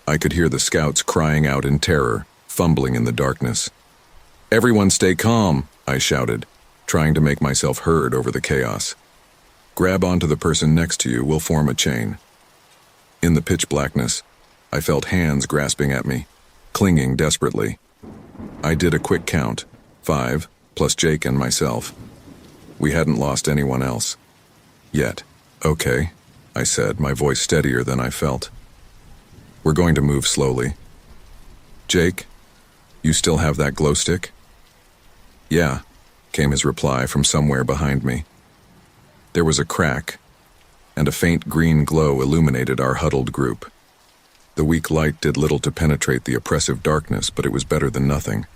I could hear the scouts crying out in terror, fumbling in the darkness. "Everyone stay calm," I shouted, trying to make myself heard over the chaos. "Grab onto the person next to you, we'll form a chain." In the pitch blackness, I felt hands grasping at me, clinging desperately. I did a quick count, 5, plus Jake and myself. We hadn't lost anyone else. Yet. "Okay," I said, my voice steadier than I felt. "We're going to move slowly." "Jake, you still have that glow stick?" "Yeah," came his reply from somewhere behind me. There was a crack, and a faint green glow illuminated our huddled group. The weak light did little to penetrate the oppressive darkness, but it was better than nothing.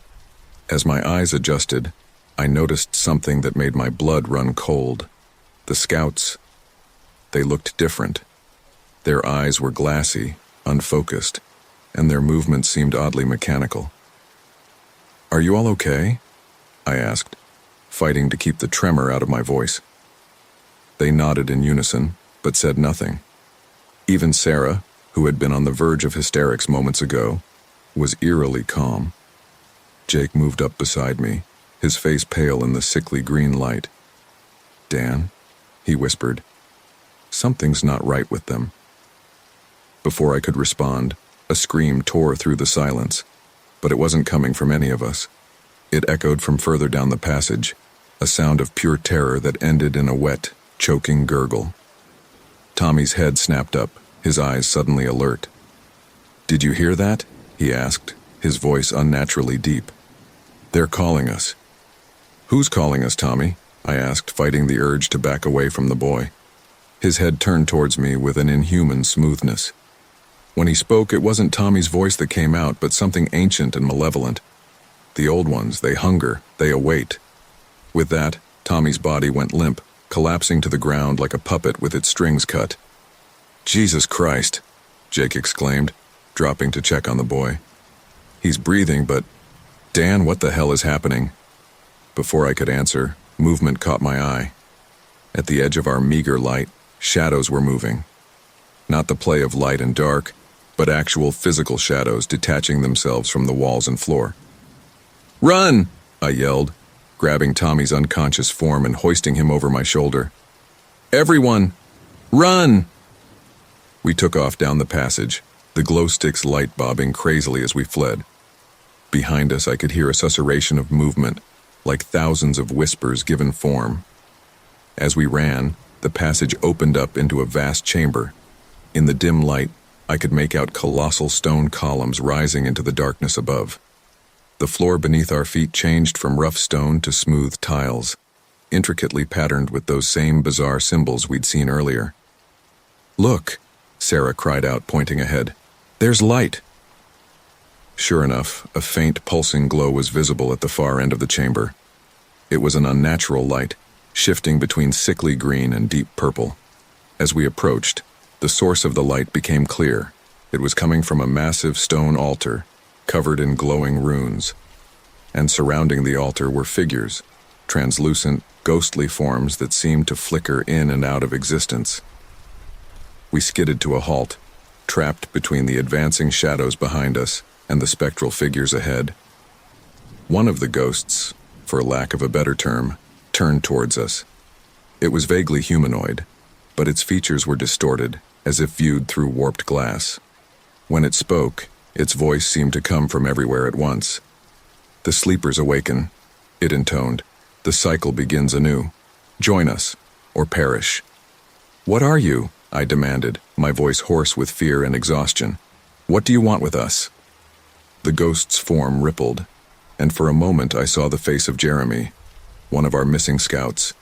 As my eyes adjusted, I noticed something that made my blood run cold. The scouts. They looked different. Their eyes were glassy, unfocused, and their movements seemed oddly mechanical. "Are you all okay?" I asked, fighting to keep the tremor out of my voice. They nodded in unison, but said nothing. Even Sarah, who had been on the verge of hysterics moments ago, was eerily calm. Jake moved up beside me, his face pale in the sickly green light. "Dan," he whispered, "something's not right with them." Before I could respond, a scream tore through the silence, but it wasn't coming from any of us. It echoed from further down the passage, a sound of pure terror that ended in a wet, choking gurgle. Tommy's head snapped up, his eyes suddenly alert. "Did you hear that?" he asked, his voice unnaturally deep. "They're calling us." "Who's calling us, Tommy?" I asked, fighting the urge to back away from the boy. His head turned towards me with an inhuman smoothness. When he spoke, it wasn't Tommy's voice that came out, but something ancient and malevolent. The old ones, they hunger, they await. With that, Tommy's body went limp, collapsing to the ground like a puppet with its strings cut. "Jesus Christ," Jake exclaimed, dropping to check on the boy. "He's breathing, but... Dan, what the hell is happening?" Before I could answer, movement caught my eye. At the edge of our meager light, shadows were moving. Not the play of light and dark, but actual physical shadows detaching themselves from the walls and floor. "Run!" I yelled, grabbing Tommy's unconscious form and hoisting him over my shoulder. "Everyone, run!" We took off down the passage, the glow stick's light bobbing crazily as we fled. Behind us, I could hear a susurration of movement, like thousands of whispers given form. As we ran, the passage opened up into a vast chamber. In the dim light, I could make out colossal stone columns rising into the darkness above. The floor beneath our feet changed from rough stone to smooth tiles, intricately patterned with those same bizarre symbols we'd seen earlier. "Look!" Sarah cried out, pointing ahead. "There's light!" Sure enough, a faint pulsing glow was visible at the far end of the chamber. It was an unnatural light, shifting between sickly green and deep purple. As we approached, the source of the light became clear. It was coming from a massive stone altar, covered in glowing runes. And surrounding the altar were figures, translucent, ghostly forms that seemed to flicker in and out of existence. We skidded to a halt, trapped between the advancing shadows behind us and the spectral figures ahead. One of the ghosts, for lack of a better term, turned towards us. It was vaguely humanoid, but its features were distorted, as if viewed through warped glass. When it spoke, its voice seemed to come from everywhere at once. "The sleepers awaken," it intoned. "The cycle begins anew. Join us, or perish." "What are you?" I demanded, my voice hoarse with fear and exhaustion. "What do you want with us?" The ghost's form rippled, and for a moment I saw the face of Jeremy, one of our missing scouts.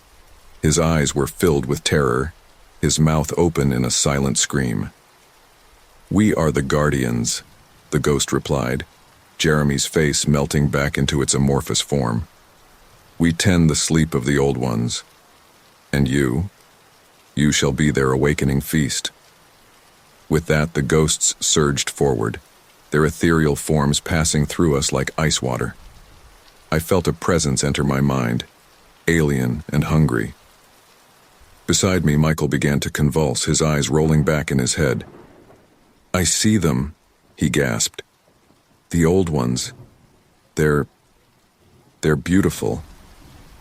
His eyes were filled with terror, his mouth open in a silent scream. "We are the Guardians," the ghost replied, Jeremy's face melting back into its amorphous form. "We tend the sleep of the old ones. And you shall be their awakening feast." With that, the ghosts surged forward, their ethereal forms passing through us like ice water. I felt a presence enter my mind, alien and hungry. Beside me, Michael began to convulse, his eyes rolling back in his head. "I see them," he gasped. "The old ones. They're beautiful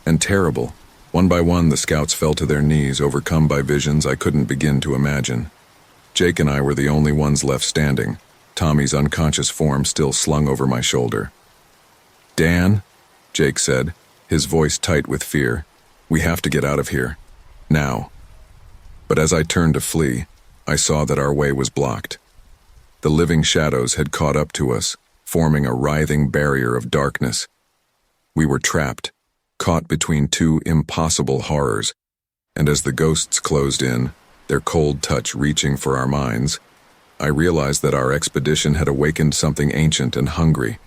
and terrible." One by one, the scouts fell to their knees, overcome by visions I couldn't begin to imagine. Jake and I were the only ones left standing, Tommy's unconscious form still slung over my shoulder. "Dan," Jake said, his voice tight with fear, "we have to get out of here. Now." But as I turned to flee, I saw that our way was blocked. The living shadows had caught up to us, forming a writhing barrier of darkness. We were trapped, caught between two impossible horrors, and as the ghosts closed in, their cold touch reaching for our minds, I realized that our expedition had awakened something ancient and hungry,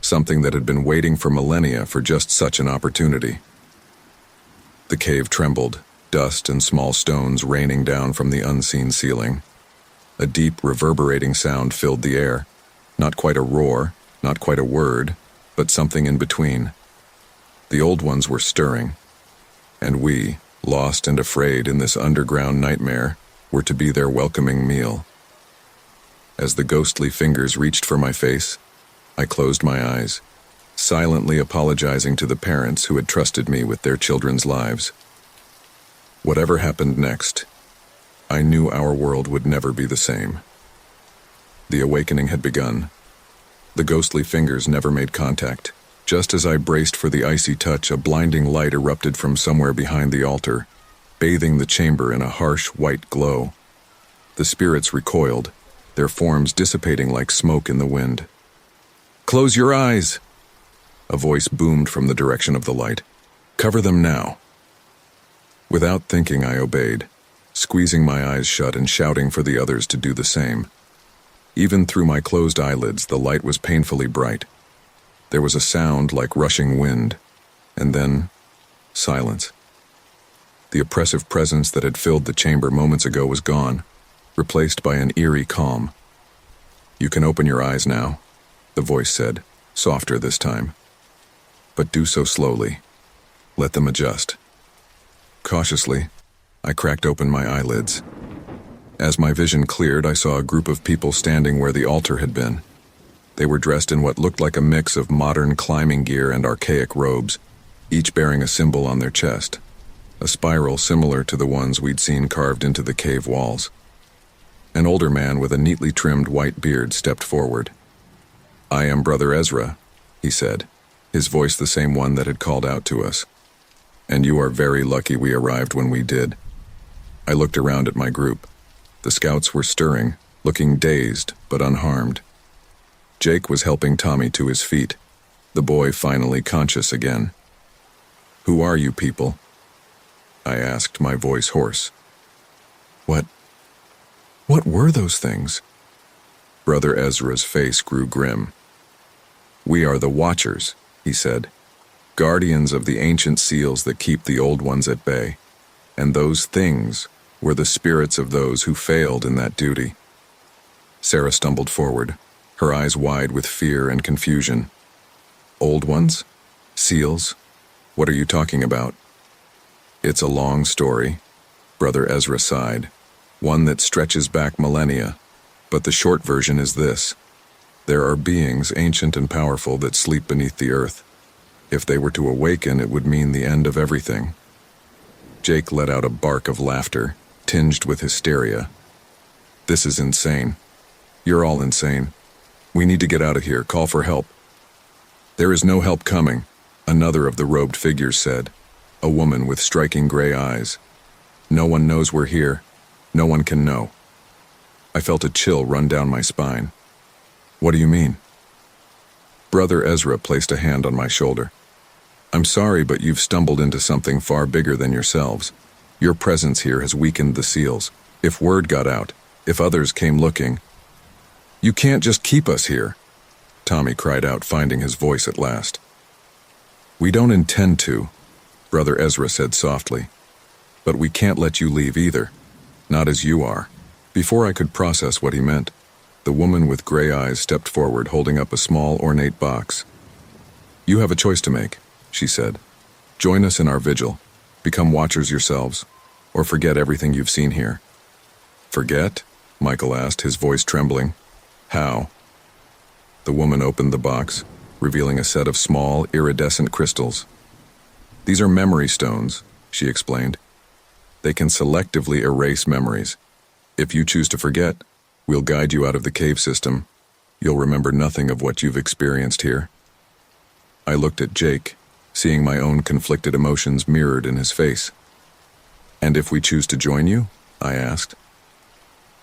something that had been waiting for millennia for just such an opportunity. The cave trembled, dust and small stones raining down from the unseen ceiling. A deep, reverberating sound filled the air, not quite a roar, not quite a word, but something in between. The old ones were stirring, and we, lost and afraid in this underground nightmare, were to be their welcoming meal. As the ghostly fingers reached for my face, I closed my eyes, silently apologizing to the parents who had trusted me with their children's lives. Whatever happened next, I knew our world would never be the same. The awakening had begun. The ghostly fingers never made contact. Just as I braced for the icy touch, a blinding light erupted from somewhere behind the altar, bathing the chamber in a harsh white glow. The spirits recoiled, their forms dissipating like smoke in the wind. "Close your eyes!" A voice boomed from the direction of the light. "Cover them now." Without thinking, I obeyed, squeezing my eyes shut and shouting for the others to do the same. Even through my closed eyelids, the light was painfully bright. There was a sound like rushing wind, and then silence. The oppressive presence that had filled the chamber moments ago was gone, replaced by an eerie calm. "You can open your eyes now," the voice said, softer this time. "But do so slowly. Let them adjust." Cautiously, I cracked open my eyelids. As my vision cleared, I saw a group of people standing where the altar had been. They were dressed in what looked like a mix of modern climbing gear and archaic robes, each bearing a symbol on their chest, a spiral similar to the ones we'd seen carved into the cave walls. An older man with a neatly trimmed white beard stepped forward. "I am Brother Ezra," he said, his voice the same one that had called out to us. "And you are very lucky we arrived when we did." I looked around at my group. The scouts were stirring, looking dazed but unharmed. Jake was helping Tommy to his feet, the boy finally conscious again. "Who are you people?" I asked, my voice hoarse. What were those things?" Brother Ezra's face grew grim. "We are the Watchers," he said, "guardians of the ancient seals that keep the old ones at bay. And those things were the spirits of those who failed in that duty." Sarah stumbled forward, her eyes wide with fear and confusion. "Old ones? Seals? What are you talking about?" "It's a long story," Brother Ezra sighed, "one that stretches back millennia, but the short version is this. There are beings ancient and powerful that sleep beneath the earth. If they were to awaken, it would mean the end of everything." Jake let out a bark of laughter, tinged with hysteria. "This is insane. You're all insane. We need to get out of here. Call for help." "There is no help coming," another of the robed figures said, a woman with striking gray eyes. "No one knows we're here. No one can know." I felt a chill run down my spine. "What do you mean?" Brother Ezra placed a hand on my shoulder. I'm sorry, but you've stumbled into something far bigger than yourselves. Your presence here has weakened the seals. If word got out, if others came looking, you can't just keep us here, Tommy cried out, finding his voice at last. We don't intend to, Brother Ezra said softly. But we can't let you leave either. Not as you are. Before I could process what he meant, the woman with gray eyes stepped forward, holding up a small, ornate box. You have a choice to make, she said. Join us in our vigil, become watchers yourselves, or forget everything you've seen here. Forget? Michael asked, his voice trembling. How? The woman opened the box, revealing a set of small, iridescent crystals. These are memory stones, she explained. They can selectively erase memories. If you choose to forget, we'll guide you out of the cave system. You'll remember nothing of what you've experienced here. I looked at Jake, seeing my own conflicted emotions mirrored in his face. And if we choose to join you? I asked.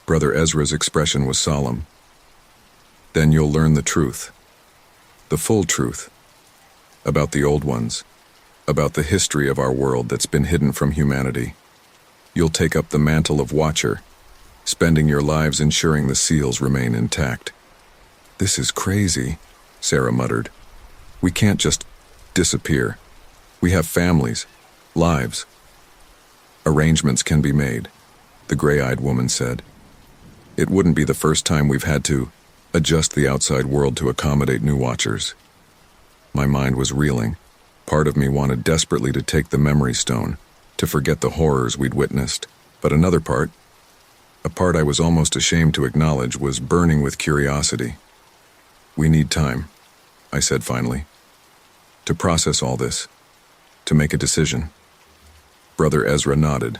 Brother Ezra's expression was solemn. Then you'll learn the truth. The full truth. About the old ones. About the history of our world that's been hidden from humanity. You'll take up the mantle of Watcher, spending your lives ensuring the seals remain intact. This is crazy, Sarah muttered. We can't just disappear. We have families, lives. Arrangements can be made, the gray-eyed woman said. It wouldn't be the first time we've had to adjust the outside world to accommodate new watchers. My mind was reeling. Part of me wanted desperately to take the memory stone, to forget the horrors we'd witnessed, but another part, a part I was almost ashamed to acknowledge, was burning with curiosity. We need time, I said finally, to process all this, to make a decision. Brother Ezra nodded.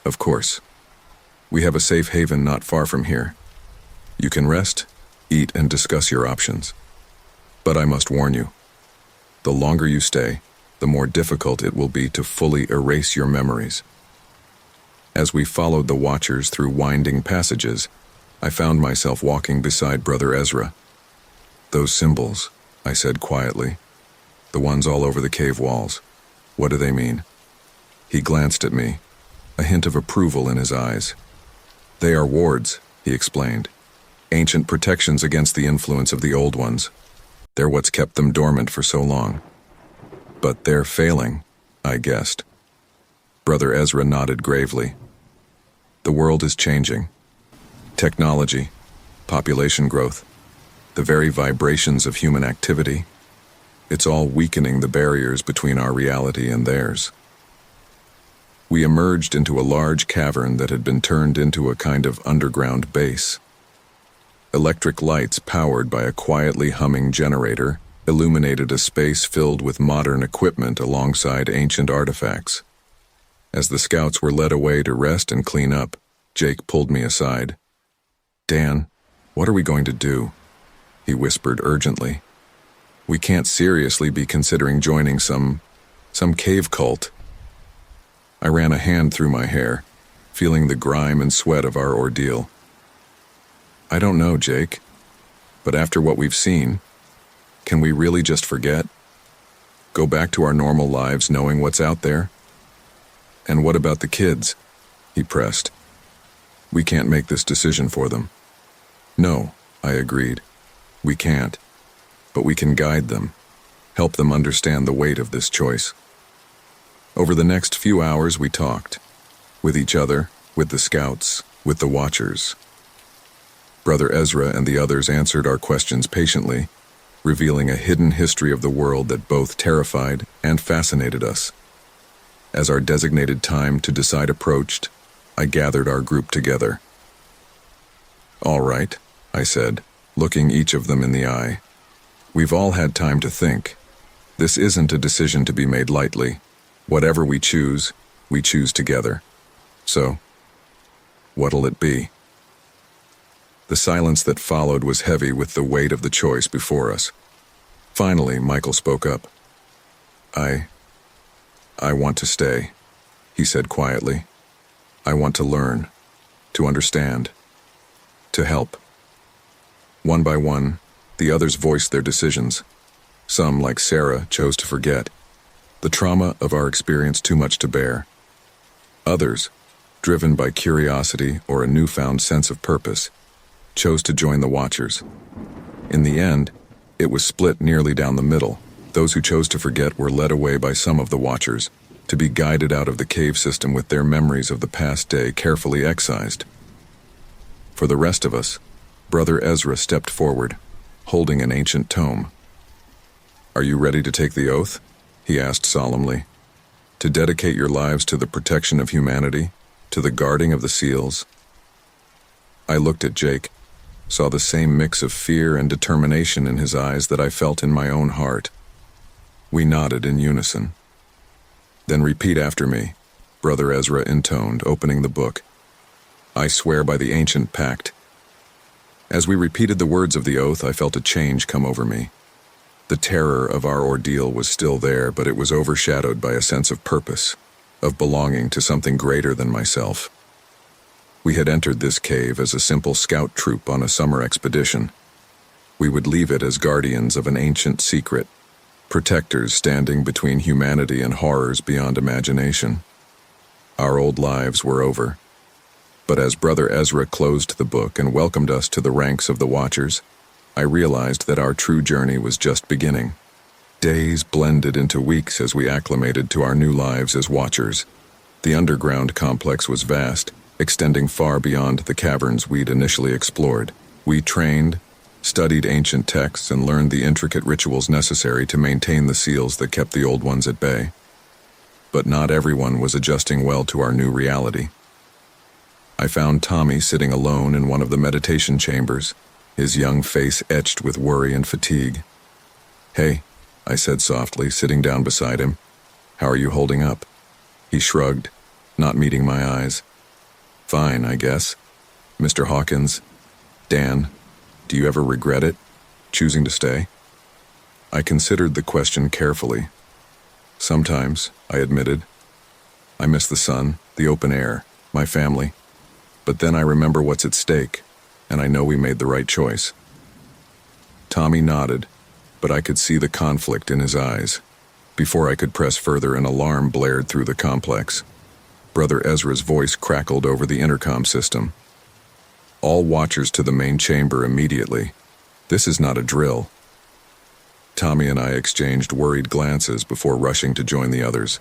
Of course. We have a safe haven not far from here. You can rest, eat, and discuss your options. But I must warn you, the longer you stay, the more difficult it will be to fully erase your memories. As we followed the Watchers through winding passages, I found myself walking beside Brother Ezra. Those symbols, I said quietly, the ones all over the cave walls, what do they mean? He glanced at me, a hint of approval in his eyes. They are wards, he explained, ancient protections against the influence of the old ones. They're what's kept them dormant for so long. But they're failing, I guessed. Brother Ezra nodded gravely. The world is changing. Technology, population growth, the very vibrations of human activity, it's all weakening the barriers between our reality and theirs. We emerged into a large cavern that had been turned into a kind of underground base. Electric lights powered by a quietly humming generator illuminated a space filled with modern equipment alongside ancient artifacts. As the scouts were led away to rest and clean up, Jake pulled me aside. Dan, what are we going to do? He whispered urgently. We can't seriously be considering joining some cave cult. I ran a hand through my hair, feeling the grime and sweat of our ordeal. I don't know, Jake, but after what we've seen, can we really just forget? Go back to our normal lives knowing what's out there? And what about the kids? He pressed. We can't make this decision for them. No, I agreed. We can't. But we can guide them, help them understand the weight of this choice. Over the next few hours we talked, with each other, with the scouts, with the Watchers. Brother Ezra and the others answered our questions patiently, revealing a hidden history of the world that both terrified and fascinated us. As our designated time to decide approached, I gathered our group together. All right, I said, looking each of them in the eye. We've all had time to think. This isn't a decision to be made lightly. Whatever we choose together. So, what'll it be? The silence that followed was heavy with the weight of the choice before us. Finally, Michael spoke up. I want to stay, he said quietly. I want to learn, to understand, to help. One by one, The others voiced their decisions. Some, like Sarah, chose to forget. The trauma of our experience too much to bear. Others, driven by curiosity or a newfound sense of purpose, chose to join the Watchers. In the end, it was split nearly down the middle. Those who chose to forget were led away by some of the Watchers, to be guided out of the cave system with their memories of the past day carefully excised. For the rest of us, Brother Ezra stepped forward, holding an ancient tome. "Are you ready to take the oath?" he asked solemnly. "To dedicate your lives to the protection of humanity, to the guarding of the seals?" I looked at Jake, saw the same mix of fear and determination in his eyes that I felt in my own heart. We nodded in unison. "Then repeat after me," Brother Ezra intoned, opening the book. "I swear by the ancient pact." As we repeated the words of the oath, I felt a change come over me. The terror of our ordeal was still there, but it was overshadowed by a sense of purpose, of belonging to something greater than myself. We had entered this cave as a simple scout troop on a summer expedition. We would leave it as guardians of an ancient secret, protectors standing between humanity and horrors beyond imagination. Our old lives were over. But as Brother Ezra closed the book and welcomed us to the ranks of the Watchers, I realized that our true journey was just beginning. Days blended into weeks as we acclimated to our new lives as Watchers. The underground complex was vast, extending far beyond the caverns we'd initially explored. We trained, studied ancient texts, and learned the intricate rituals necessary to maintain the seals that kept the old ones at bay. But not everyone was adjusting well to our new reality. I found Tommy sitting alone in one of the meditation chambers, his young face etched with worry and fatigue. "Hey," I said softly, sitting down beside him. "How are you holding up?" He shrugged, not meeting my eyes. "Fine, I guess. Mr. Hawkins, Dan, do you ever regret it, choosing to stay?" I considered the question carefully. "Sometimes," I admitted. "I miss the sun, the open air, my family. But then I remember what's at stake, and I know we made the right choice." Tommy nodded, but I could see the conflict in his eyes. Before I could press further, an alarm blared through the complex. Brother Ezra's voice crackled over the intercom system. "All Watchers to the main chamber immediately. This is not a drill." Tommy and I exchanged worried glances before rushing to join the others.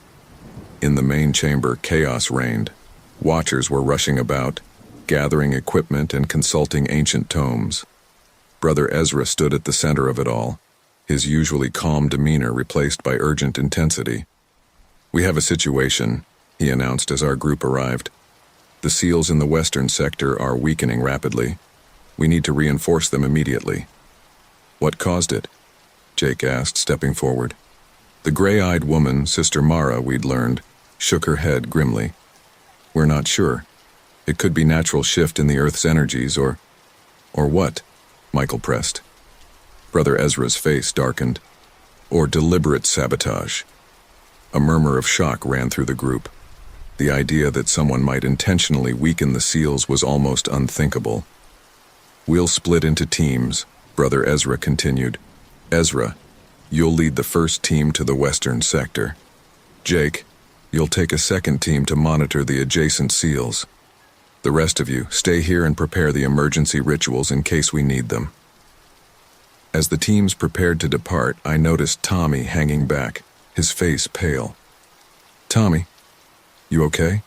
In the main chamber, chaos reigned. Watchers were rushing about, gathering equipment and consulting ancient tomes. Brother Ezra stood at the center of it all, his usually calm demeanor replaced by urgent intensity. "We have a situation," he announced as our group arrived. "The seals in the western sector are weakening rapidly. We need to reinforce them immediately." "What caused it?" Jake asked, stepping forward. The gray-eyed woman, Sister Mara, we'd learned, shook her head grimly. "We're not sure. It could be natural shift in the Earth's energies, or what?" Michael pressed. Brother Ezra's face darkened. "Or deliberate sabotage." A murmur of shock ran through the group. The idea that someone might intentionally weaken the seals was almost unthinkable. "We'll split into teams," Brother Ezra continued. "Ezra, you'll lead the first team to the western sector. Jake, you'll take a second team to monitor the adjacent seals. The rest of you, stay here and prepare the emergency rituals in case we need them." As the teams prepared to depart, I noticed Tommy hanging back, his face pale. "Tommy, you okay?"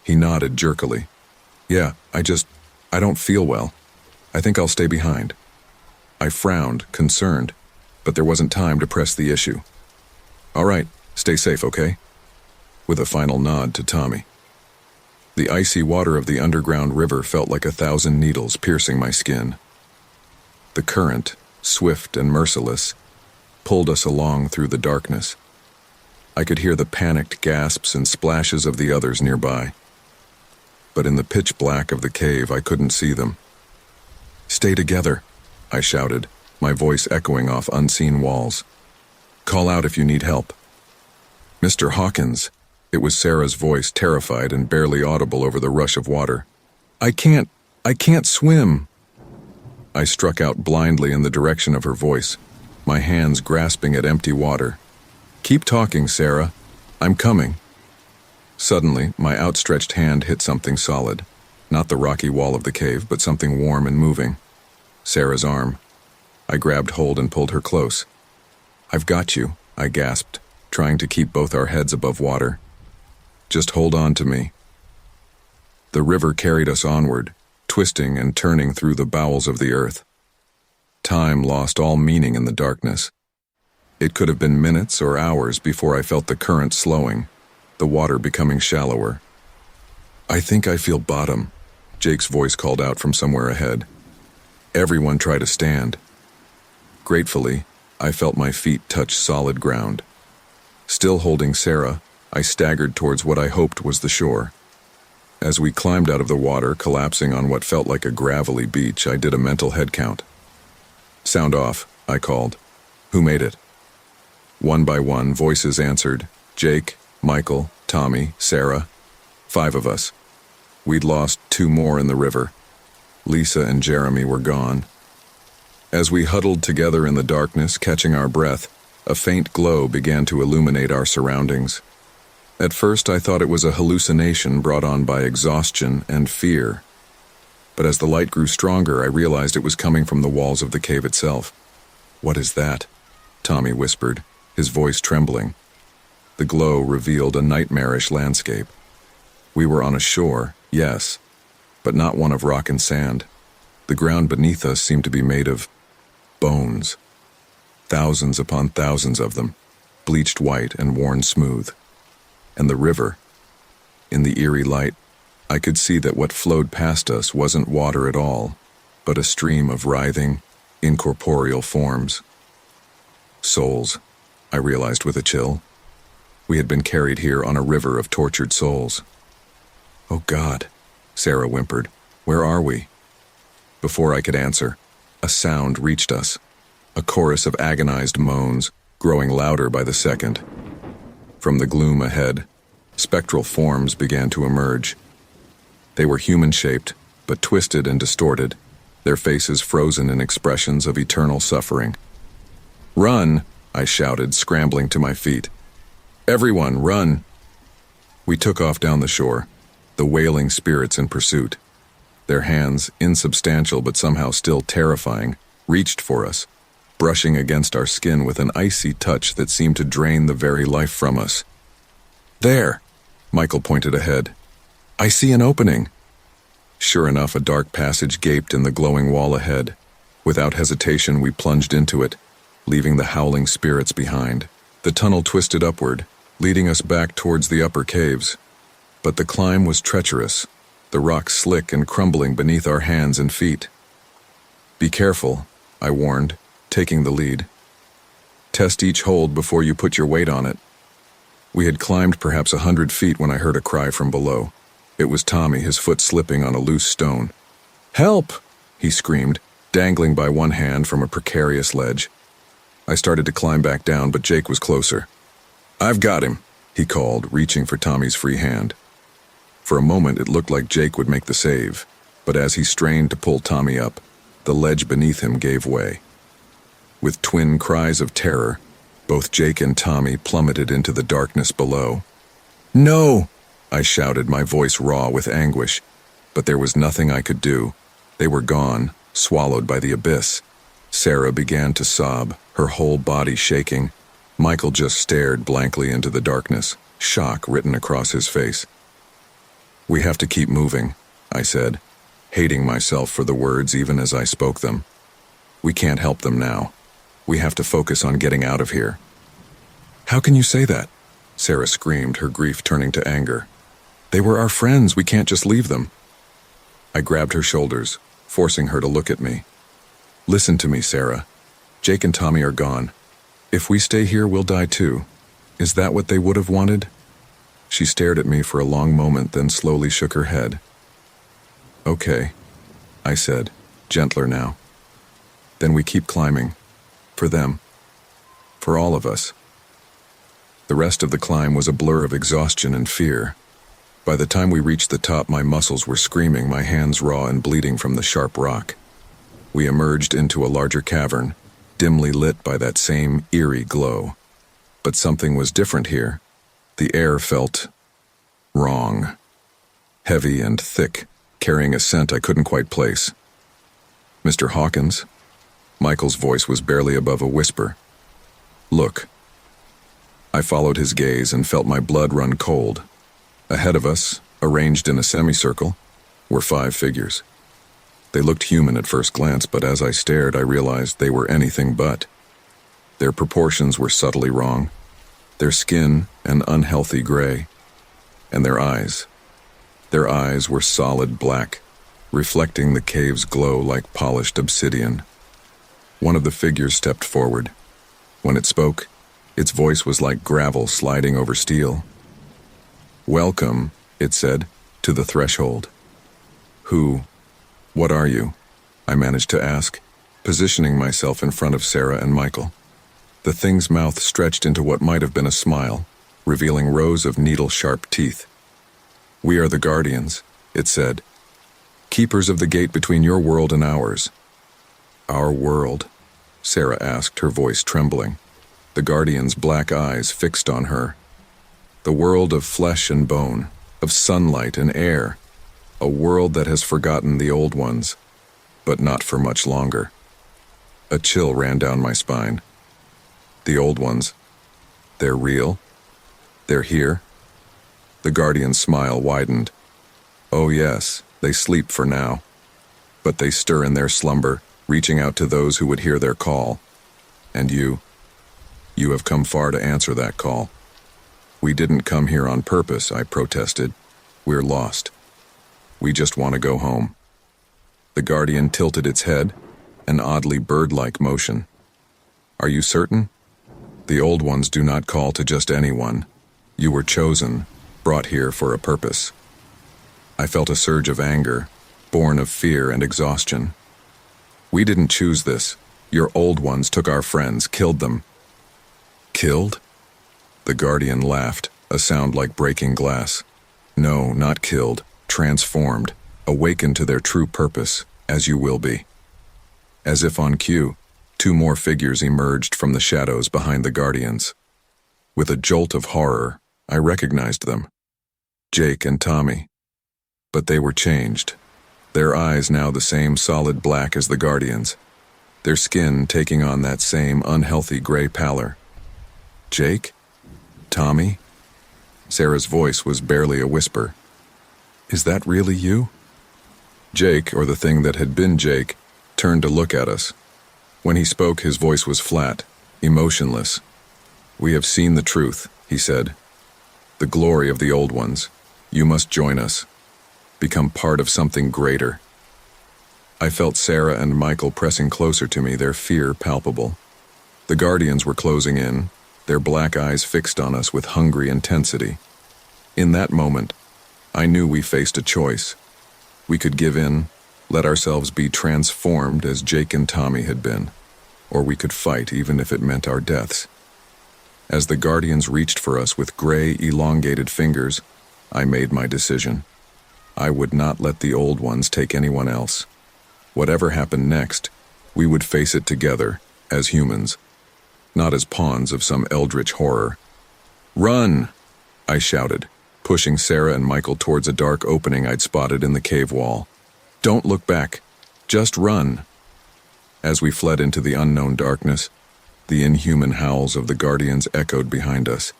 He nodded jerkily. "Yeah, I don't feel well. I think I'll stay behind." I frowned, concerned, but there wasn't time to press the issue. "All right, stay safe, okay?" With a final nod to Tommy. The icy water of the underground river felt like 1,000 needles piercing my skin. The current, swift and merciless, pulled us along through the darkness. I could hear the panicked gasps and splashes of the others nearby. But in the pitch black of the cave, I couldn't see them. "Stay together," I shouted, my voice echoing off unseen walls. "Call out if you need help." "Mr. Hawkins," it was Sarah's voice, terrified and barely audible over the rush of water. I can't swim." I struck out blindly in the direction of her voice, my hands grasping at empty water. "Keep talking, Sarah. I'm coming." Suddenly, my outstretched hand hit something solid. Not the rocky wall of the cave, but something warm and moving. Sarah's arm. I grabbed hold and pulled her close. "I've got you," I gasped, trying to keep both our heads above water. "Just hold on to me." The river carried us onward, twisting and turning through the bowels of the earth. Time lost all meaning in the darkness. It could have been minutes or hours before I felt the current slowing, the water becoming shallower. "I think I feel bottom," Jake's voice called out from somewhere ahead. Everyone try to stand. Gratefully, I felt my feet touch solid ground. Still holding Sarah, I staggered towards what I hoped was the shore. As we climbed out of the water, collapsing on what felt like a gravelly beach, I did a mental head count. "Sound off," I called. "Who made it?" One by one, voices answered. Jake, Michael, Tommy, Sarah. 5 of us. We'd lost 2 more in the river. Lisa and Jeremy were gone. As we huddled together in the darkness, catching our breath, a faint glow began to illuminate our surroundings. At first, I thought it was a hallucination brought on by exhaustion and fear. But as the light grew stronger, I realized it was coming from the walls of the cave itself. "What is that?" Tommy whispered, his voice trembling. The glow revealed a nightmarish landscape. We were on a shore, yes, but not one of rock and sand. The ground beneath us seemed to be made of bones. Thousands upon thousands of them, bleached white and worn smooth. And the river. In the eerie light, I could see that what flowed past us wasn't water at all, but a stream of writhing, incorporeal forms. Souls, I realized with a chill. We had been carried here on a river of tortured souls. "Oh God," Sarah whimpered. "Where are we?" Before I could answer, a sound reached us. A chorus of agonized moans, growing louder by the second. From the gloom ahead, spectral forms began to emerge. They were human-shaped, but twisted and distorted, their faces frozen in expressions of eternal suffering. "Run!" I shouted, scrambling to my feet. "Everyone, run!" We took off down the shore, the wailing spirits in pursuit. Their hands, insubstantial but somehow still terrifying, reached for us, brushing against our skin with an icy touch that seemed to drain the very life from us. "There!" Michael pointed ahead. "I see an opening." Sure enough, a dark passage gaped in the glowing wall ahead. Without hesitation, we plunged into it, leaving the howling spirits behind. The tunnel twisted upward, leading us back towards the upper caves. But the climb was treacherous, the rocks slick and crumbling beneath our hands and feet. "Be careful," I warned, taking the lead. "Test each hold before you put your weight on it." We had climbed perhaps 100 feet when I heard a cry from below. It was Tommy, his foot slipping on a loose stone. "Help!" he screamed, dangling by one hand from a precarious ledge. I started to climb back down, but Jake was closer. "I've got him," he called, reaching for Tommy's free hand. For a moment it looked like Jake would make the save, but as he strained to pull Tommy up, the ledge beneath him gave way. With twin cries of terror, both Jake and Tommy plummeted into the darkness below. "No!" I shouted, my voice raw with anguish, but there was nothing I could do. They were gone, swallowed by the abyss. Sarah began to sob, her whole body shaking. Michael just stared blankly into the darkness, shock written across his face. "We have to keep moving," I said, hating myself for the words even as I spoke them. "We can't help them now. We have to focus on getting out of here." "How can you say that?" Sarah screamed, her grief turning to anger. "They were our friends. We can't just leave them." I grabbed her shoulders, forcing her to look at me. "Listen to me, Sarah. Jake and Tommy are gone. If we stay here, we'll die too. Is that what they would have wanted?" She stared at me for a long moment, then slowly shook her head. "Okay," I said, gentler now. "Then we keep climbing. For them. For all of us." The rest of the climb was a blur of exhaustion and fear. By the time we reached the top, my muscles were screaming, my hands raw and bleeding from the sharp rock. We emerged into a larger cavern, dimly lit by that same eerie glow. But something was different here. The air felt wrong. Heavy and thick, carrying a scent I couldn't quite place. "Mr. Hawkins?" Michael's voice was barely above a whisper. "Look." I followed his gaze and felt my blood run cold. Ahead of us, arranged in a semicircle, were 5 figures. They looked human at first glance, but as I stared, I realized they were anything but. Their proportions were subtly wrong, their skin an unhealthy gray, and their eyes. Their eyes were solid black, reflecting the cave's glow like polished obsidian. One of the figures stepped forward. When it spoke, its voice was like gravel sliding over steel. "Welcome," it said, "to the threshold." What are you?" I managed to ask, positioning myself in front of Sarah and Michael. The thing's mouth stretched into what might have been a smile, revealing rows of needle-sharp teeth. "We are the Guardians," it said. "Keepers of the gate between your world and ours." "Our world?" Sarah asked, her voice trembling. The Guardian's black eyes fixed on her. "The world of flesh and bone, of sunlight and air. A world that has forgotten the old ones, but not for much longer." A chill ran down my spine. "The old ones? They're real? They're here?" The Guardian's smile widened. "Oh yes, they sleep for now. But they stir in their slumber, reaching out to those who would hear their call. And you have come far to answer that call." "We didn't come here on purpose," I protested. "We're lost. We just want to go home." The Guardian tilted its head, an oddly bird-like motion. "Are you certain? The old ones do not call to just anyone. You were chosen, brought here for a purpose." I felt a surge of anger, born of fear and exhaustion. "We didn't choose this. Your old ones took our friends, killed them." "Killed?" The Guardian laughed, a sound like breaking glass. "No, not killed. Transformed, awakened to their true purpose, as you will be." As if on cue, 2 more figures emerged from the shadows behind the Guardians. With a jolt of horror, I recognized them. Jake and Tommy. But they were changed. Their eyes now the same solid black as the Guardians, their skin taking on that same unhealthy gray pallor. "Jake? Tommy?" Sarah's voice was barely a whisper. "Is that really you?" Jake, or the thing that had been Jake, turned to look at us. When he spoke, his voice was flat, emotionless. "We have seen the truth," he said. "The glory of the old ones. You must join us. Become part of something greater." I felt Sarah and Michael pressing closer to me, their fear palpable. The Guardians were closing in, their black eyes fixed on us with hungry intensity. In that moment, I knew we faced a choice. We could give in, let ourselves be transformed as Jake and Tommy had been, or we could fight even if it meant our deaths. As the Guardians reached for us with gray, elongated fingers, I made my decision. I would not let the old ones take anyone else. Whatever happened next, we would face it together, as humans, not as pawns of some eldritch horror. "Run!" I shouted, pushing Sarah and Michael towards a dark opening I'd spotted in the cave wall. "Don't look back. Just run." As we fled into the unknown darkness, the inhuman howls of the Guardians echoed behind us.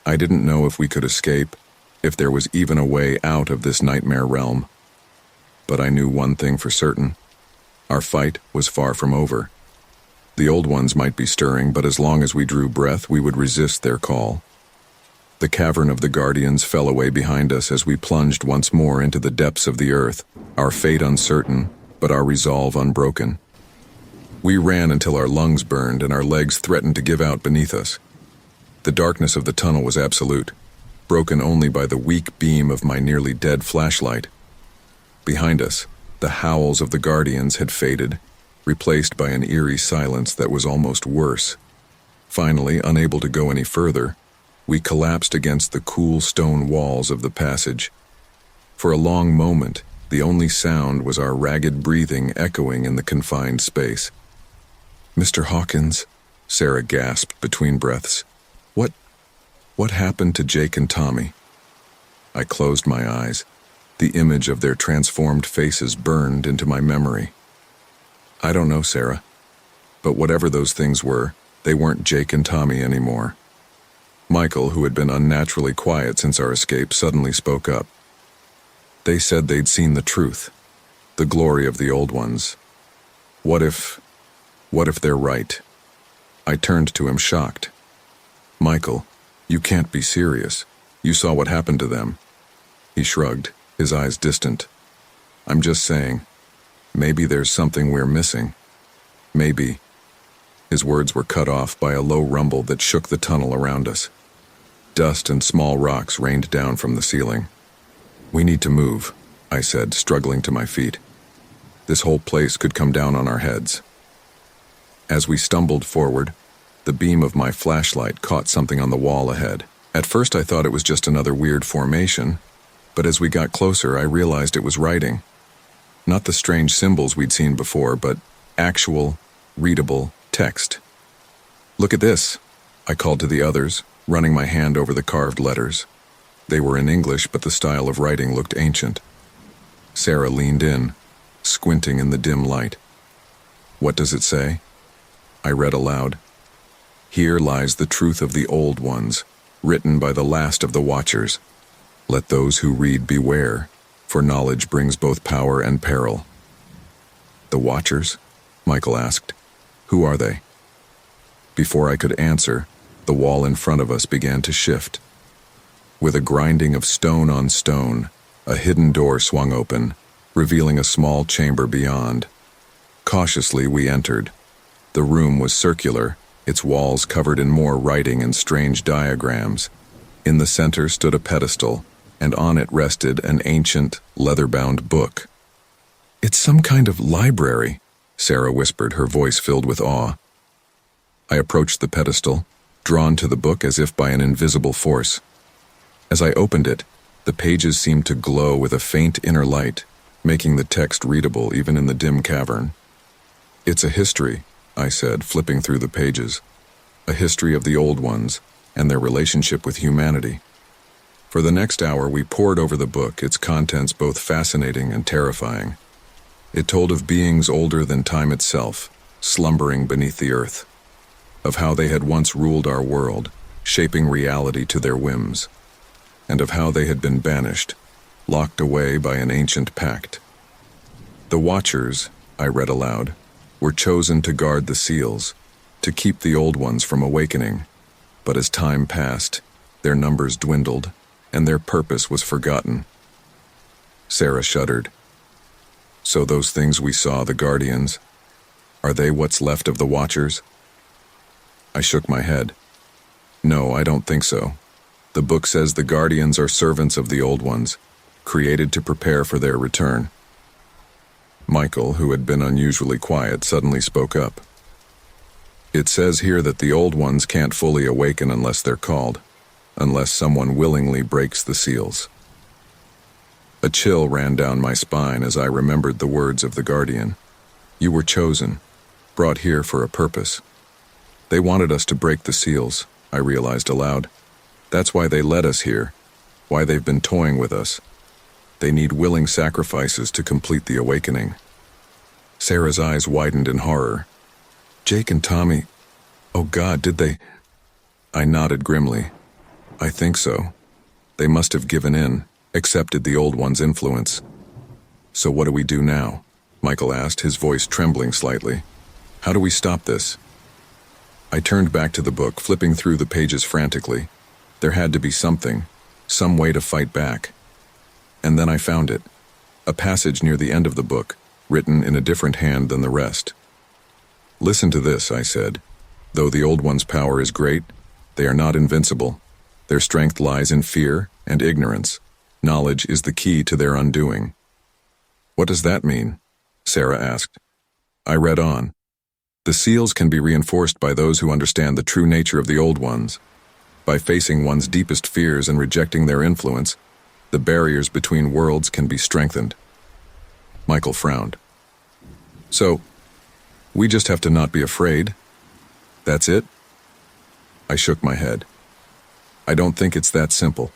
I didn't know if we could escape, if there was even a way out of this nightmare realm. But I knew one thing for certain. Our fight was far from over. The old ones might be stirring, but as long as we drew breath, we would resist their call. The cavern of the Guardians fell away behind us as we plunged once more into the depths of the earth, our fate uncertain, but our resolve unbroken. We ran until our lungs burned and our legs threatened to give out beneath us. The darkness of the tunnel was absolute, broken only by the weak beam of my nearly dead flashlight. Behind us, the howls of the Guardians had faded, replaced by an eerie silence that was almost worse. Finally, unable to go any further, we collapsed against the cool stone walls of the passage. For a long moment, The only sound was our ragged breathing echoing in the confined space. "Mr. Hawkins," Sarah gasped between breaths. What happened to Jake and Tommy?" I closed my eyes. The image of their transformed faces burned into my memory. "I don't know, Sarah. But whatever those things were, they weren't Jake and Tommy anymore." Michael, who had been unnaturally quiet since our escape, suddenly spoke up. "They said they'd seen the truth, the glory of the old ones. What if they're right?" I turned to him shocked. "Michael, you can't be serious. You saw what happened to them." He shrugged, his eyes distant. "I'm just saying, maybe there's something we're missing. Maybe." His words were cut off by a low rumble that shook the tunnel around us. Dust and small rocks rained down from the ceiling. "We need to move," I said, struggling to my feet. "This whole place could come down on our heads." As we stumbled forward, the beam of my flashlight caught something on the wall ahead. At first I thought it was just another weird formation, but as we got closer I realized it was writing. Not the strange symbols we'd seen before, but actual, readable text. "Look at this," I called to the others, running my hand over the carved letters. They were in English, but the style of writing looked ancient. Sarah leaned in, squinting in the dim light. "What does it say?" I read aloud. "Here lies the truth of the old ones, written by the last of the Watchers. Let those who read beware, for knowledge brings both power and peril." "The Watchers?" Michael asked. "Who are they?" Before I could answer, the wall in front of us began to shift. With a grinding of stone on stone, a hidden door swung open, revealing a small chamber beyond. Cautiously we entered. The room was circular, its walls covered in more writing and strange diagrams. In the center stood a pedestal, and on it rested an ancient, leather-bound book. "It's some kind of library," Sarah whispered, her voice filled with awe. I approached the pedestal, drawn to the book as if by an invisible force. As I opened it, the pages seemed to glow with a faint inner light, making the text readable even in the dim cavern. "It's a history," I said, flipping through the pages. "A history of the old ones and their relationship with humanity." For the next hour we pored over the book, its contents both fascinating and terrifying. It told of beings older than time itself, slumbering beneath the earth, of how they had once ruled our world, shaping reality to their whims, and of how they had been banished, locked away by an ancient pact. "The Watchers," I read aloud, "were chosen to guard the seals, to keep the old ones from awakening. But as time passed, their numbers dwindled, and their purpose was forgotten." Sarah shuddered. "So those things we saw, the Guardians, are they what's left of the Watchers?" I shook my head. "No, I don't think so. The book says the Guardians are servants of the old ones, created to prepare for their return." Michael, who had been unusually quiet, suddenly spoke up. "It says here that the old ones can't fully awaken unless they're called, unless someone willingly breaks the seals." A chill ran down my spine as I remembered the words of the Guardian. "You were chosen, brought here for a purpose." They wanted us to break the seals, I realized aloud. That's why they led us here, why they've been toying with us. They need willing sacrifices to complete the awakening. Sarah's eyes widened in horror. "Jake and Tommy, oh God, did they?" I nodded grimly. "I think so. They must have given in, accepted the old one's influence." "So what do we do now?" Michael asked, his voice trembling slightly. "How do we stop this?" I turned back to the book, flipping through the pages frantically. There had to be something, some way to fight back. And then I found it, a passage near the end of the book, written in a different hand than the rest. "Listen to this," I said. "Though the old one's power is great, they are not invincible. Their strength lies in fear and ignorance. Knowledge is the key to their undoing." "What does that mean?" Sarah asked. I read on. "The seals can be reinforced by those who understand the true nature of the old ones. By facing one's deepest fears and rejecting their influence, the barriers between worlds can be strengthened. Michael frowned. So, we just have to not be afraid? That's it? I shook my head. I don't think it's that simple.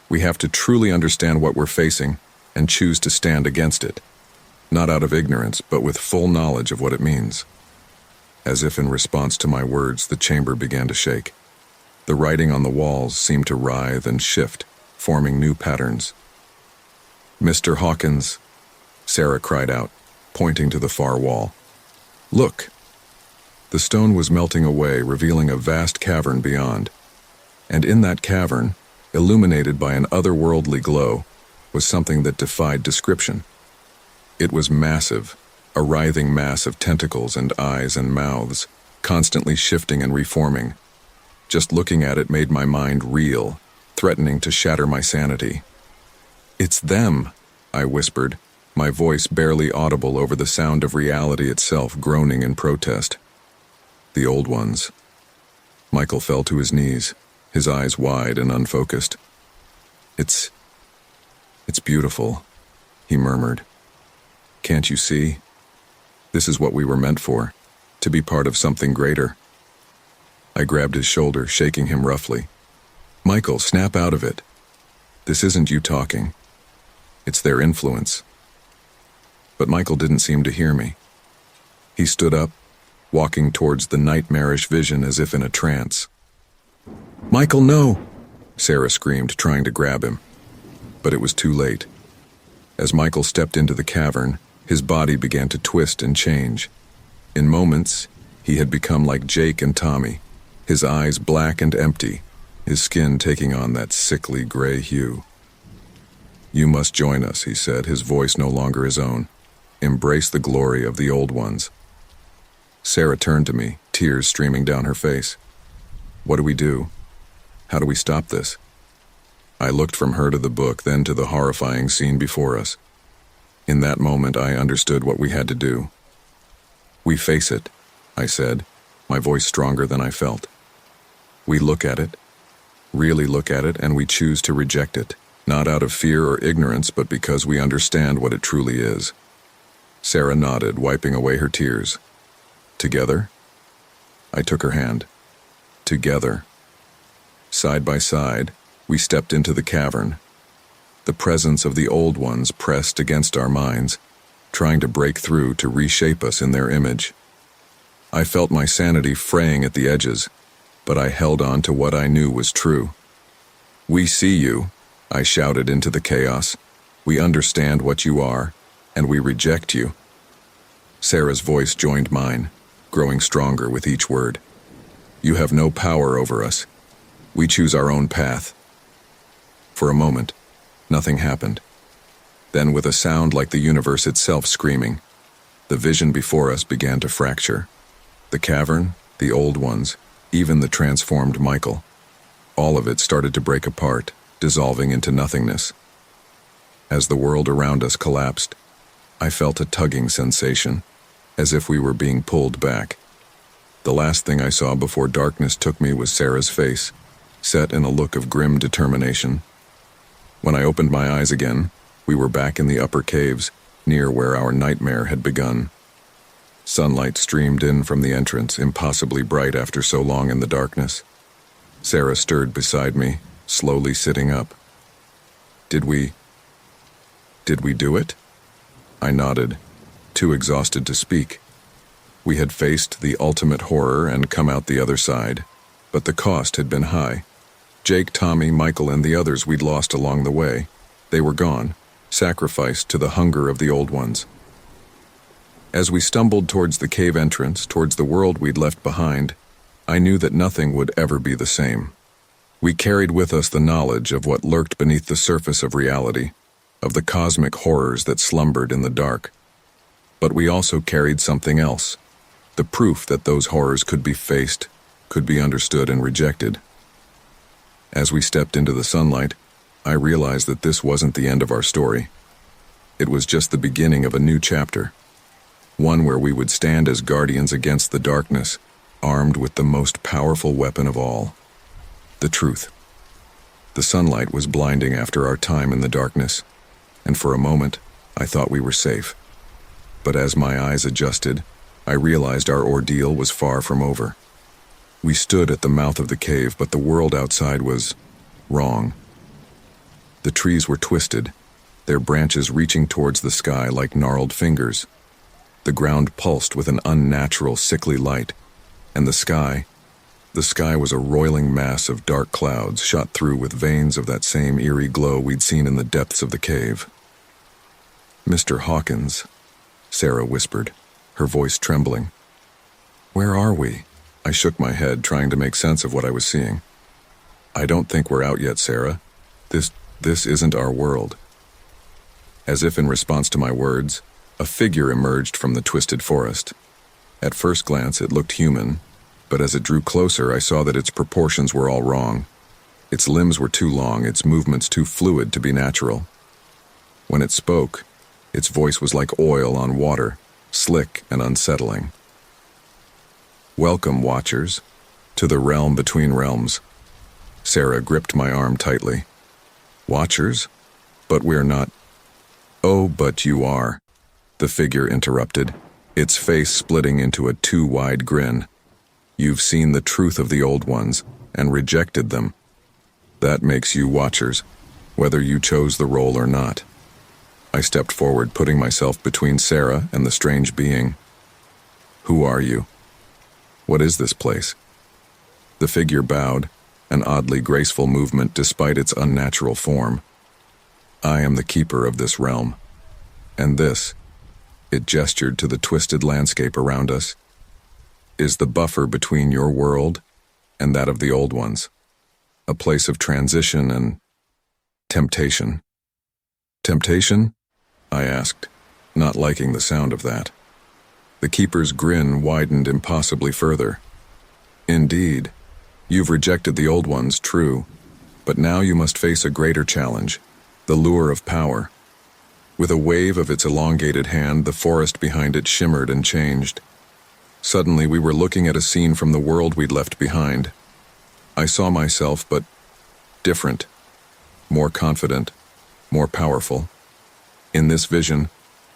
We have to truly understand what we're facing and choose to stand against it. Not out of ignorance, but with full knowledge of what it means. As if in response to my words, the chamber began to shake. The writing on the walls seemed to writhe and shift, forming new patterns. "Mr. Hawkins," Sarah cried out, pointing to the far wall. "Look!" The stone was melting away, revealing a vast cavern beyond. And in that cavern, illuminated by an otherworldly glow, was something that defied description. It was massive, a writhing mass of tentacles and eyes and mouths, constantly shifting and reforming. Just looking at it made my mind reel, threatening to shatter my sanity. "It's them," I whispered, my voice barely audible over the sound of reality itself groaning in protest. "The old ones." Michael fell to his knees, his eyes wide and unfocused. It's beautiful," he murmured. "Can't you see? This is what we were meant for, to be part of something greater." I grabbed his shoulder, shaking him roughly. "Michael, snap out of it. This isn't you talking. It's their influence." But Michael didn't seem to hear me. He stood up, walking towards the nightmarish vision as if in a trance. "Michael, no!" Sarah screamed, trying to grab him. But it was too late. As Michael stepped into the cavern, his body began to twist and change. In moments, he had become like Jake and Tommy, his eyes black and empty, his skin taking on that sickly gray hue. "You must join us," he said, his voice no longer his own. "Embrace the glory of the old ones." Sarah turned to me, tears streaming down her face. "What do we do? How do we stop this?" I looked from her to the book, then to the horrifying scene before us. In that moment, I understood what we had to do. "We face it," I said, my voice stronger than I felt. "We look at it, really look at it, and we choose to reject it, not out of fear or ignorance, but because we understand what it truly is." Sarah nodded, wiping away her tears. "Together?" I took her hand. Together. Side by side, we stepped into the cavern. The presence of the old ones pressed against our minds, trying to break through to reshape us in their image. I felt my sanity fraying at the edges, but I held on to what I knew was true. "We see you," I shouted into the chaos. "We understand what you are, and we reject you." Sarah's voice joined mine, growing stronger with each word. "You have no power over us. We choose our own path." For a moment, nothing happened. Then, with a sound like the universe itself screaming, the vision before us began to fracture. The cavern, the old ones, even the transformed Michael. All of it started to break apart, dissolving into nothingness. As the world around us collapsed, I felt a tugging sensation, as if we were being pulled back. The last thing I saw before darkness took me was Sarah's face, set in a look of grim determination. When I opened my eyes again, we were back in the upper caves, near where our nightmare had begun. Sunlight streamed in from the entrance, impossibly bright after so long in the darkness. Sarah stirred beside me, slowly sitting up. Did we do it?" I nodded, too exhausted to speak. We had faced the ultimate horror and come out the other side, but the cost had been high. Jake, Tommy, Michael, and the others we'd lost along the way, they were gone, sacrificed to the hunger of the old ones. As we stumbled towards the cave entrance, towards the world we'd left behind, I knew that nothing would ever be the same. We carried with us the knowledge of what lurked beneath the surface of reality, of the cosmic horrors that slumbered in the dark. But we also carried something else, the proof that those horrors could be faced, could be understood and rejected. As we stepped into the sunlight, I realized that this wasn't the end of our story. It was just the beginning of a new chapter, one where we would stand as guardians against the darkness, armed with the most powerful weapon of all, the truth. The sunlight was blinding after our time in the darkness, and for a moment, I thought we were safe. But as my eyes adjusted, I realized our ordeal was far from over. We stood at the mouth of the cave, but the world outside was wrong. The trees were twisted, their branches reaching towards the sky like gnarled fingers. The ground pulsed with an unnatural, sickly light, and the sky was a roiling mass of dark clouds shot through with veins of that same eerie glow we'd seen in the depths of the cave. "Mr. Hawkins," Sarah whispered, her voice trembling. "Where are we?" I shook my head, trying to make sense of what I was seeing. "I don't think we're out yet, Sarah. This isn't our world." As if in response to my words, a figure emerged from the twisted forest. At first glance, it looked human, but as it drew closer, I saw that its proportions were all wrong. Its limbs were too long, its movements too fluid to be natural. When it spoke, its voice was like oil on water, slick and unsettling. "Welcome, Watchers, to the realm between realms." Sarah gripped my arm tightly. "Watchers? But we're not." "Oh, but you are," the figure interrupted, its face splitting into a too-wide grin. "You've seen the truth of the old ones and rejected them. That makes you Watchers, whether you chose the role or not." I stepped forward, putting myself between Sarah and the strange being. "Who are you? What is this place?" The figure bowed, an oddly graceful movement despite its unnatural form. "I am the keeper of this realm. And this," it gestured to the twisted landscape around us, "is the buffer between your world and that of the old ones. A place of transition and temptation." "Temptation?" I asked, not liking the sound of that. The keeper's grin widened impossibly further. "Indeed. You've rejected the old ones, true, but now you must face a greater challenge, the lure of power." With a wave of its elongated hand, the forest behind it shimmered and changed. Suddenly, we were looking at a scene from the world we'd left behind. I saw myself, but different, more confident, more powerful. In this vision,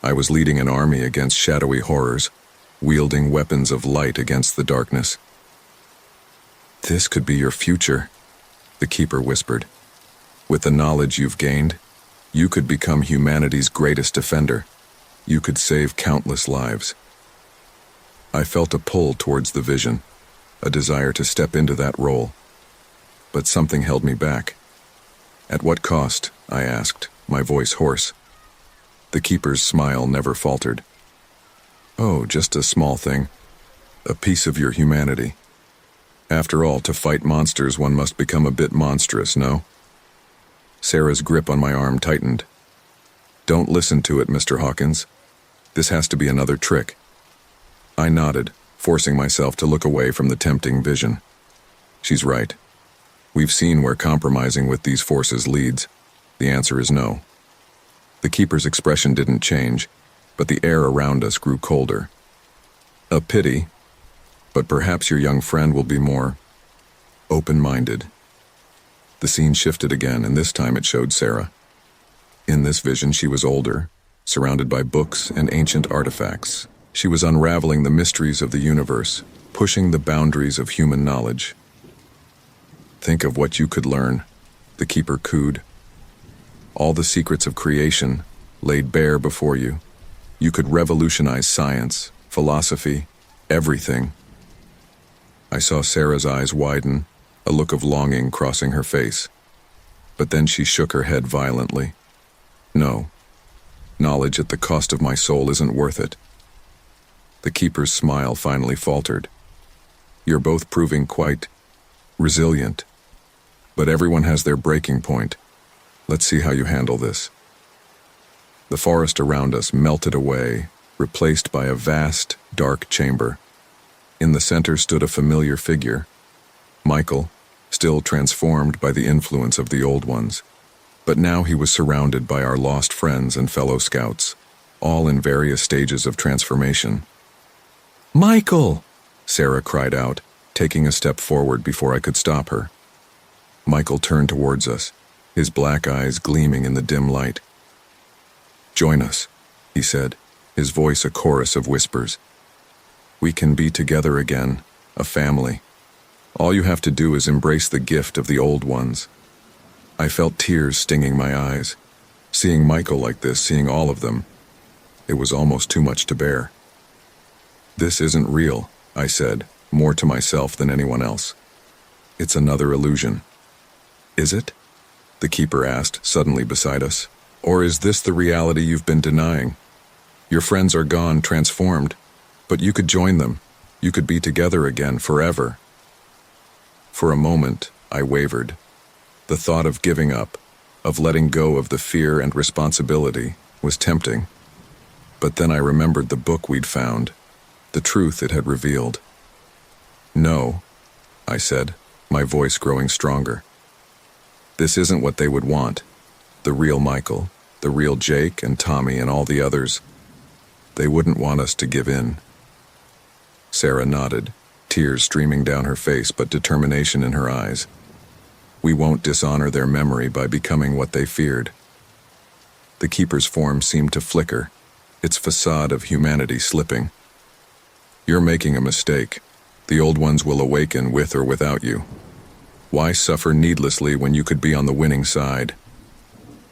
I was leading an army against shadowy horrors, wielding weapons of light against the darkness. "This could be your future," the keeper whispered. "With the knowledge you've gained, you could become humanity's greatest defender. You could save countless lives." I felt a pull towards the vision, a desire to step into that role. But something held me back. "At what cost?" I asked, my voice hoarse. The keeper's smile never faltered. "Oh, just a small thing. A piece of your humanity. After all, to fight monsters, one must become a bit monstrous, no?" Sarah's grip on my arm tightened. "Don't listen to it, Mr. Hawkins. This has to be another trick." I nodded, forcing myself to look away from the tempting vision. She's right. We've seen where compromising with these forces leads. The answer is no. The keeper's expression didn't change, but the air around us grew colder. "A pity, but perhaps your young friend will be more open-minded." The scene shifted again, and this time it showed Sarah. In this vision, she was older, surrounded by books and ancient artifacts. She was unraveling the mysteries of the universe, pushing the boundaries of human knowledge. "Think of what you could learn," the keeper cooed. "All the secrets of creation laid bare before you. You could revolutionize science, philosophy, everything." I saw Sarah's eyes widen, a look of longing crossing her face. But then she shook her head violently. "No. Knowledge at the cost of my soul isn't worth it." The keeper's smile finally faltered. "You're both proving quite resilient. But everyone has their breaking point. Let's see how you handle this." The forest around us melted away, replaced by a vast, dark chamber. In the center stood a familiar figure, Michael, still transformed by the influence of the old ones. But now he was surrounded by our lost friends and fellow scouts, all in various stages of transformation. "Michael!" Sarah cried out, taking a step forward before I could stop her. Michael turned towards us, his black eyes gleaming in the dim light. Join us, he said, his voice a chorus of whispers. We can be together again, a family. All you have to do is embrace the gift of the old ones. I felt tears stinging my eyes. Seeing Michael like this, seeing all of them, it was almost too much to bear. This isn't real, I said, more to myself than anyone else. It's another illusion. Is it? The keeper asked, suddenly beside us. Or is this the reality you've been denying? Your friends are gone, transformed, but you could join them. You could be together again forever. For a moment, I wavered. The thought of giving up, of letting go of the fear and responsibility, was tempting. But then I remembered the book we'd found, the truth it had revealed. No, I said, my voice growing stronger. This isn't what they would want. The real Michael, the real Jake and Tommy and all the others. They wouldn't want us to give in. Sarah nodded, tears streaming down her face but determination in her eyes. We won't dishonor their memory by becoming what they feared. The keeper's form seemed to flicker, its facade of humanity slipping. You're making a mistake. The old ones will awaken with or without you. Why suffer needlessly when you could be on the winning side?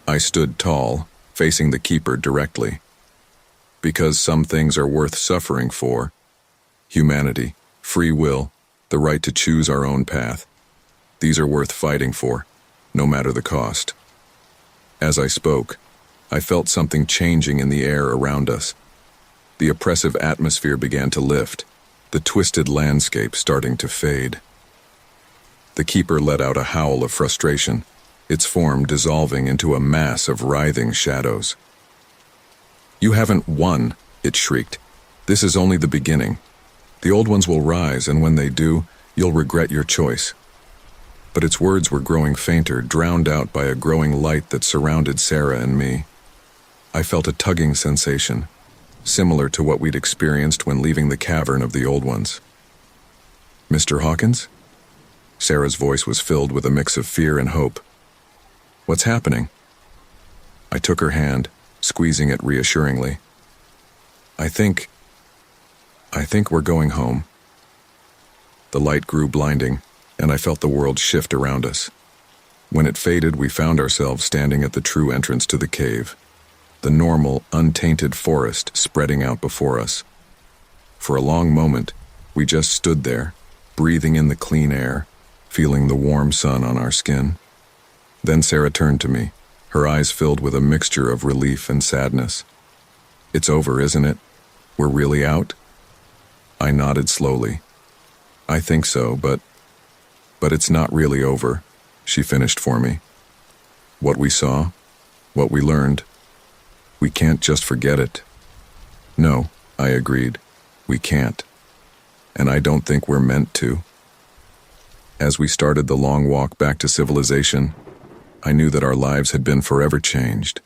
I stood tall, facing the keeper directly. Because some things are worth suffering for. Humanity, free will, the right to choose our own path. These are worth fighting for, no matter the cost. As I spoke, I felt something changing in the air around us. The oppressive atmosphere began to lift, the twisted landscape starting to fade. The keeper let out a howl of frustration, its form dissolving into a mass of writhing shadows. You haven't won, it shrieked. This is only the beginning. The old ones will rise, and when they do, you'll regret your choice. But its words were growing fainter, drowned out by a growing light that surrounded Sarah and me. I felt a tugging sensation, similar to what we'd experienced when leaving the cavern of the old ones. Mr. Hawkins? Sarah's voice was filled with a mix of fear and hope. What's happening? I took her hand, squeezing it reassuringly. I think we're going home. The light grew blinding, and I felt the world shift around us. When it faded, we found ourselves standing at the true entrance to the cave, the normal, untainted forest spreading out before us. For a long moment, we just stood there, breathing in the clean air, feeling the warm sun on our skin. Then Sarah turned to me, her eyes filled with a mixture of relief and sadness. It's over, isn't it? We're really out? I nodded slowly. I think so, but it's not really over, she finished for me. What we saw, what we learned, we can't just forget it. No, I agreed, we can't. And I don't think we're meant to. As we started the long walk back to civilization, I knew that our lives had been forever changed.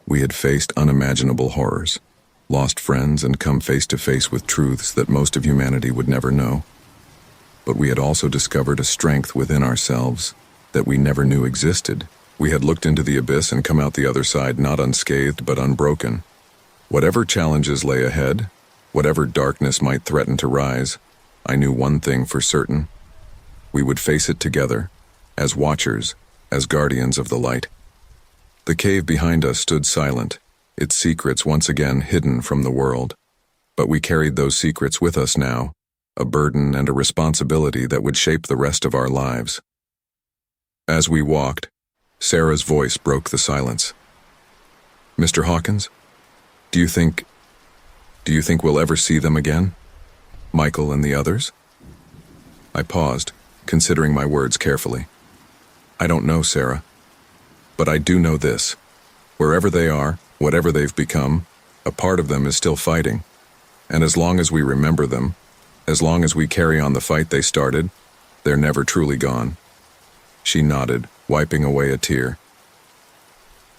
We had faced unimaginable horrors, lost friends, and come face to face with truths that most of humanity would never know. But we had also discovered a strength within ourselves that we never knew existed. We had looked into the abyss and come out the other side not unscathed but unbroken. Whatever challenges lay ahead, whatever darkness might threaten to rise, I knew one thing for certain. We would face it together, as watchers, as guardians of the light. The cave behind us stood silent, its secrets once again hidden from the world. But we carried those secrets with us now, a burden and a responsibility that would shape the rest of our lives. As we walked, Sarah's voice broke the silence. Mr. Hawkins, do you think we'll ever see them again? Michael and the others? I paused, considering my words carefully. I don't know, Sarah. But I do know this. Wherever they are, whatever they've become, a part of them is still fighting. And as long as we remember them, as long as we carry on the fight they started, they're never truly gone. She nodded, wiping away a tear.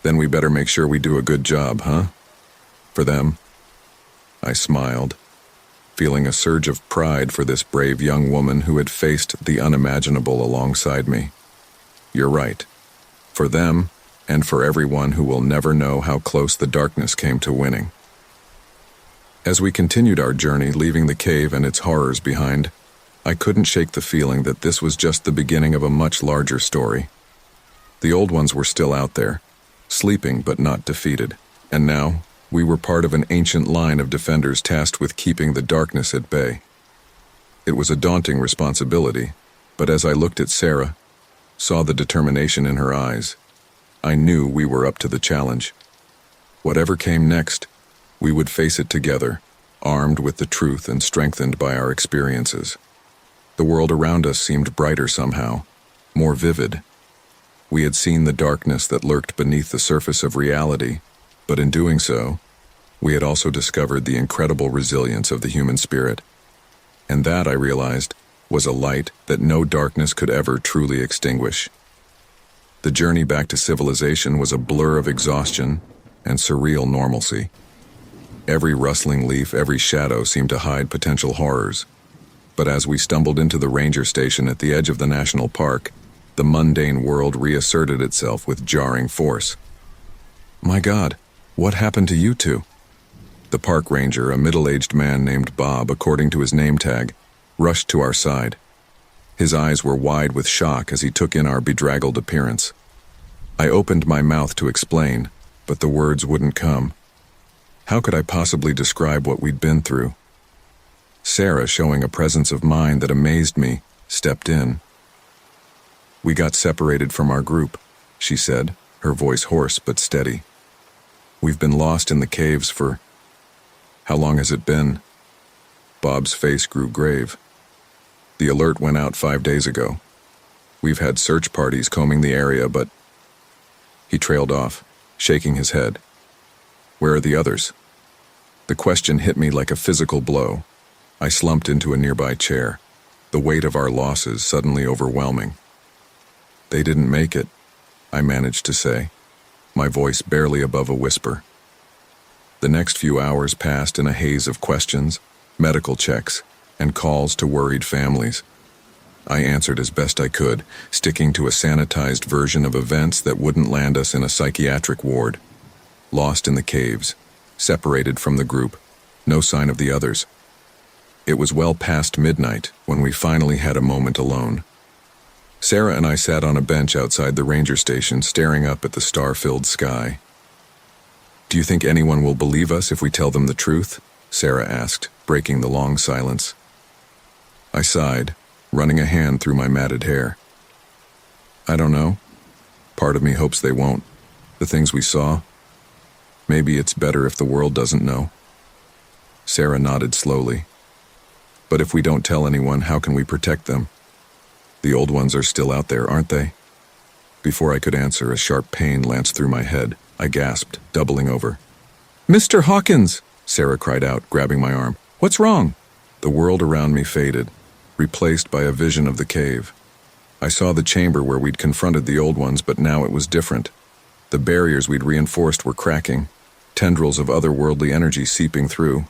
Then we better make sure we do a good job, huh? For them? I smiled, feeling a surge of pride for this brave young woman who had faced the unimaginable alongside me. You're right. For them, and for everyone who will never know how close the darkness came to winning. As we continued our journey, leaving the cave and its horrors behind, I couldn't shake the feeling that this was just the beginning of a much larger story. The old ones were still out there, sleeping but not defeated, and now we were part of an ancient line of defenders tasked with keeping the darkness at bay. It was a daunting responsibility, but as I looked at Sarah, saw the determination in her eyes, I knew we were up to the challenge. Whatever came next, we would face it together, armed with the truth and strengthened by our experiences. The world around us seemed brighter somehow, more vivid. We had seen the darkness that lurked beneath the surface of reality, but in doing so, we had also discovered the incredible resilience of the human spirit. And that, I realized, was a light that no darkness could ever truly extinguish. The journey back to civilization was a blur of exhaustion and surreal normalcy. Every rustling leaf, every shadow seemed to hide potential horrors. But as we stumbled into the ranger station at the edge of the national park, the mundane world reasserted itself with jarring force. "My God, what happened to you two?" The park ranger, a middle-aged man named Bob, according to his name tag, rushed to our side. His eyes were wide with shock as he took in our bedraggled appearance. I opened my mouth to explain, but the words wouldn't come. How could I possibly describe what we'd been through? Sarah, showing a presence of mind that amazed me, stepped in. "We got separated from our group," she said, her voice hoarse but steady. "We've been lost in the caves for... How long has it been?" Bob's face grew grave. "The alert went out 5 days ago. We've had search parties combing the area, but..." He trailed off, shaking his head. "Where are the others?" The question hit me like a physical blow. I slumped into a nearby chair, the weight of our losses suddenly overwhelming. "They didn't make it," I managed to say, my voice barely above a whisper. The next few hours passed in a haze of questions, medical checks, and calls to worried families. I answered as best I could, sticking to a sanitized version of events that wouldn't land us in a psychiatric ward. Lost in the caves, separated from the group, no sign of the others. It was well past midnight when we finally had a moment alone. Sarah and I sat on a bench outside the ranger station, staring up at the star-filled sky. "Do you think anyone will believe us if we tell them the truth?" Sarah asked, breaking the long silence. I sighed, running a hand through my matted hair. "I don't know. Part of me hopes they won't. The things we saw. Maybe it's better if the world doesn't know." Sarah nodded slowly. "But if we don't tell anyone, how can we protect them? The old ones are still out there, aren't they?" Before I could answer, a sharp pain lanced through my head. I gasped, doubling over. "Mr. Hawkins!" Sarah cried out, grabbing my arm. "What's wrong?" The world around me faded, replaced by a vision of the cave. I saw the chamber where we'd confronted the old ones, but now it was different. The barriers we'd reinforced were cracking, tendrils of otherworldly energy seeping through.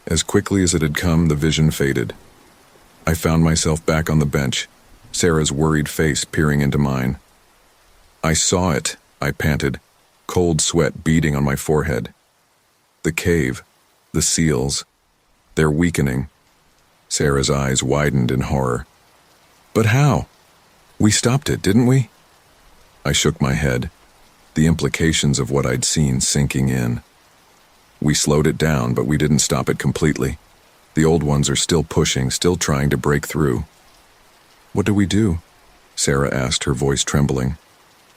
As quickly as it had come, the vision faded. I found myself back on the bench, Sarah's worried face peering into mine. "I saw it," I panted, cold sweat beading on my forehead. "The cave, the seals, they're weakening." Sarah's eyes widened in horror. "But how? We stopped it, didn't we?" I shook my head, the implications of what I'd seen sinking in. "We slowed it down, but we didn't stop it completely. The old ones are still pushing, still trying to break through." "What do we do?" Sarah asked, her voice trembling.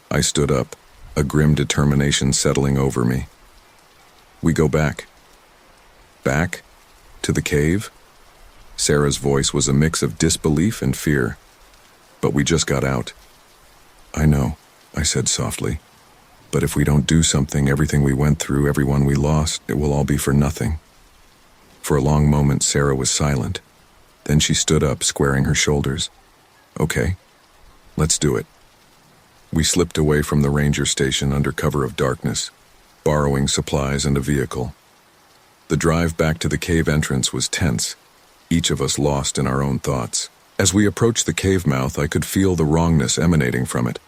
I stood up, a grim determination settling over me. "We go back." "Back? To the cave?" Sarah's voice was a mix of disbelief and fear. "But we just got out." "I know," I said softly. "But if we don't do something, everything we went through, everyone we lost, it will all be for nothing." For a long moment, Sarah was silent. Then she stood up, squaring her shoulders. "Okay, let's do it." We slipped away from the ranger station under cover of darkness, borrowing supplies and a vehicle. The drive back to the cave entrance was tense, each of us lost in our own thoughts. As we approached the cave mouth, I could feel the wrongness emanating from it.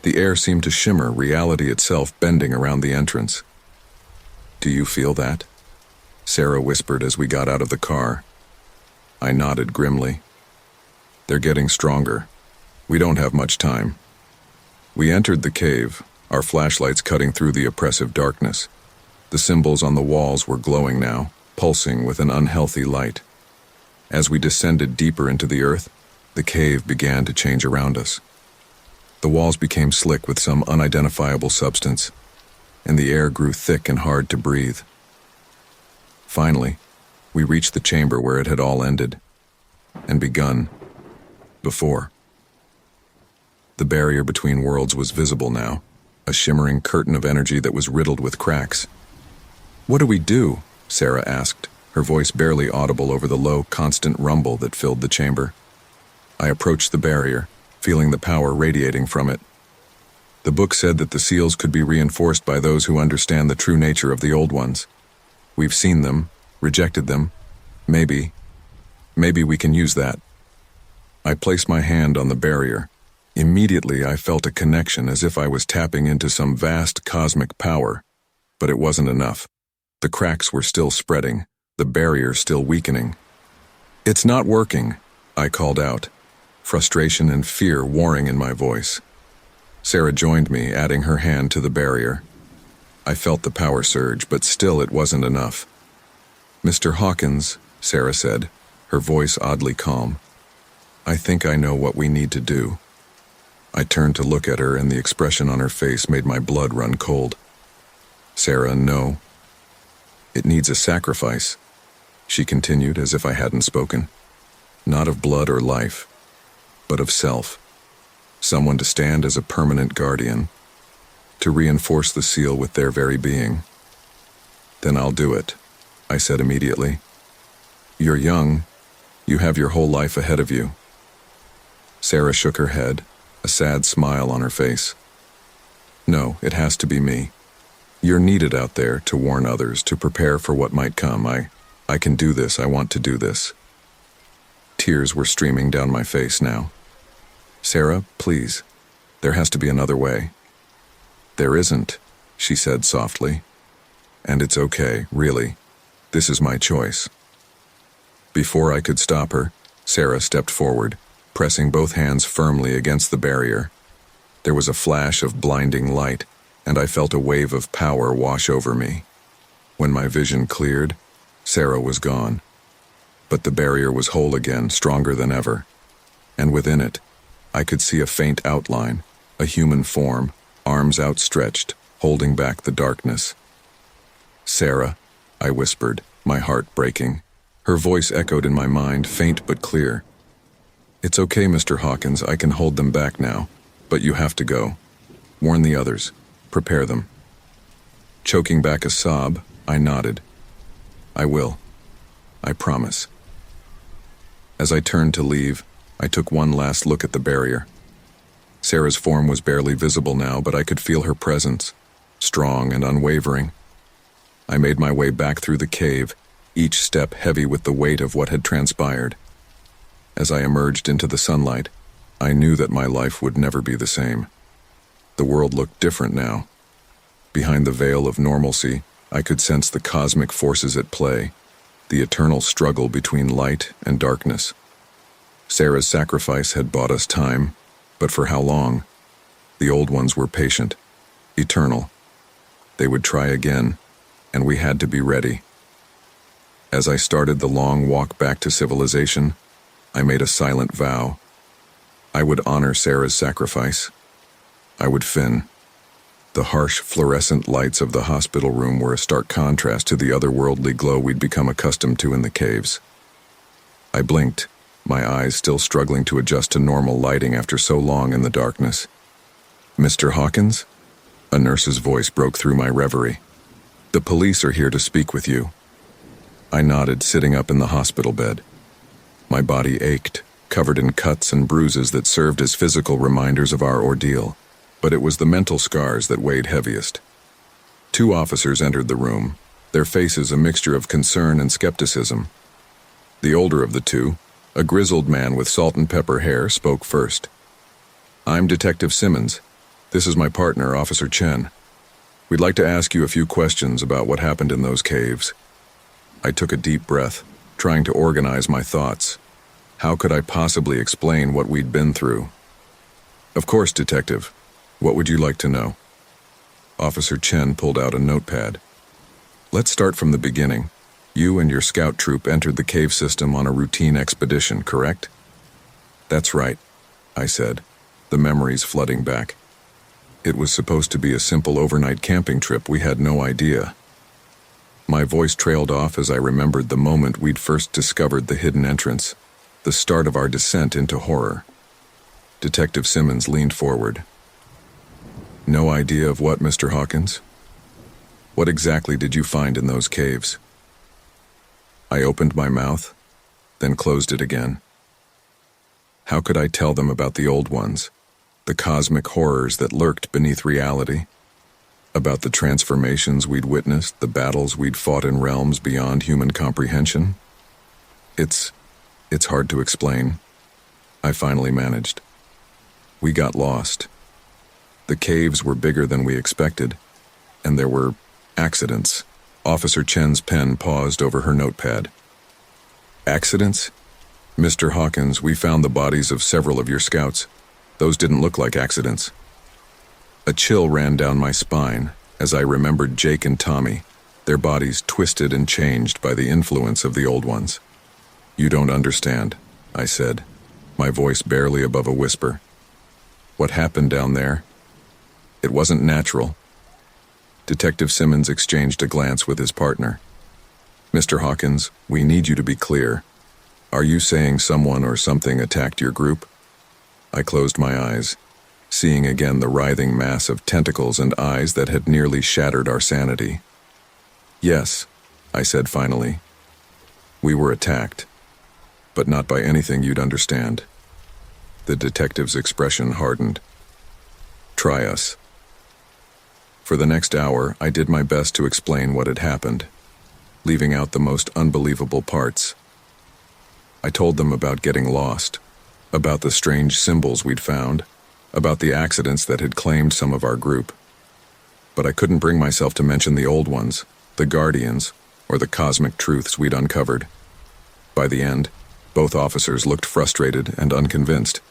The air seemed to shimmer, reality itself bending around the entrance. "Do you feel that?" Sarah whispered as we got out of the car. I nodded grimly. "They're getting stronger. We don't have much time." We entered the cave, our flashlights cutting through the oppressive darkness. The symbols on the walls were glowing now, pulsing with an unhealthy light. As we descended deeper into the earth, the cave began to change around us. The walls became slick with some unidentifiable substance, and the air grew thick and hard to breathe. Finally, we reached the chamber where it had all ended and begun before. The barrier between worlds was visible now, a shimmering curtain of energy that was riddled with cracks. "What do we do?" Sarah asked, her voice barely audible over the low, constant rumble that filled the chamber. I approached the barrier, feeling the power radiating from it. The book said that the seals could be reinforced by those who understand the true nature of the old ones. We've seen them, rejected them. Maybe we can use that. I placed my hand on the barrier. Immediately I felt a connection as if I was tapping into some vast cosmic power, but it wasn't enough. The cracks were still spreading, the barrier still weakening. "It's not working," I called out, frustration and fear warring in my voice. Sarah joined me, adding her hand to the barrier. I felt the power surge, but still it wasn't enough. "Mr. Hawkins," Sarah said, her voice oddly calm, "I think I know what we need to do." I turned to look at her, and the expression on her face made my blood run cold. "Sarah, no. It needs a sacrifice," she continued as if I hadn't spoken. "Not of blood or life, but of self. Someone to stand as a permanent guardian, to reinforce the seal with their very being." "Then I'll do it," I said immediately. "You're young. You have your whole life ahead of you." Sarah shook her head, a sad smile on her face. "No, it has to be me. You're needed out there to warn others, to prepare for what might come. I can do this. I want to do this." Tears were streaming down my face now. "Sarah, please. There has to be another way." "There isn't," she said softly. "And it's okay, really. This is my choice." Before I could stop her, Sarah stepped forward, pressing both hands firmly against the barrier. There was a flash of blinding light, and I felt a wave of power wash over me. When my vision cleared, Sarah was gone. But the barrier was whole again, stronger than ever. And within it, I could see a faint outline, a human form, arms outstretched, holding back the darkness. "Sarah," I whispered, my heart breaking. Her voice echoed in my mind, faint but clear. "It's okay, Mr. Hawkins, I can hold them back now, but you have to go. Warn the others. Prepare them." Choking back a sob, I nodded. "I will. I promise." As I turned to leave, I took one last look at the barrier. Sarah's form was barely visible now, but I could feel her presence, strong and unwavering. I made my way back through the cave, each step heavy with the weight of what had transpired. As I emerged into the sunlight, I knew that my life would never be the same. The world looked different now. Behind the veil of normalcy, I could sense the cosmic forces at play, the eternal struggle between light and darkness. Sarah's sacrifice had bought us time, but for how long? The old ones were patient, eternal. They would try again, and we had to be ready. As I started the long walk back to civilization, I made a silent vow. I would honor Sarah's sacrifice. I would fin. The harsh fluorescent lights of the hospital room were a stark contrast to the otherworldly glow we'd become accustomed to in the caves. I blinked, my eyes still struggling to adjust to normal lighting after so long in the darkness. "Mr. Hawkins?" A nurse's voice broke through my reverie. "The police are here to speak with you." I nodded, sitting up in the hospital bed. My body ached, covered in cuts and bruises that served as physical reminders of our ordeal, but it was the mental scars that weighed heaviest. 2 officers entered the room, their faces a mixture of concern and skepticism. The older of the 2, a grizzled man with salt and pepper hair, spoke first. "I'm Detective Simmons. This is my partner, Officer Chen. We'd like to ask you a few questions about what happened in those caves. I took a deep breath, trying to organize my thoughts. How could I possibly explain what we'd been through? Of course, Detective. What would you like to know? Officer Chen pulled out a notepad. Let's start from the beginning. You and your scout troop entered the cave system on a routine expedition, correct? That's right, I said, the memories flooding back. It was supposed to be a simple overnight camping trip. We had no idea. My voice trailed off as I remembered the moment we'd first discovered the hidden entrance, the start of our descent into horror. Detective Simmons leaned forward. No idea of what, Mr. Hawkins? What exactly did you find in those caves? I opened my mouth, then closed it again. How could I tell them about the old ones, the cosmic horrors that lurked beneath reality? About the transformations we'd witnessed, the battles we'd fought in realms beyond human comprehension? It's hard to explain. I finally managed. We got lost. The caves were bigger than we expected, and there were accidents. Officer Chen's pen paused over her notepad. Accidents? Mr. Hawkins, we found the bodies of several of your scouts. Those didn't look like accidents. A chill ran down my spine as I remembered Jake and Tommy, their bodies twisted and changed by the influence of the old ones. You don't understand, I said, my voice barely above a whisper. What happened down there? It wasn't natural. Detective Simmons exchanged a glance with his partner. Mr. Hawkins, we need you to be clear. Are you saying someone or something attacked your group? I closed my eyes, seeing again the writhing mass of tentacles and eyes that had nearly shattered our sanity. Yes, I said finally. We were attacked, but not by anything you'd understand. The detective's expression hardened. Try us. For the next hour, I did my best to explain what had happened, leaving out the most unbelievable parts. I told them about getting lost, about the strange symbols we'd found, about the accidents that had claimed some of our group. But I couldn't bring myself to mention the old ones, the Guardians, or the cosmic truths we'd uncovered. By the end, both officers looked frustrated and unconvinced.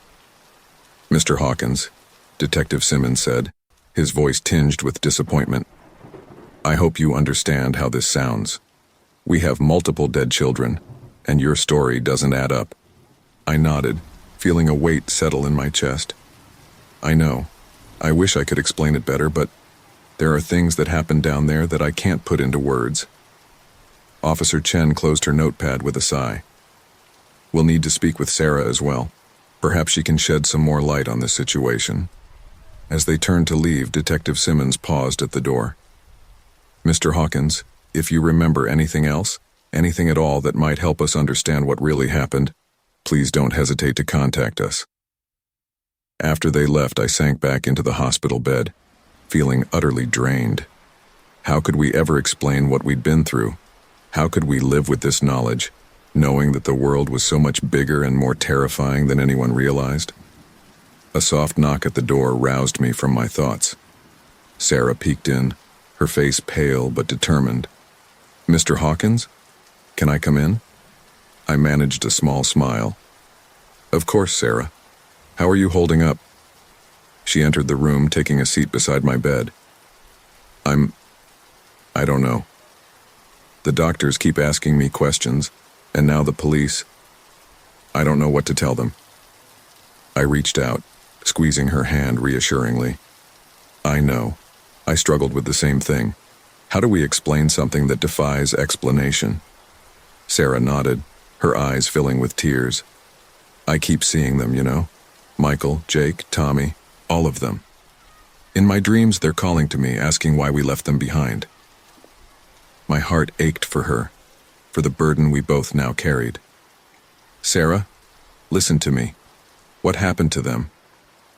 Mr. Hawkins, Detective Simmons said, his voice tinged with disappointment. I hope you understand how this sounds. We have multiple dead children, and your story doesn't add up. I nodded, feeling a weight settle in my chest. I know. I wish I could explain it better, but there are things that happen down there that I can't put into words. Officer Chen closed her notepad with a sigh. We'll need to speak with Sarah as well. Perhaps she can shed some more light on this situation. As they turned to leave, Detective Simmons paused at the door. Mr. Hawkins, if you remember anything else, anything at all that might help us understand what really happened, please don't hesitate to contact us. After they left, I sank back into the hospital bed, feeling utterly drained. How could we ever explain what we'd been through? How could we live with this knowledge, knowing that the world was so much bigger and more terrifying than anyone realized? A soft knock at the door roused me from my thoughts. Sarah peeked in, her face pale but determined. Mr. Hawkins? Can I come in? I managed a small smile. Of course, Sarah. How are you holding up? She entered the room, taking a seat beside my bed. I don't know. The doctors keep asking me questions, and now the police. I don't know what to tell them. I reached out, squeezing her hand reassuringly. I know. I struggled with the same thing. How do we explain something that defies explanation? Sarah nodded, her eyes filling with tears. I keep seeing them, you know. Michael, Jake, Tommy, all of them. In my dreams, they're calling to me, asking why we left them behind. My heart ached for her, for the burden we both now carried. Sarah, listen to me. What happened to them?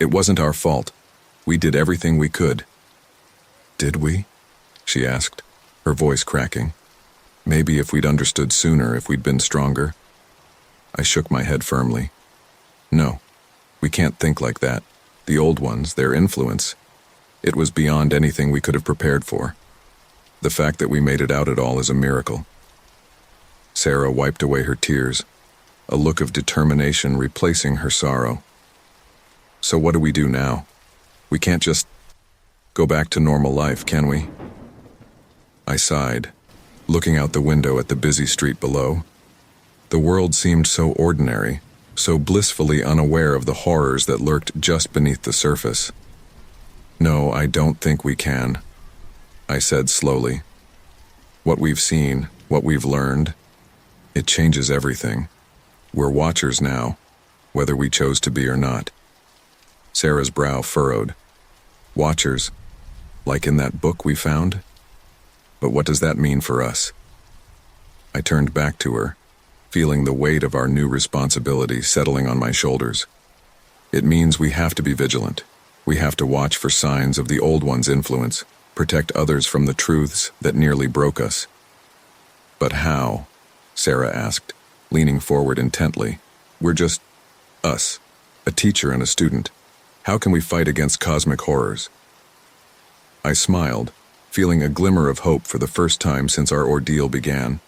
It wasn't our fault. We did everything we could. Did we? She asked, her voice cracking. Maybe if we'd understood sooner, if we'd been stronger. I shook my head firmly. No, we can't think like that. The old ones, their influence, It was beyond anything we could have prepared for. The fact that we made it out at all is a miracle. Sarah wiped away her tears, a look of determination replacing her sorrow. So what do we do now? We can't just go back to normal life, can we? I sighed, looking out the window at the busy street below. The world seemed so ordinary, so blissfully unaware of the horrors that lurked just beneath the surface. No, I don't think we can, I said slowly. What we've seen, what we've learned, it changes everything. We're watchers now, whether we chose to be or not. Sarah's brow furrowed. Watchers, like in that book we found? But what does that mean for us? I turned back to her, feeling the weight of our new responsibility settling on my shoulders. It means we have to be vigilant. We have to watch for signs of the old one's influence, protect others from the truths that nearly broke us. But how? Sarah asked, leaning forward intently. We're just us, a teacher and a student. How can we fight against cosmic horrors? I smiled, feeling a glimmer of hope for the first time since our ordeal began.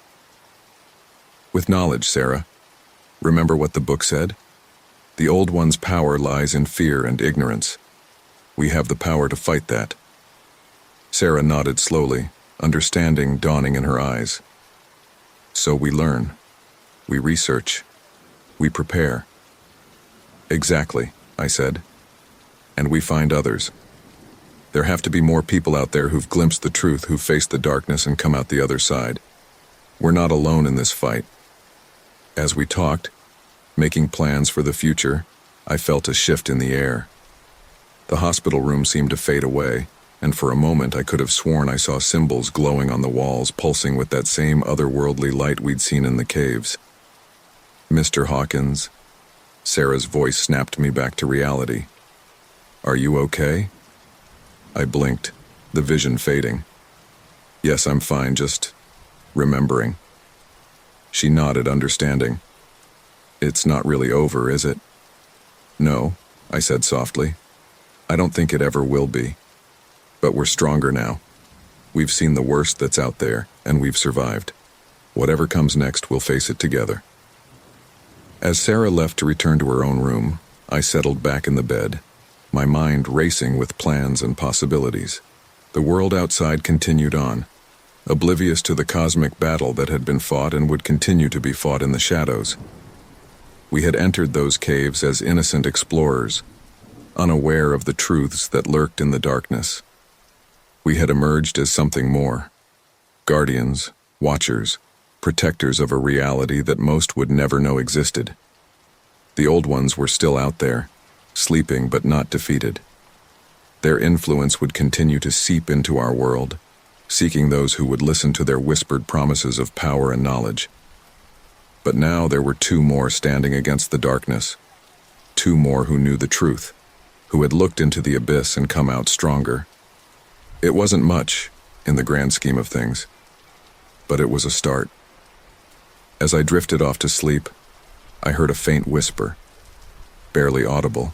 With knowledge, Sarah. Remember what the book said? The old one's power lies in fear and ignorance. We have the power to fight that. Sarah nodded slowly, understanding dawning in her eyes. So we learn. We research. We prepare. Exactly, I said. And we find others. There have to be more people out there who've glimpsed the truth, who've faced the darkness and come out the other side. We're not alone in this fight. As we talked, making plans for the future, I felt a shift in the air. The hospital room seemed to fade away, and for a moment I could have sworn I saw symbols glowing on the walls, pulsing with that same otherworldly light we'd seen in the caves. Mr. Hawkins, Sarah's voice snapped me back to reality. Are you okay? I blinked, the vision fading. Yes, I'm fine, just remembering. She nodded, understanding. It's not really over, is it? No, I said softly. I don't think it ever will be. But we're stronger now. We've seen the worst that's out there, and we've survived. Whatever comes next, we'll face it together. As Sarah left to return to her own room, I settled back in the bed, my mind racing with plans and possibilities. The world outside continued on, oblivious to the cosmic battle that had been fought and would continue to be fought in the shadows. We had entered those caves as innocent explorers, unaware of the truths that lurked in the darkness. We had emerged as something more, guardians, watchers, protectors of a reality that most would never know existed. The old ones were still out there, sleeping but not defeated. Their influence would continue to seep into our world, seeking those who would listen to their whispered promises of power and knowledge. But now there were two more standing against the darkness, two more who knew the truth, who had looked into the abyss and come out stronger. It wasn't much, in the grand scheme of things, but it was a start. As I drifted off to sleep, I heard a faint whisper, barely audible.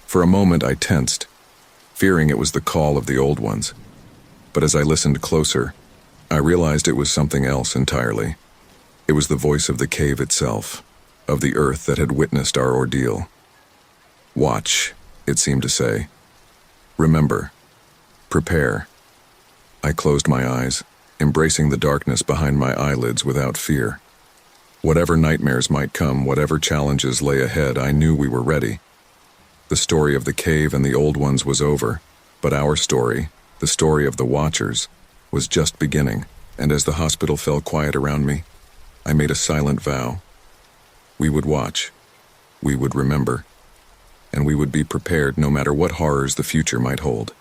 For a moment I tensed, fearing it was the call of the old ones. But as I listened closer, I realized it was something else entirely. It was the voice of the cave itself, of the earth that had witnessed our ordeal. Watch, it seemed to say. Remember. Prepare. I closed my eyes, embracing the darkness behind my eyelids without fear. Whatever nightmares might come, whatever challenges lay ahead, I knew we were ready. The story of the cave and the old ones was over, but our story, the story of the Watchers, was just beginning, and as the hospital fell quiet around me, I made a silent vow. We would watch, we would remember, and we would be prepared no matter what horrors the future might hold.